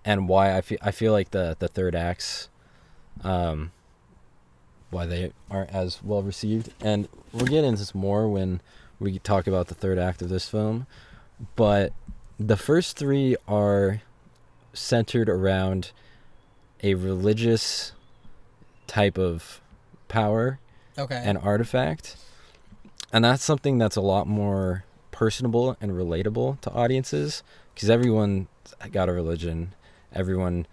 And why I feel like the third acts, why they aren't as well received. And we'll get into this more when we talk about the third act of this film. But the first 3 are centered around a religious type of power and artifact. And that's something that's a lot more personable and relatable to audiences, because everyone got a religion, everyone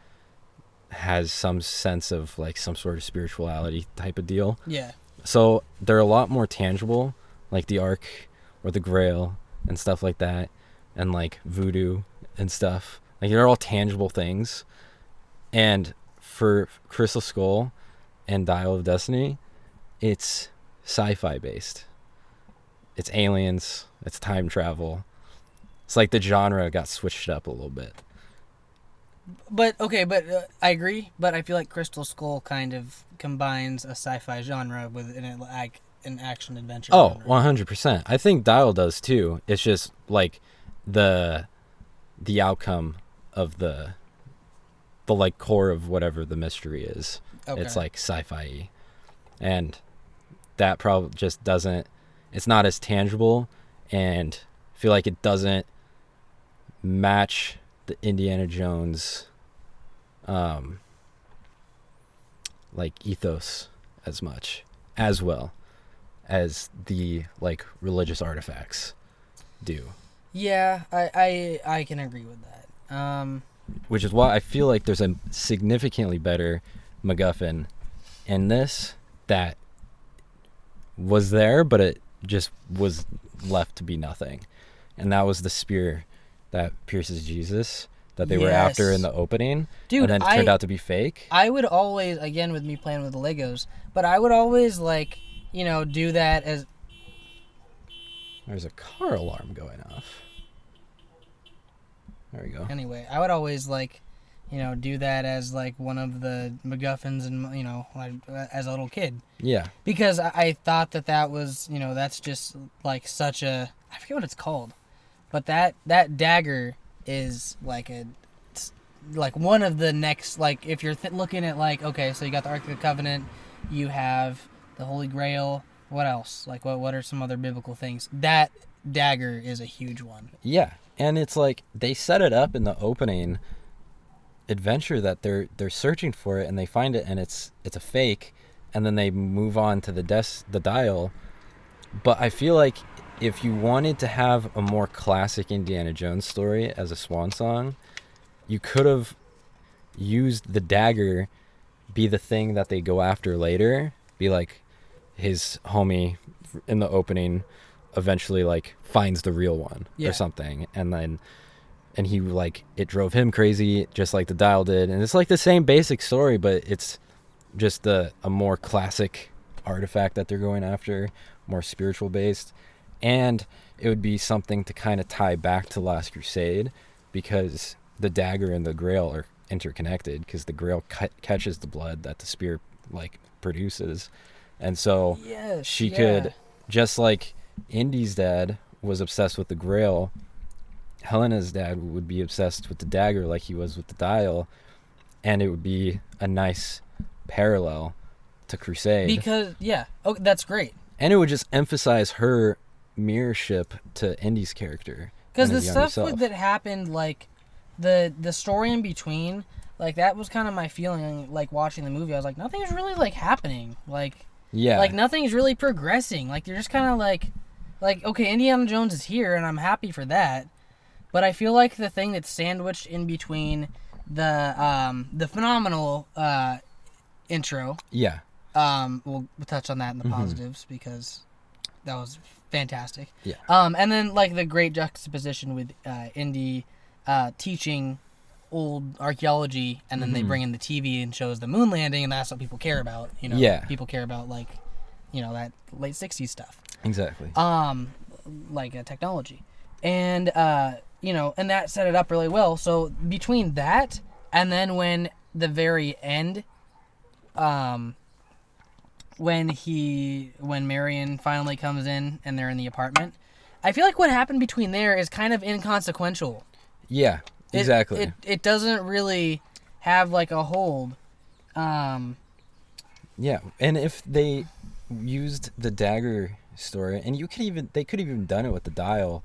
has some sense of like some sort of spirituality type of deal. Yeah. So they're a lot more tangible, like the Ark or the Grail and stuff like that, and like voodoo and stuff. Like they're all tangible things. And for Crystal Skull and Dial of Destiny, it's sci-fi based. It's aliens, it's time travel. It's like the genre got switched up a little bit. But I agree. But I feel like Crystal Skull kind of combines a sci-fi genre with an action adventure. Oh, genre. 100%. I think Dial does too. It's just like the outcome of the like core of whatever the mystery is. Okay. It's like sci-fi, and that probably just doesn't. It's not as tangible, and I feel like it doesn't match the Indiana Jones like ethos as much, as well as the like religious artifacts do. Yeah, I can agree with that. Which is why I feel like there's a significantly better MacGuffin in this that was there, but it just was left to be nothing. And that was the spear that pierces Jesus that they were after in the opening. Dude, and then it turned out to be fake. I would always, again with me playing with the Legos, but I would always like, do that as... There's a car alarm going off. There we go. Anyway, I would always like, do that as like one of the MacGuffins and, like, as a little kid. Yeah. Because I thought that was, that's just like such a... I forget what it's called. But that dagger is like one of the next, like, if you're looking at like, okay, so you got the Ark of the Covenant, you have the Holy Grail, what else? Like, what are some other biblical things? That dagger is a huge one. Yeah, and it's like they set it up in the opening adventure that they're searching for it, and they find it, and it's a fake, and then they move on to the dial. But I feel like if you wanted to have a more classic Indiana Jones story as a swan song, you could have used the dagger be the thing that they go after later, be like his homie in the opening eventually like finds the real one or something, and he like it drove him crazy just like the dial did, and it's like the same basic story, but it's just a more classic artifact that they're going after, more spiritual based. And it would be something to kind of tie back to Last Crusade, because the dagger and the Grail are interconnected, because the Grail catches the blood that the spear like produces. And so she could, just like Indy's dad was obsessed with the Grail, Helena's dad would be obsessed with the dagger like he was with the dial, and it would be a nice parallel to Crusade. Because, that's great. And it would just emphasize her mirrorship to Indy's character. Because the stuff that happened, like, the story in between, like, that was kind of my feeling, like, watching the movie. I was like, nothing's really, like, happening. Like, nothing's really progressing. Like, you're just kind of like, okay, Indiana Jones is here, and I'm happy for that. But I feel like the thing that's sandwiched in between the phenomenal intro. Yeah. We'll touch on that in the positives, because that was fantastic. Yeah. And then like the great juxtaposition with Indy teaching old archaeology, and then they bring in the TV and shows the moon landing, and that's what people care about. People care about like, that late '60s stuff. Exactly. Like technology, and and that set it up really well. So between that and then when the very end, when Marion finally comes in and they're in the apartment, I feel like what happened between there is kind of inconsequential. Yeah, exactly. It doesn't really have like a hold. Yeah, and if they used the dagger story, and they could have even done it with the dial,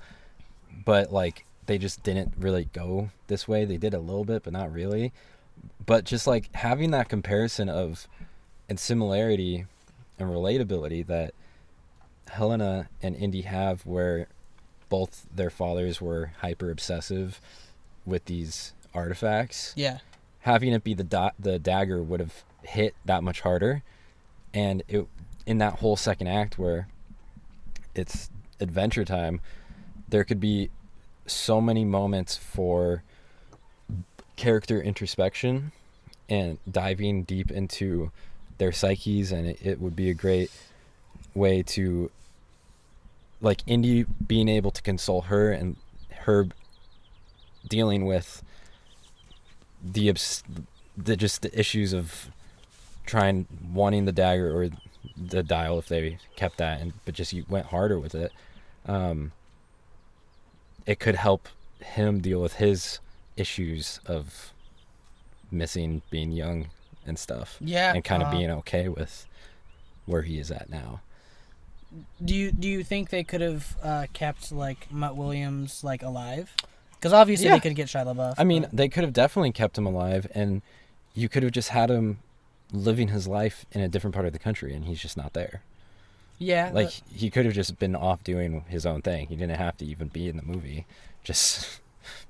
but like they just didn't really go this way. They did a little bit, but not really. But just like having that comparison of and similarity and relatability that Helena and Indy have, where both their fathers were hyper obsessive with these artifacts. Yeah. Having it be the dagger would have hit that much harder, and it in that whole second act where it's adventure time, there could be so many moments for character introspection and diving deep into their psyches, and it would be a great way to, like, Indy being able to console her and her dealing with the issues of wanting the dagger or the dial if they kept that, but just went harder with it. It could help him deal with his issues of missing being young and stuff. Yeah. And kind of being okay with where he is at now. Do you think they could have kept like Mutt Williams like alive? Because obviously they could get Shia LaBeouf. I mean, they could have definitely kept him alive, and you could have just had him living his life in a different part of the country, and he's just not there. Yeah. Like, he could have just been off doing his own thing. He didn't have to even be in the movie. Just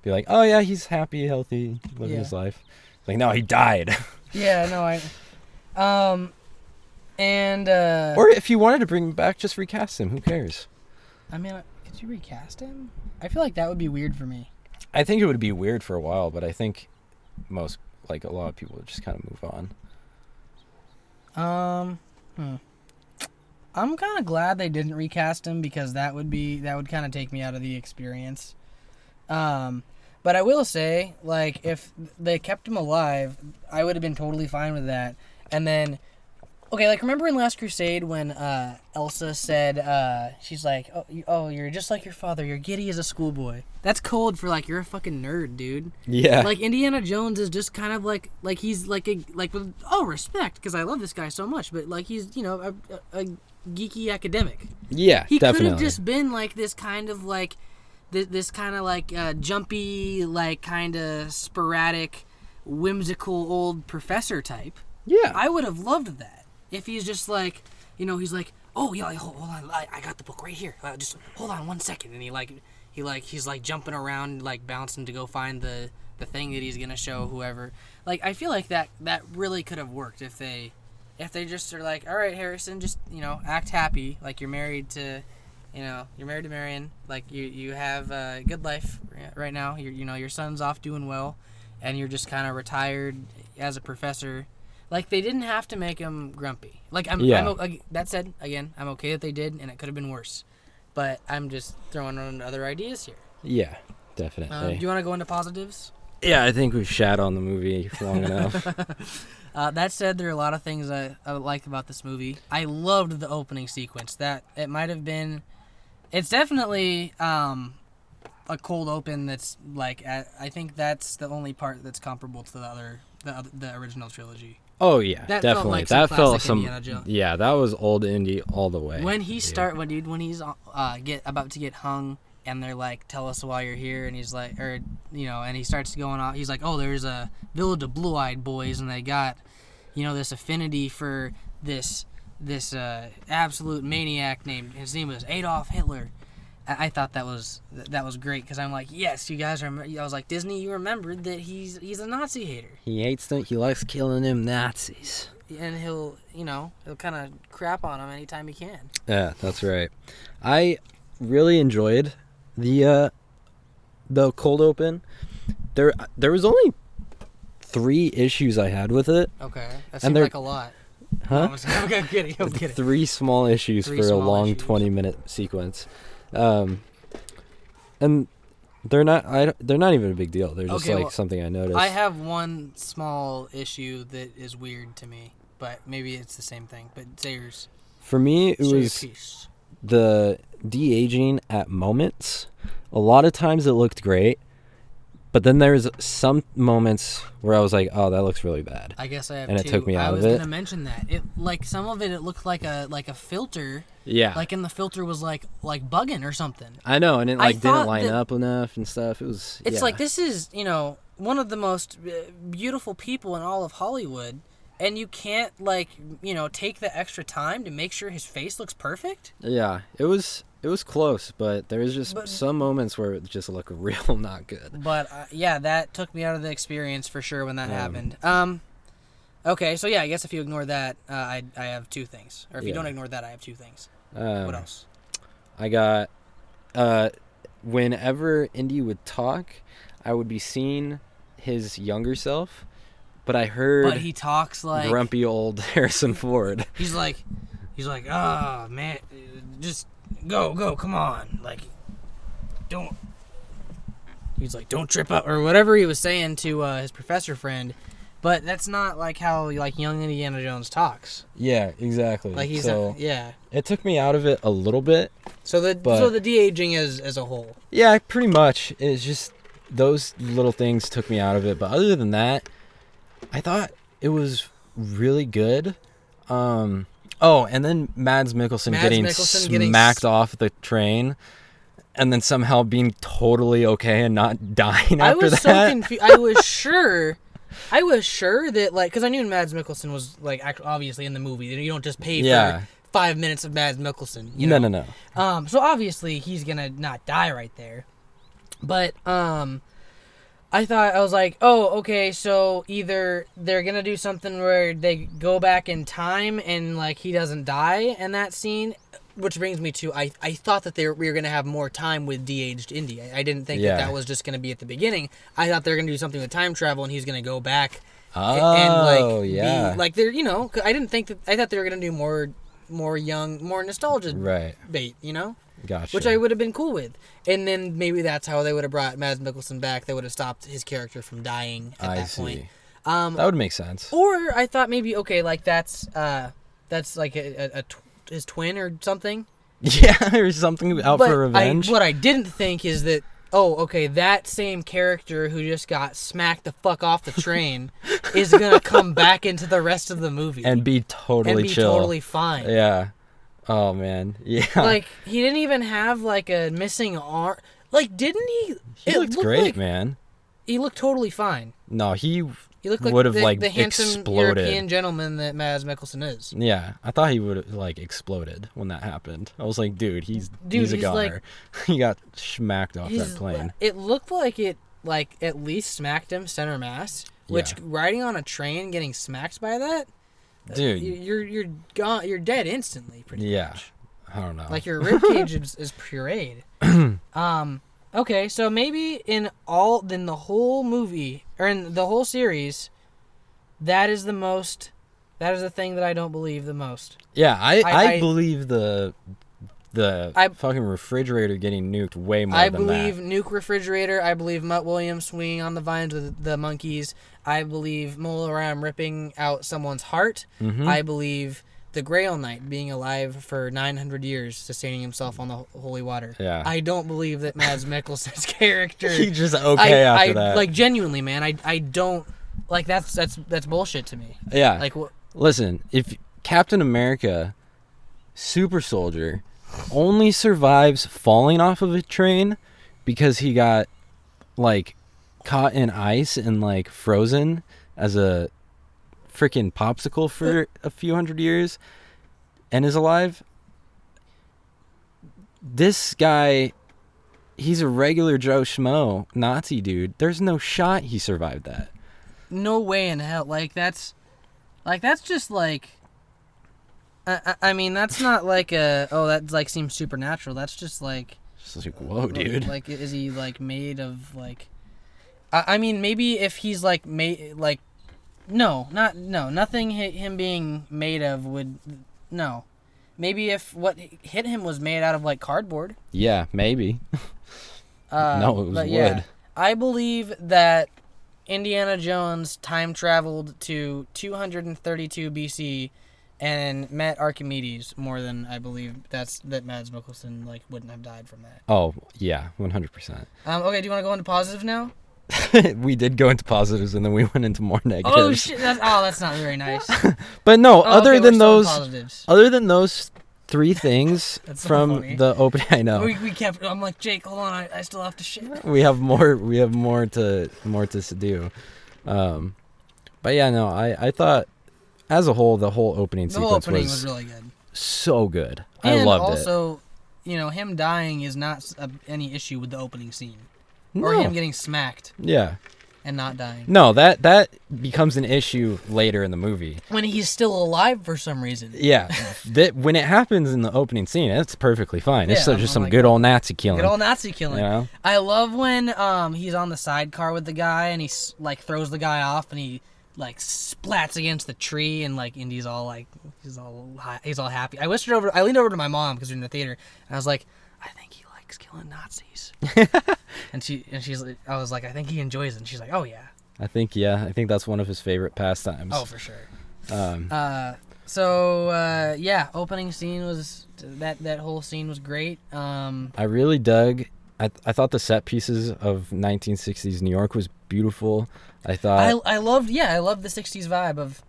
be like, oh yeah, he's happy, healthy, living his life. Like, no, he died. Yeah, no, or if you wanted to bring him back, just recast him. Who cares? I mean, could you recast him? I feel like that would be weird for me. I think it would be weird for a while, but I think a lot of people would just kind of move on. I'm kind of glad they didn't recast him, because that would kind of take me out of the experience. But I will say, like, if they kept him alive, I would have been totally fine with that. And then, okay, like, remember in Last Crusade when Elsa said, she's like, oh, you're just like your father. You're giddy as a schoolboy. That's code for, like, you're a fucking nerd, dude. Yeah. Like, Indiana Jones is just kind of like he's like with all respect, because I love this guy so much, but, like, he's, you know, a geeky academic. Yeah, he definitely. could have just been like this kind of like this kind of like jumpy, like kind of sporadic, whimsical old professor type. Yeah, I would have loved that if he's just like, you know, he's like, oh yeah, hold on, I got the book right here. Just hold on 1 second, and he's like jumping around, like bouncing to go find the thing that he's gonna show whoever. Like, I feel like that really could have worked if they just are like, all right, Harrison, just, you know, act happy, like you're married to Marion, like you have a good life right now. Your son's off doing well, and you're just kind of retired as a professor. Like, they didn't have to make him grumpy. Like, that said, again, I'm okay that they did, and it could have been worse. But I'm just throwing on other ideas here. Yeah, definitely. Do you want to go into positives? Yeah, I think we've shat on the movie long enough. That said, there are a lot of things I like about this movie. I loved the opening sequence. That it might have been, it's definitely a cold open. That's like, I think that's the only part that's comparable to the original trilogy. Oh yeah, definitely. That felt some. Yeah, that was old Indy all the way. When he's about to get hung, and they're like, "Tell us why you're here," and he's like, and he starts going off. He's like, "Oh, there's a village of blue-eyed boys, and they got, this affinity for this absolute maniac named, his name was Adolf Hitler." I thought that was great, because I'm like, yes, you guys are. I was like, Disney, you remembered that he's a Nazi hater. He hates them. He likes killing them Nazis. And he'll kind of crap on them anytime he can. Yeah, that's right. I really enjoyed the cold open. There was only 3 issues I had with it. Okay, that seems like a lot. Huh? I'm kidding. 3 small issues for a long 20-minute sequence. And they're not even a big deal. They're just something I noticed. I have one small issue that is weird to me, but maybe it's the same thing. But say yours. For me, it was the de-aging at moments. A lot of times it looked great, but then there's some moments where I was like, "Oh, that looks really bad." I guess I have and two. It took me out of it. I was gonna mention that. It some of it looked like a filter. Yeah. And the filter was like bugging or something. I know, and it didn't line up enough and stuff. It was. It's like, this is one of the most beautiful people in all of Hollywood, and you can't take the extra time to make sure his face looks perfect. Yeah, it was It was close, but there was just some moments where it just looked real not good. But yeah, that took me out of the experience for sure when that happened. Okay, so yeah, I guess if you ignore that, I have two things. Or if you don't ignore that, I have two things. What else? I got, whenever Indy would talk, I would be seeing his younger self, but I heard. But he talks like grumpy old Harrison Ford. He's like, oh man, just go, come on, like, don't. He's like, don't trip up or whatever he was saying to his professor friend. But that's not like how like young Indiana Jones talks. Yeah, exactly. Like he's yeah. It took me out of it a little bit. So the de-aging as a whole. Yeah, pretty much. It's just those little things took me out of it. But other than that, I thought it was really good. And then Mads Mikkelsen getting smacked off the train. And then somehow being totally okay and not dying after that. I was so confused. I was sure that, like, because I knew Mads Mikkelsen was, like, obviously in the movie. You don't just pay for 5 minutes of Mads Mikkelsen. You know? No. So obviously he's gonna not die right there. But I was like, oh, okay, so either they're gonna do something where they go back in time and, like, he doesn't die in that scene. Which brings me to, I thought that we were going to have more time with de-aged Indy. I didn't think that was just going to be at the beginning. I thought they were going to do something with time travel and he's going to go back be, like, they're, you know, I didn't think that, I thought they were going to do more young, more nostalgia bait, you know? Gotcha. Which I would have been cool with. And then maybe that's how they would have brought Mads Mikkelsen back. They would have stopped his character from dying at that point. That would make sense. Or I thought maybe, okay, like that's like his twin or something. Yeah, or something out for revenge. What I didn't think is that, that same character who just got smacked the fuck off the train is gonna come back into the rest of the movie and be totally chill, totally fine. Yeah. Oh man. Yeah. Like he didn't even have like a missing arm. Like didn't he? He looked great, man. He looked totally fine. No, he looked like would have the handsome exploded. European gentleman that Mads Mikkelsen is. Yeah, I thought he would have like exploded when that happened. I was like, dude, he's a goner. Like, he got smacked off that plane. It looked like it at least smacked him center mass. Which riding on a train, getting smacked by that, dude, you're gone. You're dead instantly. Pretty much. I don't know. Like your ribcage is pureed. Okay, so maybe in the whole movie or in the whole series, that is the thing that I don't believe the most. Yeah, I believe the fucking refrigerator getting nuked way more than that. I believe nuke refrigerator. I believe Mutt Williams swinging on the vines with the monkeys. I believe Mola Ram ripping out someone's heart. Mm-hmm. I believe the Grail Knight being alive for 900 years, sustaining himself on the holy water. Yeah. I don't believe that Mads Mikkelsen's character. He's just okay after that. Like genuinely, man. I don't like that's bullshit to me. Yeah. Like listen, if Captain America, super soldier, only survives falling off of a train because he got like caught in ice and like frozen as a freaking popsicle for a few hundred years and is alive. This guy, he's a regular Joe Schmo Nazi dude. There's no shot he survived that. No way in hell. That's just like I mean that's not like that like seems supernatural. That's just like whoa, dude. Like is he like made of like I mean maybe if he's like made like nothing him being made of would no. Maybe if what hit him was made out of like cardboard. Yeah, maybe. No, it was wood. Yeah, I believe that Indiana Jones time traveled to 232 BC and met Archimedes more than I believe that Mads Mikkelsen like wouldn't have died from that. Oh yeah, 100%. Okay, do you want to go into positive now? We did go into positives and then we went into more negatives. Oh shit! That's not very nice. But no, other than those three things from the opening, I know. We kept. I'm like Jake. Hold on, I still have to shit. We have more to do. But yeah, no, I thought as a whole the whole opening sequence was really good. So good. And I loved also, him dying is not any issue with the opening scene. No. Or him getting smacked. Yeah. And not dying. No, that becomes an issue later in the movie. When he's still alive for some reason. Yeah. When it happens in the opening scene, it's perfectly fine. It's just some good old Nazi killing. Good old Nazi killing. You know? I love when he's on the sidecar with the guy and he like throws the guy off and he like splats against the tree and like Indy's all like he's all happy. I leaned over to my mom because we were in the theater and I was like, I think he likes killing Nazis. I was like, I think he enjoys it. And she's like, oh yeah. I think that's one of his favorite pastimes. Oh, for sure. Opening scene was that whole scene was great. I really dug. I thought the set pieces of 1960s New York was beautiful. I thought I loved the 60s vibe of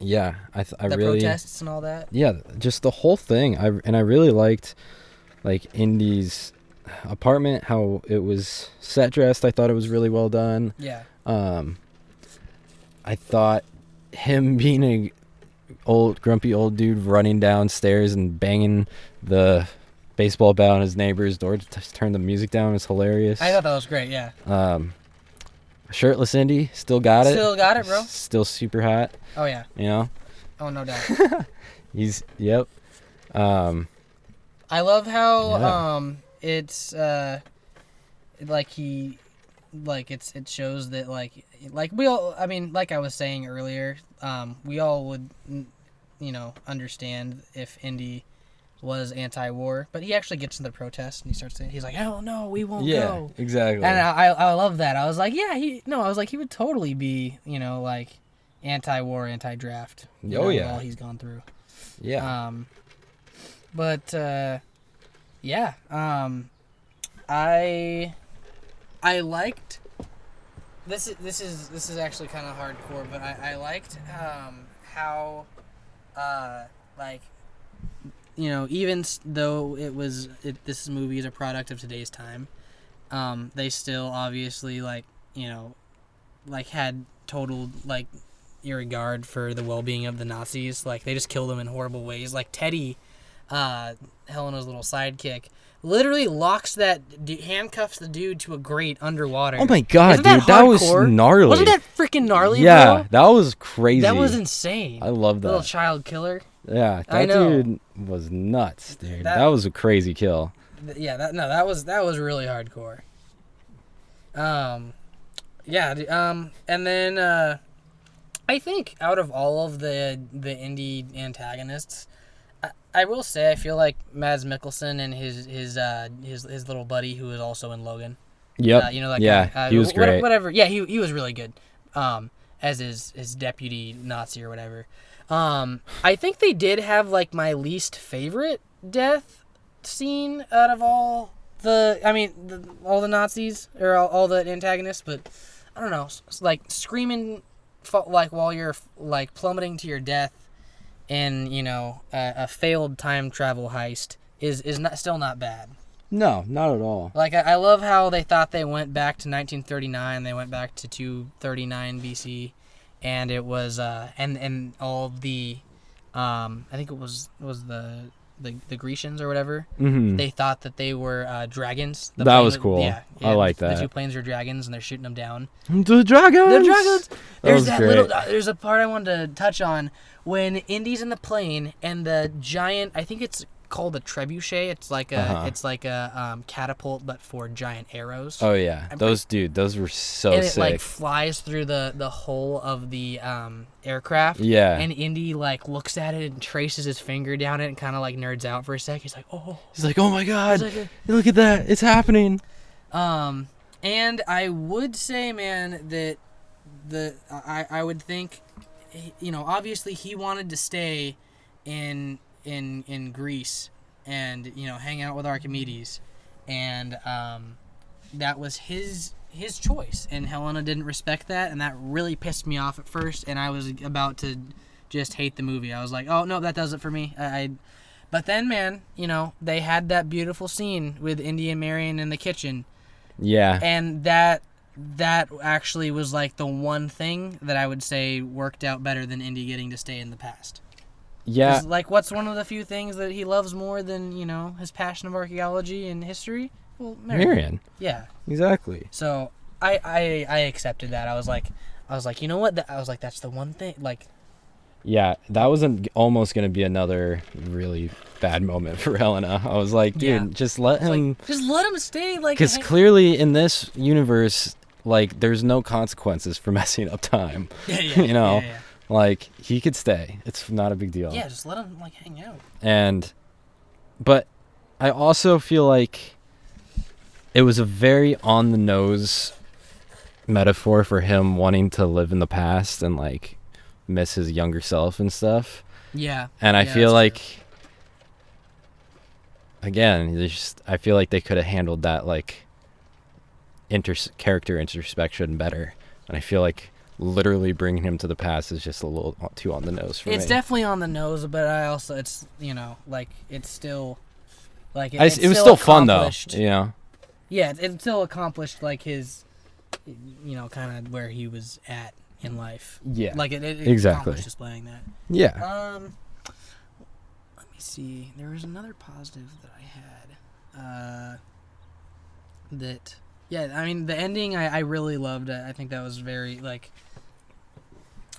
the really protests and all that. Yeah, just the whole thing. I really liked like Indy's apartment, how it was set dressed. I thought it was really well done. Yeah. I thought him being a grumpy old dude running downstairs and banging the baseball bat on his neighbor's door to turn the music down was hilarious. I thought that was great. Yeah. Shirtless Indy still got it. Still got it, bro. Still super hot. Oh yeah. You know. Oh, no doubt. Yep. I love how it's it shows that like we all, I mean, like I was saying earlier, we all would understand if Indy was anti-war, but he actually gets to the protest and he starts saying, he's like, hell no, we won't go. Yeah, exactly. And I love that. I was like, yeah, he would totally be, like anti-war, anti-draft. All he's gone through. Yeah. I liked this is actually kind of hardcore, but I liked how even though this movie is a product of today's time, they still obviously had total irregard for the well-being of the Nazis. Like, they just killed them in horrible ways. Like Teddy, Helena's little sidekick, literally handcuffs the dude to a grate underwater. Oh my god, dude, that was gnarly. Wasn't that freaking gnarly, yeah, bro? that was crazy. That was insane. I love that. Little child killer. Yeah, that dude was nuts, dude. That was a crazy kill. Yeah, that was really hardcore. And then I think out of all of the Indy antagonists, I will say I feel like Mads Mikkelsen and his little buddy who is also in Logan. Yep. That guy. He was great. Whatever. Yeah, he was really good. As his deputy Nazi or whatever. I think they did have my least favorite death scene out of all the Nazis or all the antagonists, but I don't know, screaming while you're plummeting to your death in a failed time travel heist is still not bad. No, not at all. I love how they thought they went back to 1939. They went back to 239 BC, and it was and all the I think it was the Grecians or whatever. Mm-hmm. They thought that they were dragons. That was cool. Yeah, I like that. The two planes are dragons, and they're shooting them down. The dragons. The dragons. There's that great. There's a part I wanted to touch on when Indy's in the plane and the giant. I think it's called a trebuchet. It's like a catapult, but for giant arrows. Oh yeah, those were so and sick. And it flies through the hull of the aircraft. Yeah. And Indy looks at it and traces his finger down it and kind of nerds out for a sec. He's like, oh. He's like, oh my god, look at that, it's happening. And I would say, man, that I would think, obviously he wanted to stay in Greece and hang out with Archimedes, and that was his choice, and Helena didn't respect that, and that really pissed me off at first, and I was about to just hate the movie. I was like, oh no, that does it for me. But then, man, they had that beautiful scene with Indy and Marion in the kitchen. Yeah. And that actually was the one thing that I would say worked out better than Indy getting to stay in the past. Yeah. Like, what's one of the few things that he loves more than, his passion of archaeology and history? Well, Marion. Yeah. Exactly. So I accepted that. I was like, you know what? I was like, that's the one thing. Like, yeah, that was almost going to be another really bad moment for Helena. I was like, dude, just let him... just let him stay. Like, because clearly in this universe, like, there's no consequences for messing up time. Yeah. Yeah. Like, he could stay. It's not a big deal. Yeah, just let him, like, hang out. But I also feel like it was a very on-the-nose metaphor for him wanting to live in the past and, like, miss his younger self and stuff. Yeah. And I feel like, again, I feel like they could have handled that, like, character introspection better. And I feel like literally bringing him to the past is just a little too on the nose for me. It's definitely on the nose, but I also, it's, like, it's still, like, it was still fun, though, Yeah, it still accomplished, like, his, kind of where he was at in life. Yeah. Like, it exactly accomplished displaying that. Yeah. Let me see. There was another positive that I had. I mean, the ending I really loved. I think that was very, like...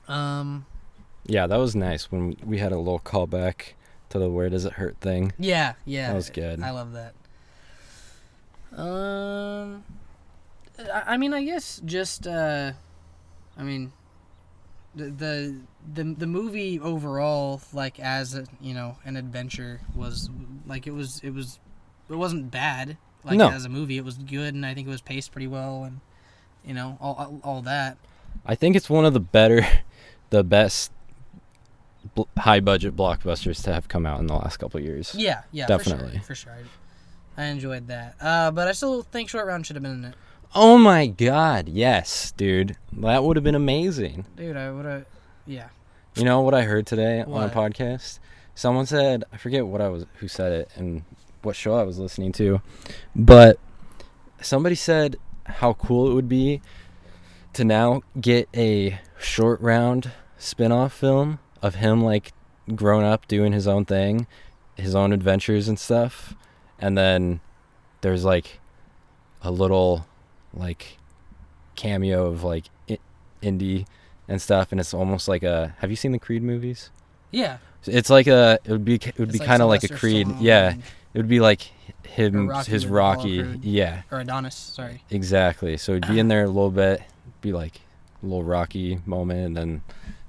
Yeah, that was nice when we had a little callback to the where does it hurt thing. Yeah. That was good. I love that. I mean, I guess just... I mean, the movie overall, like, as an adventure was like, it wasn't bad. Like, no. As a movie, it was good, and I think it was paced pretty well, and all that. I think it's one of the best high budget blockbusters to have come out in the last couple of years. Yeah, definitely for sure. I enjoyed that, but I still think Short Round should have been in it. Oh my god, yes, dude. That would have been amazing. Dude, I would have... Yeah. You know what I heard today on a podcast? Someone said, I forget who said it and what show I was listening to, but somebody said how cool it would be to now get a Short Round spin-off film of him, like, grown up doing his own thing, his own adventures and stuff, and then there's, like, a little... like cameo of like Indy and stuff, and it's almost like have you seen the Creed movies? Yeah. It's like it would be kind of like a Creed. Yeah. It would be like him, his Rocky. Yeah. Or Adonis, sorry. Exactly. So it'd be in there a little bit, be like a little Rocky moment, and then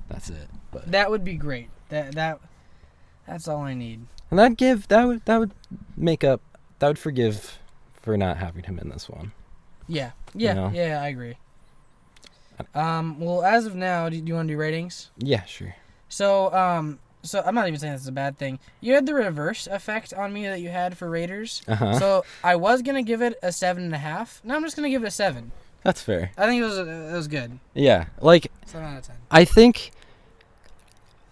that's it. But that would be great. That's all I need. And that would forgive for not having him in this one. Yeah, I agree. Well, as of now, do you want to do ratings? Yeah, sure. So I'm not even saying this is a bad thing. You had the reverse effect on me that you had for Raiders. Uh-huh. So I was gonna give it a 7.5. Now I'm just gonna give it a 7. That's fair. I think it was good. Yeah, like 7 out of 10. I think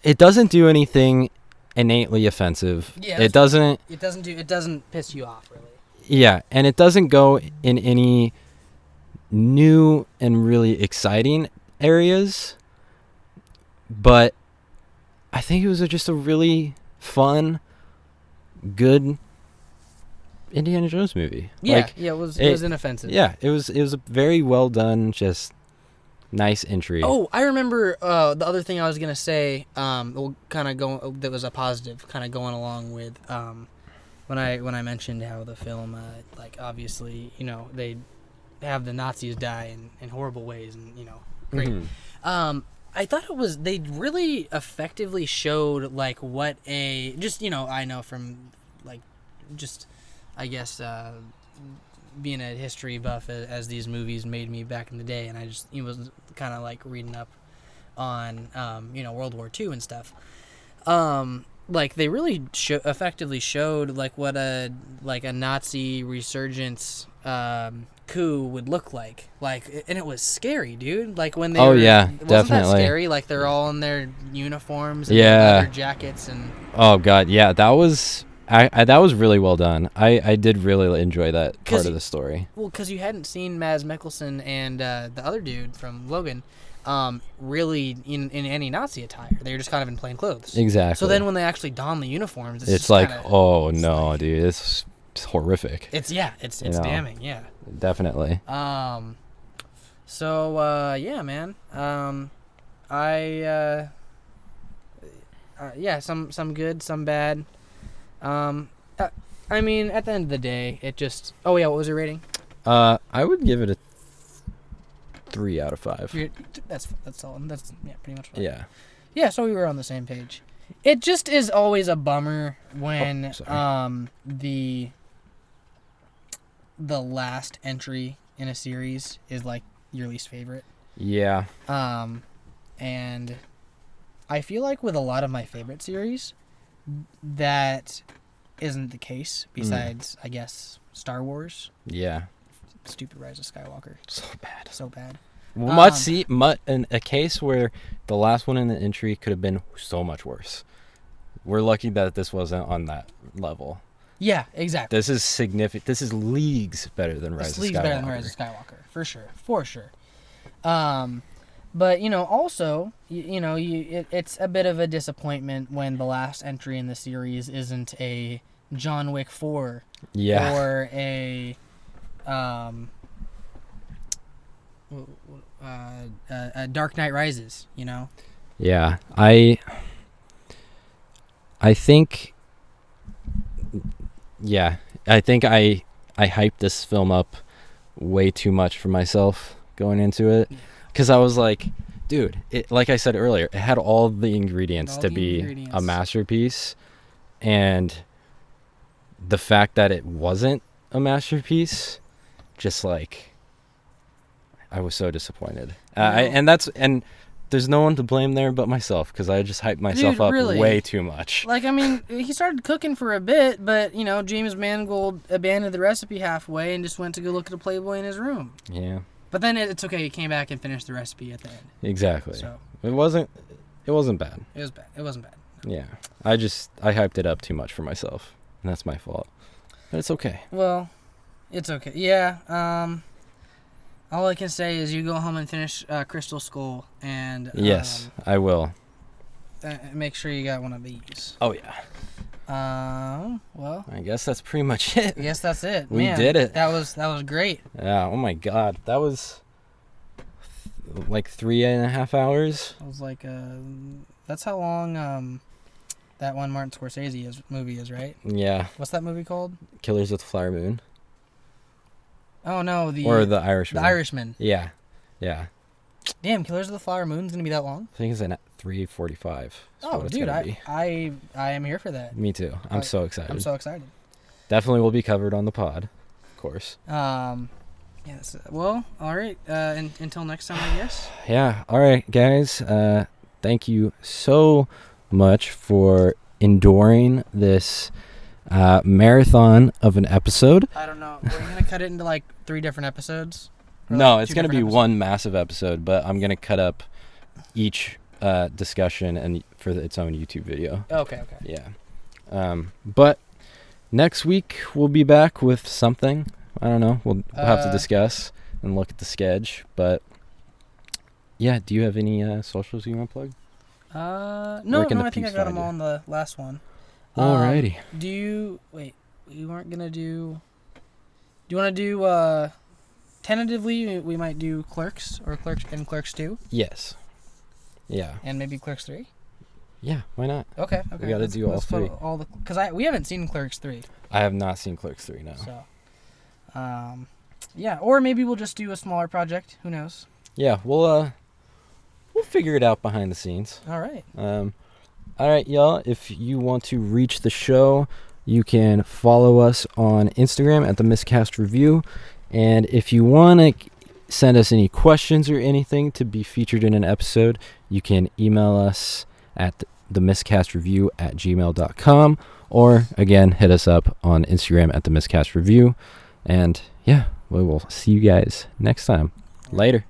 it doesn't do anything innately offensive. Yeah, it doesn't piss you off really. Yeah, and it doesn't go in any new and really exciting areas, but I think it was just a really fun, good Indiana Jones movie. Yeah, it was inoffensive. Yeah, it was a very well done, just nice entry. Oh, I remember the other thing I was gonna say. That was a positive, kind of going along with when I mentioned how the film, like, obviously, they have the Nazis die in horrible ways, and great. Mm-hmm. I thought they really effectively showed, like, what I know from, like, just, I guess, being a history buff as these movies made me back in the day, and I just was kind of, like, reading up on World War II and stuff. Like, they really effectively showed, like, what a Nazi resurgence coup would look like, and it was scary, dude. Like, when they wasn't definitely that scary? Like, they're all in their uniforms and leather jackets and oh god, yeah, that was that was really well done. I did really enjoy that part of the story. Well, because you hadn't seen Mads Mikkelsen and the other dude from Logan, really in any Nazi attire. They're just kind of in plain clothes. Exactly. So then when they actually don the uniforms, it's just like, kinda, oh no, dude, it's horrific. It's damning, yeah. Definitely. So yeah, man. Some good, some bad. I mean, at the end of the day, it just. Oh yeah, what was your rating? I would give it a 3 out of 5. That's solid. That's pretty much. Yeah. Yeah, so we were on the same page. It just is always a bummer when the last entry in a series is like your least favorite. Yeah. And I feel like with a lot of my favorite series, that isn't the case. Besides, I guess, Star Wars. Yeah. Stupid Rise of Skywalker. So bad. In a case where the last one in the entry could have been so much worse. We're lucky that this wasn't on that level. Yeah, exactly. This is significant. This is leagues better than Rise of Skywalker. Leagues better than Rise of Skywalker, for sure. But also, it's a bit of a disappointment when the last entry in the series isn't a John Wick 4, or a Dark Knight Rises. Yeah, I think. Yeah, I think I hyped this film up way too much for myself going into it, because I was like, dude, like I said earlier, it had all the ingredients to be a masterpiece, and the fact that it wasn't a masterpiece, just like, I was so disappointed. And there's no one to blame there but myself, because I just hyped myself up way too much. Like, I mean, he started cooking for a bit, but, James Mangold abandoned the recipe halfway and just went to go look at a Playboy in his room. Yeah. But then it's okay. He came back and finished the recipe at the end. Exactly. So it wasn't bad. It was bad. It wasn't bad. No. Yeah. I hyped it up too much for myself, and that's my fault. But it's okay. Well, it's okay. Yeah. All I can say is you go home and finish Crystal Skull, and yes, I will. Make sure you got one of these. Oh yeah. Well, I guess that's pretty much it. I guess that's it. We did it. That was great. Yeah. Oh my God, that was like 3.5 hours. I was like, that's how long that one Martin Scorsese movie is, right? Yeah. What's that movie called? Killers of the Flower Moon. Oh no, the Irishman. The Irishman. Yeah. Damn, Killers of the Flower Moon's gonna be that long? I think it's at 3:45. Oh, dude, I am here for that. Me too. I'm so excited. I'm so excited. Definitely will be covered on the pod, of course. Yes. Well, all right. Until next time, I guess. Yeah. All right, guys. Thank you so much for enduring this marathon of an episode. I don't know. We're gonna cut it into like 3 different episodes. No, it's gonna be one massive episode, but I'm gonna cut up each discussion and for its own YouTube video. Okay. Yeah. But next week we'll be back with something. I don't know. We'll have to discuss and look at the sketch. But yeah, do you have any socials you want to plug? No. I think I got them all on the last one. Alrighty. We weren't gonna do. Do you want to do? Tentatively, we might do Clerks or Clerks 2. Yes. Yeah. And maybe Clerks 3. Yeah, why not? Okay. We got to do all 3. Because we haven't seen Clerks 3. I have not seen Clerks 3, no. So, yeah, or maybe we'll just do a smaller project. Who knows? Yeah, we'll figure it out behind the scenes. All right. All right, y'all. If you want to reach the show, you can follow us on Instagram at the Miscast Review. And if you want to send us any questions or anything to be featured in an episode, you can email us at themiscastreview@gmail.com, or again, hit us up on Instagram at the Miscast Review. And yeah, we will see you guys next time. Later.